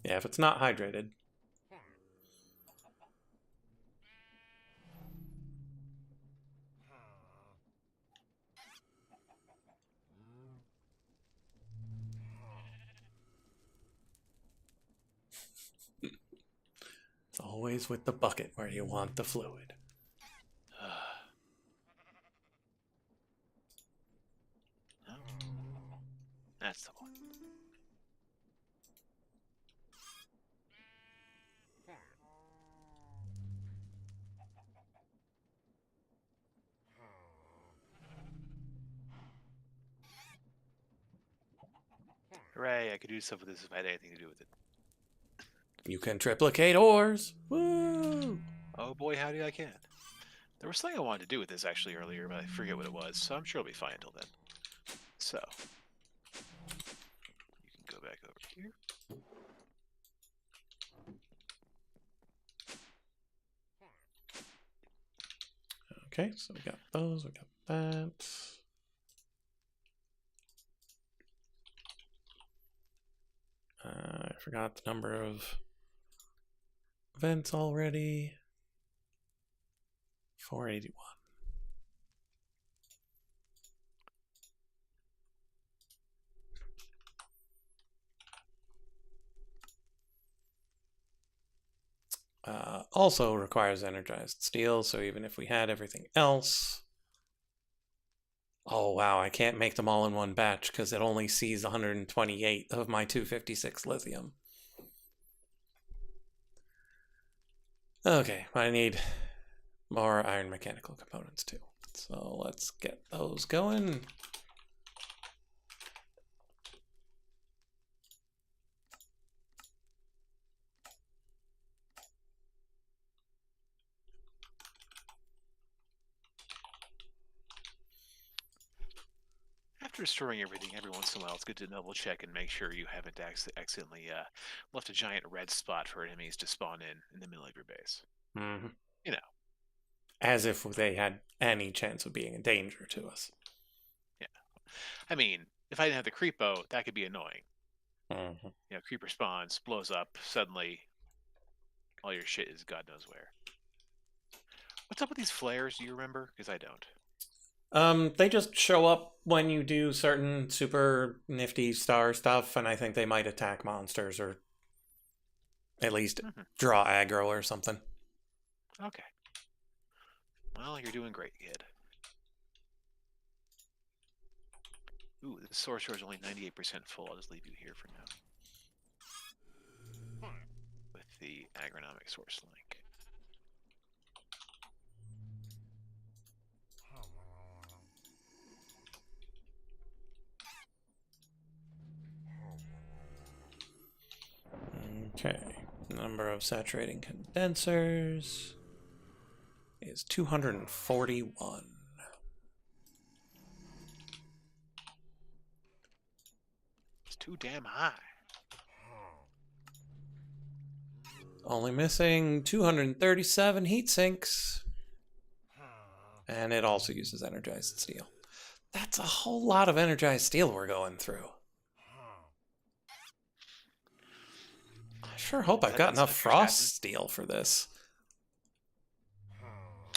Yeah, if it's not hydrated. It's always with the bucket where you want the fluid. No? That's the one. Hooray, I could do stuff with this if I had anything to do with it. You can triplicate ores. Woo! Oh boy, howdy I can. There was something I wanted to do with this actually earlier, but I forget what it was, so I'm sure it'll be fine until then. So, you can go back over here. Okay, so we got those, we got that. I forgot the number of vents already. 481. Also requires energized steel, so even if we had everything else... Oh wow, I can't make them all in one batch because it only sees 128 of my 256 lithium. Okay, I need more iron mechanical components too. So let's get those going. After storing everything, every once in a while, it's good to double check and make sure you haven't accidentally left a giant red spot for enemies to spawn in the middle of your base. Mm-hmm. You know. As if they had any chance of being a danger to us. Yeah. I mean, if I didn't have the creepo, that could be annoying. Mm-hmm. You know, creeper spawns, blows up, suddenly all your shit is God knows where. What's up with these flares? Do you remember? Because I don't. They just show up when you do certain super nifty star stuff, and I think they might attack monsters or at least draw aggro or something. Okay. Well, you're doing great, kid. Ooh, the sorcerer is only 98% full. I'll just leave you here for now. With the agronomic source link. Okay. Number of saturating condensers is 241. It's too damn high. Only missing 237 heat sinks. And it also uses energized steel. That's a whole lot of energized steel we're going through. I sure hope I've got enough frost steel for this.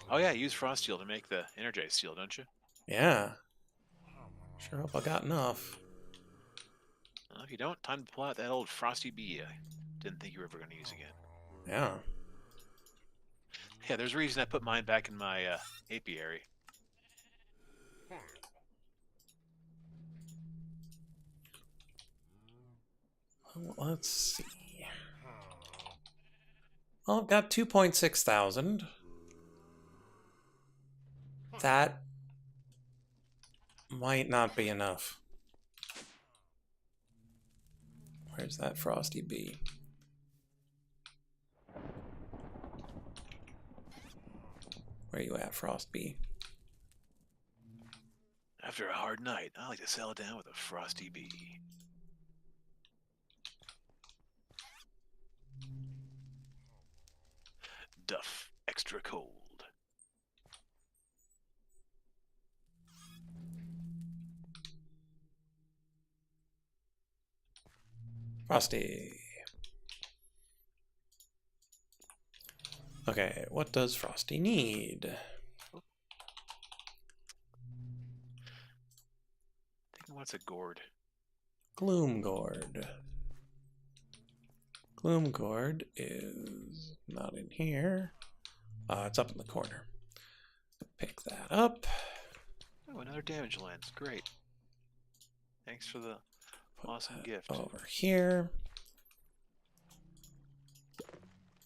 Oh yeah, use frost steel to make the energized steel, don't you? Yeah. Sure hope I got enough. Well, if you don't, time to pull out that old frosty bee I didn't think you were ever going to use again. Yeah. Yeah, there's a reason I put mine back in my apiary. Let's see. Well, I've got 2.6 thousand. That might not be enough. Where's that frosty bee? Where you at, Frost Bee? After a hard night, I like to settle down with a frosty bee. Duff extra cold. Frosty. Okay, what does Frosty need? I think he wants a gourd. Gloom Gourd. Gloom Gourd is not in here. It's up in the corner. Pick that up. Oh, another damage lens. Great. Thanks for the awesome gift. Over here.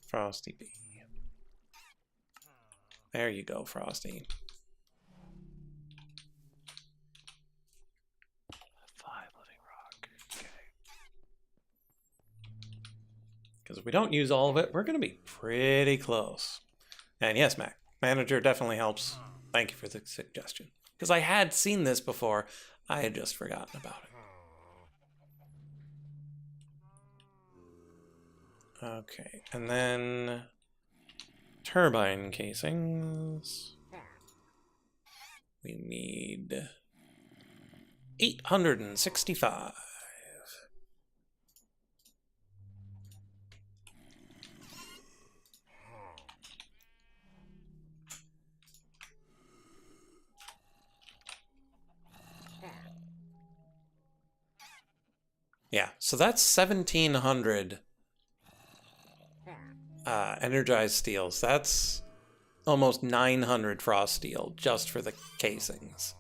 Frosty B. There you go, Frosty. 5 living rock. Okay. Because if we don't use all of it, we're going to be pretty close. And yes, Mac, Manager definitely helps. Thank you for the suggestion. Because I had seen this before. I had just forgotten about it. Okay, and then turbine casings. We need 865. Yeah, so that's 1,700 energized steels. That's almost 900 frost steel just for the casings.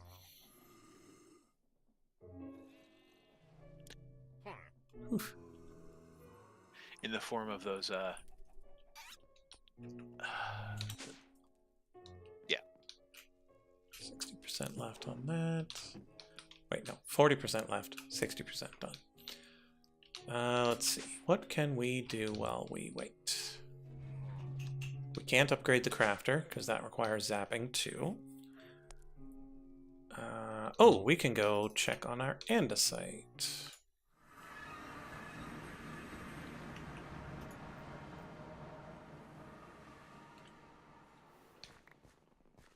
Oof. In the form of those, yeah. 60% left on that. Wait, no, 40% left, 60% done. Let's see, what can we do while we wait? We can't upgrade the crafter, because that requires zapping too. Oh, we can go check on our andesite.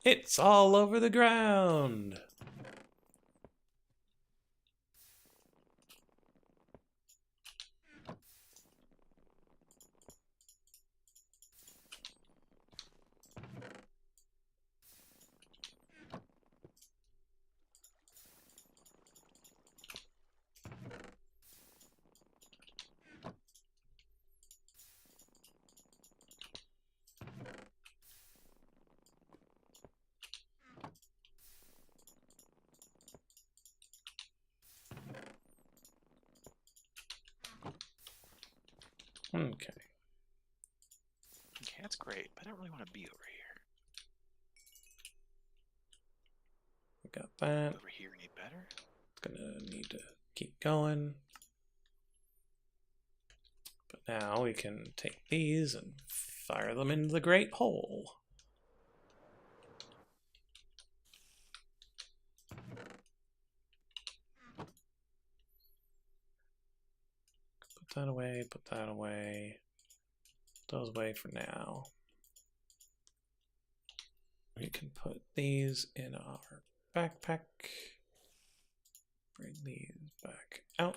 It's all over the ground! Okay. Okay, that's great, but I don't really want to be over here. We got that. Over here any better? It's gonna need to keep going. But now we can take these and fire them into the Great Hole. Put that away, put that away. Put those away for now. We can put these in our backpack. Bring these back out.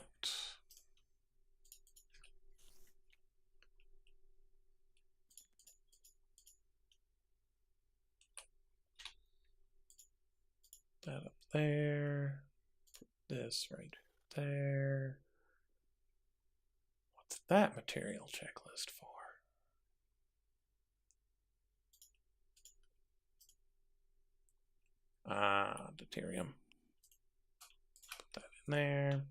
Put that up there. Put this right there. What's that material checklist for? Deuterium. Put that in there.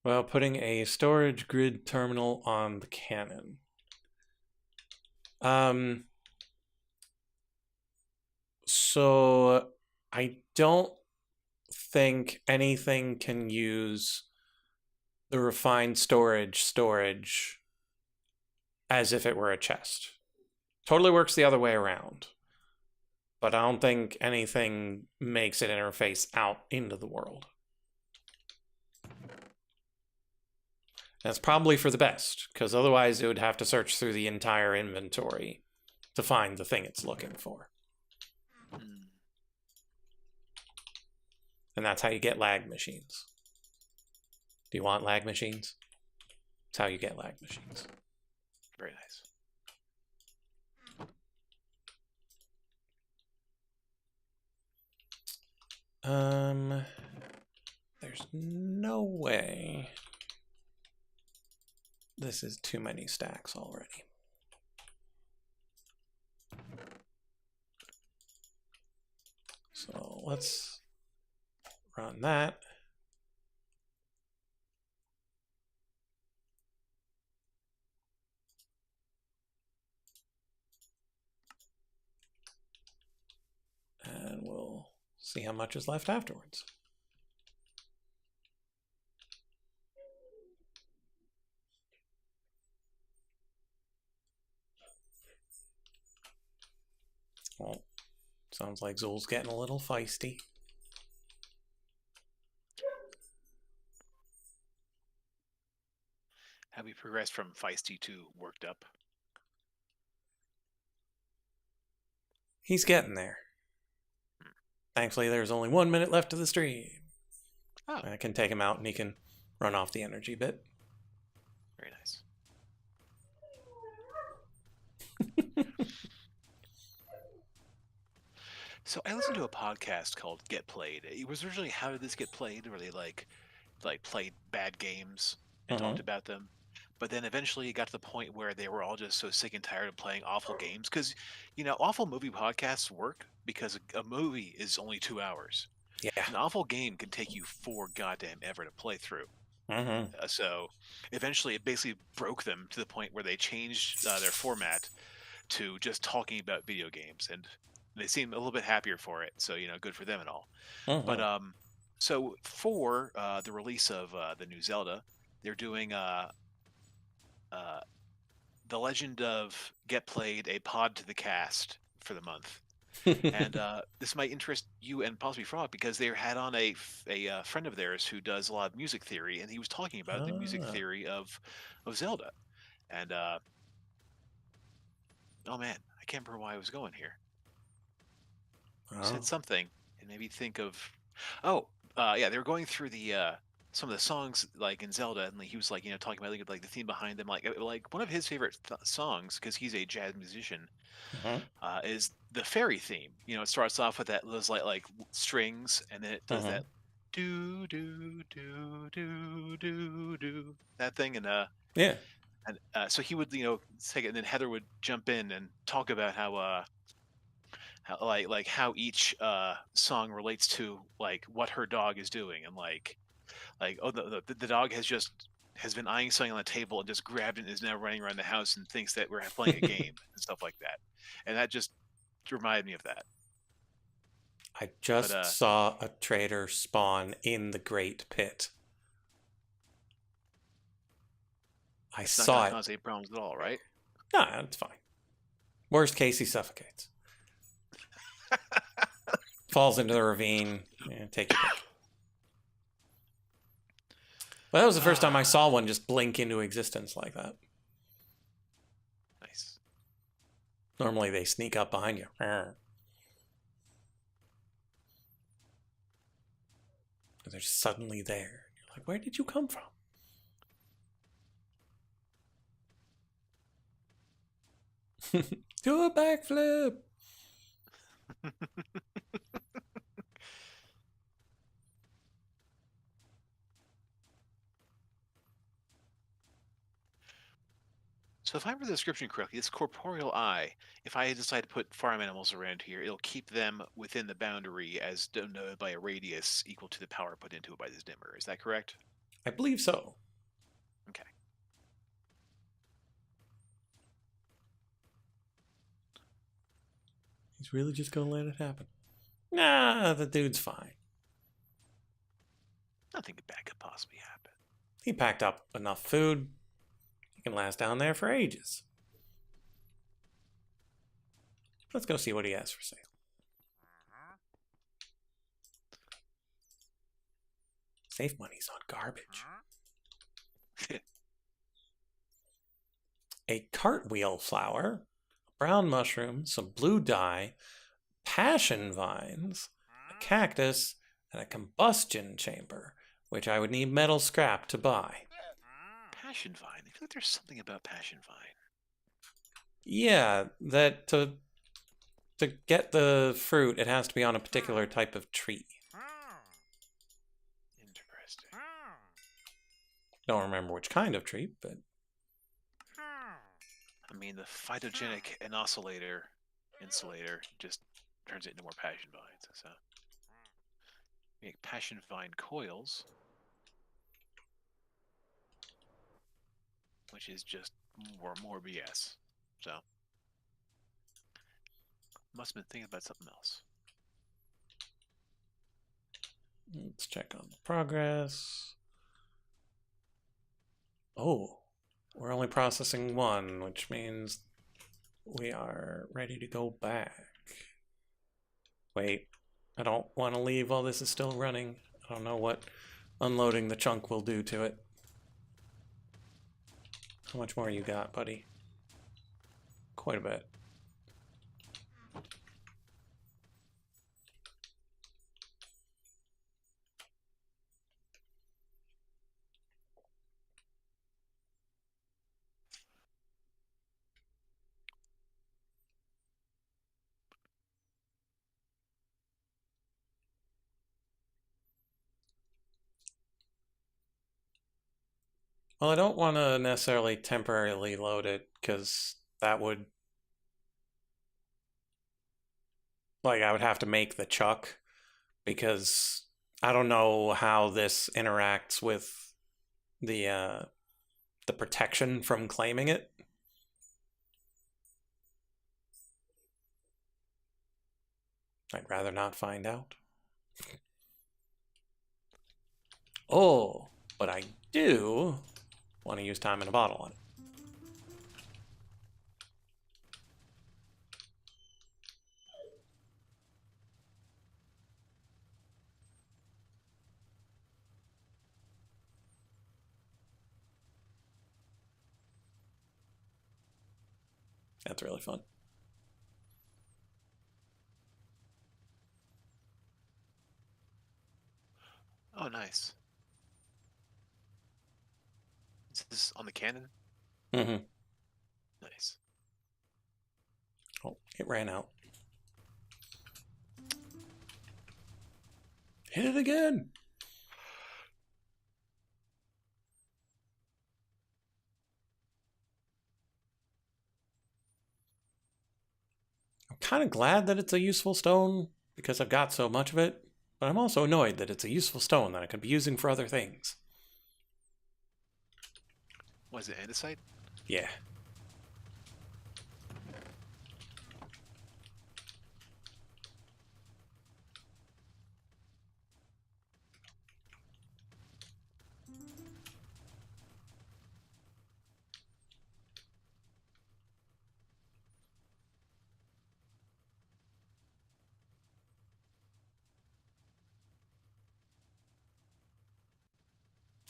Well, putting a storage grid terminal on the cannon. So I don't think anything can use the refined storage as if it were a chest. Totally works the other way around. But I don't think anything makes it interface out into the world. That's probably for the best, because otherwise it would have to search through the entire inventory to find the thing it's looking for. And that's how you get lag machines. Do you want lag machines? That's how you get lag machines. Very nice. There's no way this is too many stacks already. So let's run that. And we'll see how much is left afterwards. Well, sounds like Zool's getting a little feisty. Have we progressed from feisty to worked up? He's getting there. Thankfully, there's only 1 minute left of the stream. Oh. I can take him out and he can run off the energy bit. Very nice. So I listened to a podcast called Get Played. It was originally How Did This Get Played, where they like played bad games and talked about them. But then eventually it got to the point where they were all just so sick and tired of playing awful games. Because, awful movie podcasts work because a movie is only 2 hours. Yeah. An awful game can take you 4 goddamn ever to play through. So eventually it basically broke them to the point where they changed their format to just talking about video games. And they seem a little bit happier for it. So, good for them and all. But so for the release of the new Zelda, they're doing The Legend of Get Played, a pod to the cast for the month. And this might interest you and possibly Frog because they had on a friend of theirs who does a lot of music theory, and he was talking about the music theory of Zelda. And oh man, I can't remember why I was going here. You said something, and maybe think of yeah, they were going through the some of the songs like in Zelda, and he was like talking about like the theme behind them, like one of his favorite songs because he's a jazz musician. Is the fairy theme. It starts off with those like strings, and then it does that do do do do do do that thing, and yeah, and so he would take it, and then Heather would jump in and talk about how how each song relates to like what her dog is doing, and like oh the dog has been eyeing something on the table and just grabbed it and is now running around the house and thinks that we're playing a game and stuff like that. And that just reminded me of that. I just saw a trader spawn in the Great Pit. I saw it. Not cause any problems at all, right? No, it's fine. Worst case, he suffocates. Falls into the ravine. Yeah, take your pick. Well, that was the first time I saw one just blink into existence like that. Nice. Normally they sneak up behind you. They're just suddenly there. You're like, where did you come from? Do a backflip. So if I read the description correctly, this corporeal eye, if I decide to put farm animals around here, it'll keep them within the boundary as denoted by a radius equal to the power put into it by this dimmer. Is that correct? I believe so. Okay. He's really just going to let it happen. Nah, the dude's fine. Nothing bad could possibly happen. He packed up enough food. He can last down there for ages. Let's go see what he has for sale. Save money's on garbage. A cartwheel flower, brown mushroom, some blue dye, passion vines, a cactus, and a combustion chamber, which I would need metal scrap to buy. Passion Vine. I feel like there's something about Passion Vine. Yeah, that to get the fruit, it has to be on a particular type of tree. Interesting. Don't remember which kind of tree, but... I mean, the phytogenic insulator just turns it into more passion vines. So, make passion vine coils, which is just more BS. So, must have been thinking about something else. Let's check on the progress. Oh, we're only processing one, which means we are ready to go back. Wait, I don't want to leave while this is still running. I don't know what unloading the chunk will do to it. How much more you got, buddy? Quite a bit. Well, I don't want to necessarily temporarily load it, because that would... Like, I would have to make the chuck, because I don't know how this interacts with the protection from claiming it. I'd rather not find out. Oh, but I do want to use time in a bottle on it. That's really fun. Oh, nice. Is this on the cannon? Mm-hmm. Nice. Oh, it ran out. Hit it again! I'm kind of glad that it's a useful stone, because I've got so much of it, but I'm also annoyed that it's a useful stone that I could be using for other things. Was it andesite? Yeah.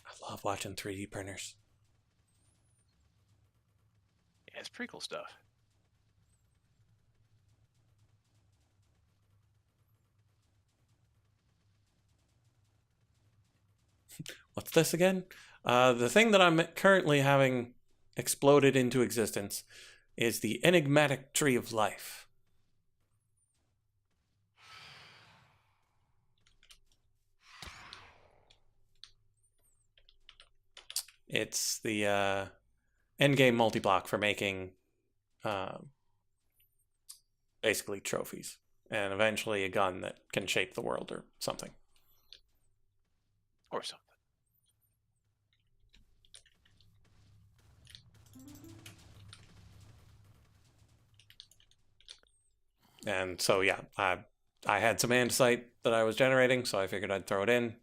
I love watching 3D printers. Yeah, it's pretty cool stuff. What's this again? The thing that I'm currently having exploded into existence is the enigmatic tree of life. It's the endgame multi-block for making basically trophies, and eventually a gun that can shape the world or something. Or something. And so, yeah, I had some andesite that I was generating, so I figured I'd throw it in,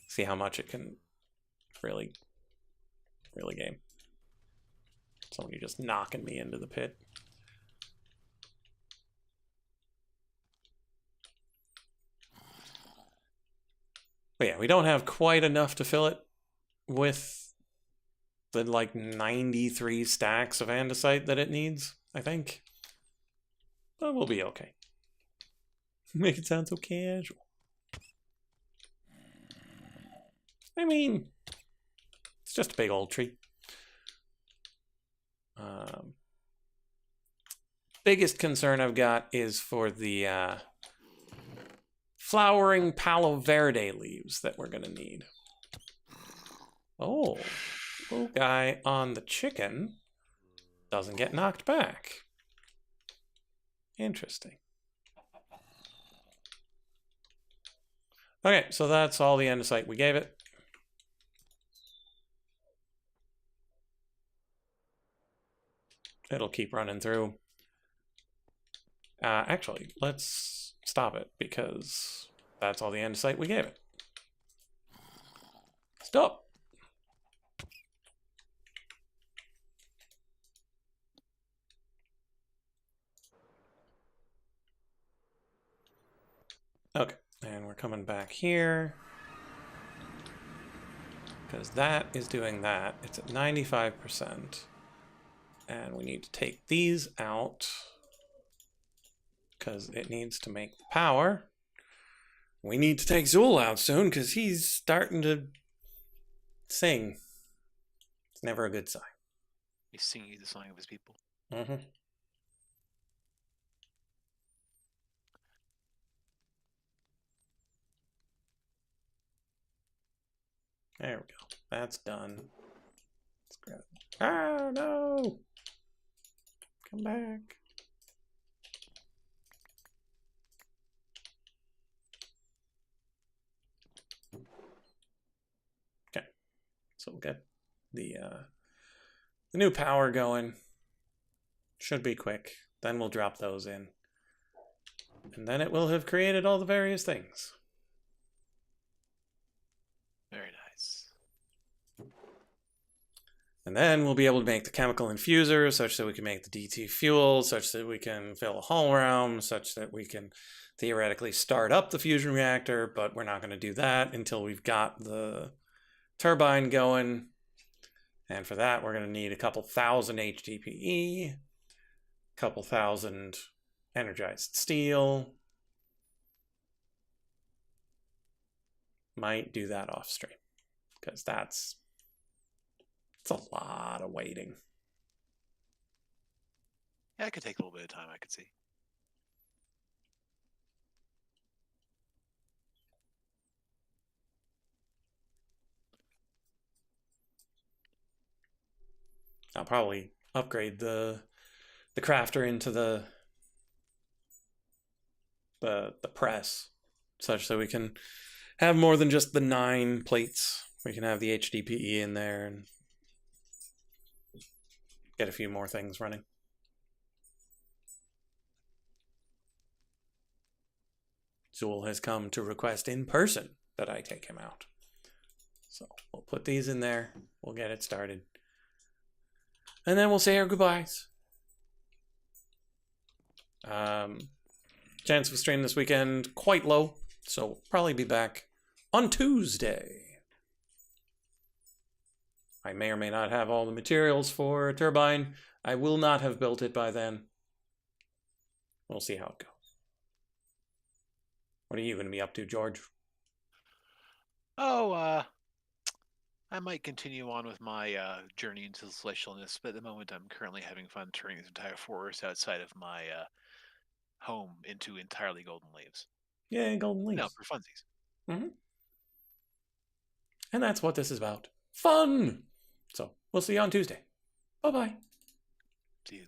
see how much it can really game. Somebody just knocking me into the pit. But yeah, we don't have quite enough to fill it with the like 93 stacks of andesite that it needs, I think. But we'll be okay. Make it sound so casual. I mean, it's just a big old tree. Biggest concern I've got is for the flowering Palo Verde leaves that we're going to need. Oh, little guy on the chicken doesn't get knocked back. Interesting. Okay, so that's all the andesite we gave it. It'll keep running through. Actually, let's stop it because that's all the andesite we gave it. Stop. Okay, and we're coming back here because that is doing that. It's at 95%. And we need to take these out because it needs to make the power. We need to take Zool out soon because he's starting to sing. It's never a good sign. He's singing the song of his people. Mm-hmm. There we go. That's done. Let's grab it. Ah, no! Come back. Okay. So we'll get the new power going. Should be quick. Then we'll drop those in. And then it will have created all the various things. Very nice. And then we'll be able to make the chemical infuser such that we can make the DT fuel, such that we can fill a hull realm, such that we can theoretically start up the fusion reactor, but we're not going to do that until we've got the turbine going. And for that, we're going to need a couple thousand HDPE, a couple thousand energized steel. Might do that off stream because it's a lot of waiting. Yeah, it could take a little bit of time, I could see. I'll probably upgrade the crafter into the press such that we can have more than just the 9 plates. We can have the HDPE in there and get a few more things running. Zool has come to request in person that I take him out. So we'll put these in there. We'll get it started. And then we'll say our goodbyes. Chance of a stream this weekend, quite low. So we'll probably be back on Tuesday. I may or may not have all the materials for Turbine. I will not have built it by then. We'll see how it goes. What are you going to be up to, George? Oh, I might continue on with my journey into celestialness, but at the moment I'm currently having fun turning this entire forest outside of my home into entirely golden leaves. Yeah, golden leaves. No, for funsies. Mm-hmm. And that's what this is about. Fun! So, we'll see you on Tuesday. Bye-bye. See you.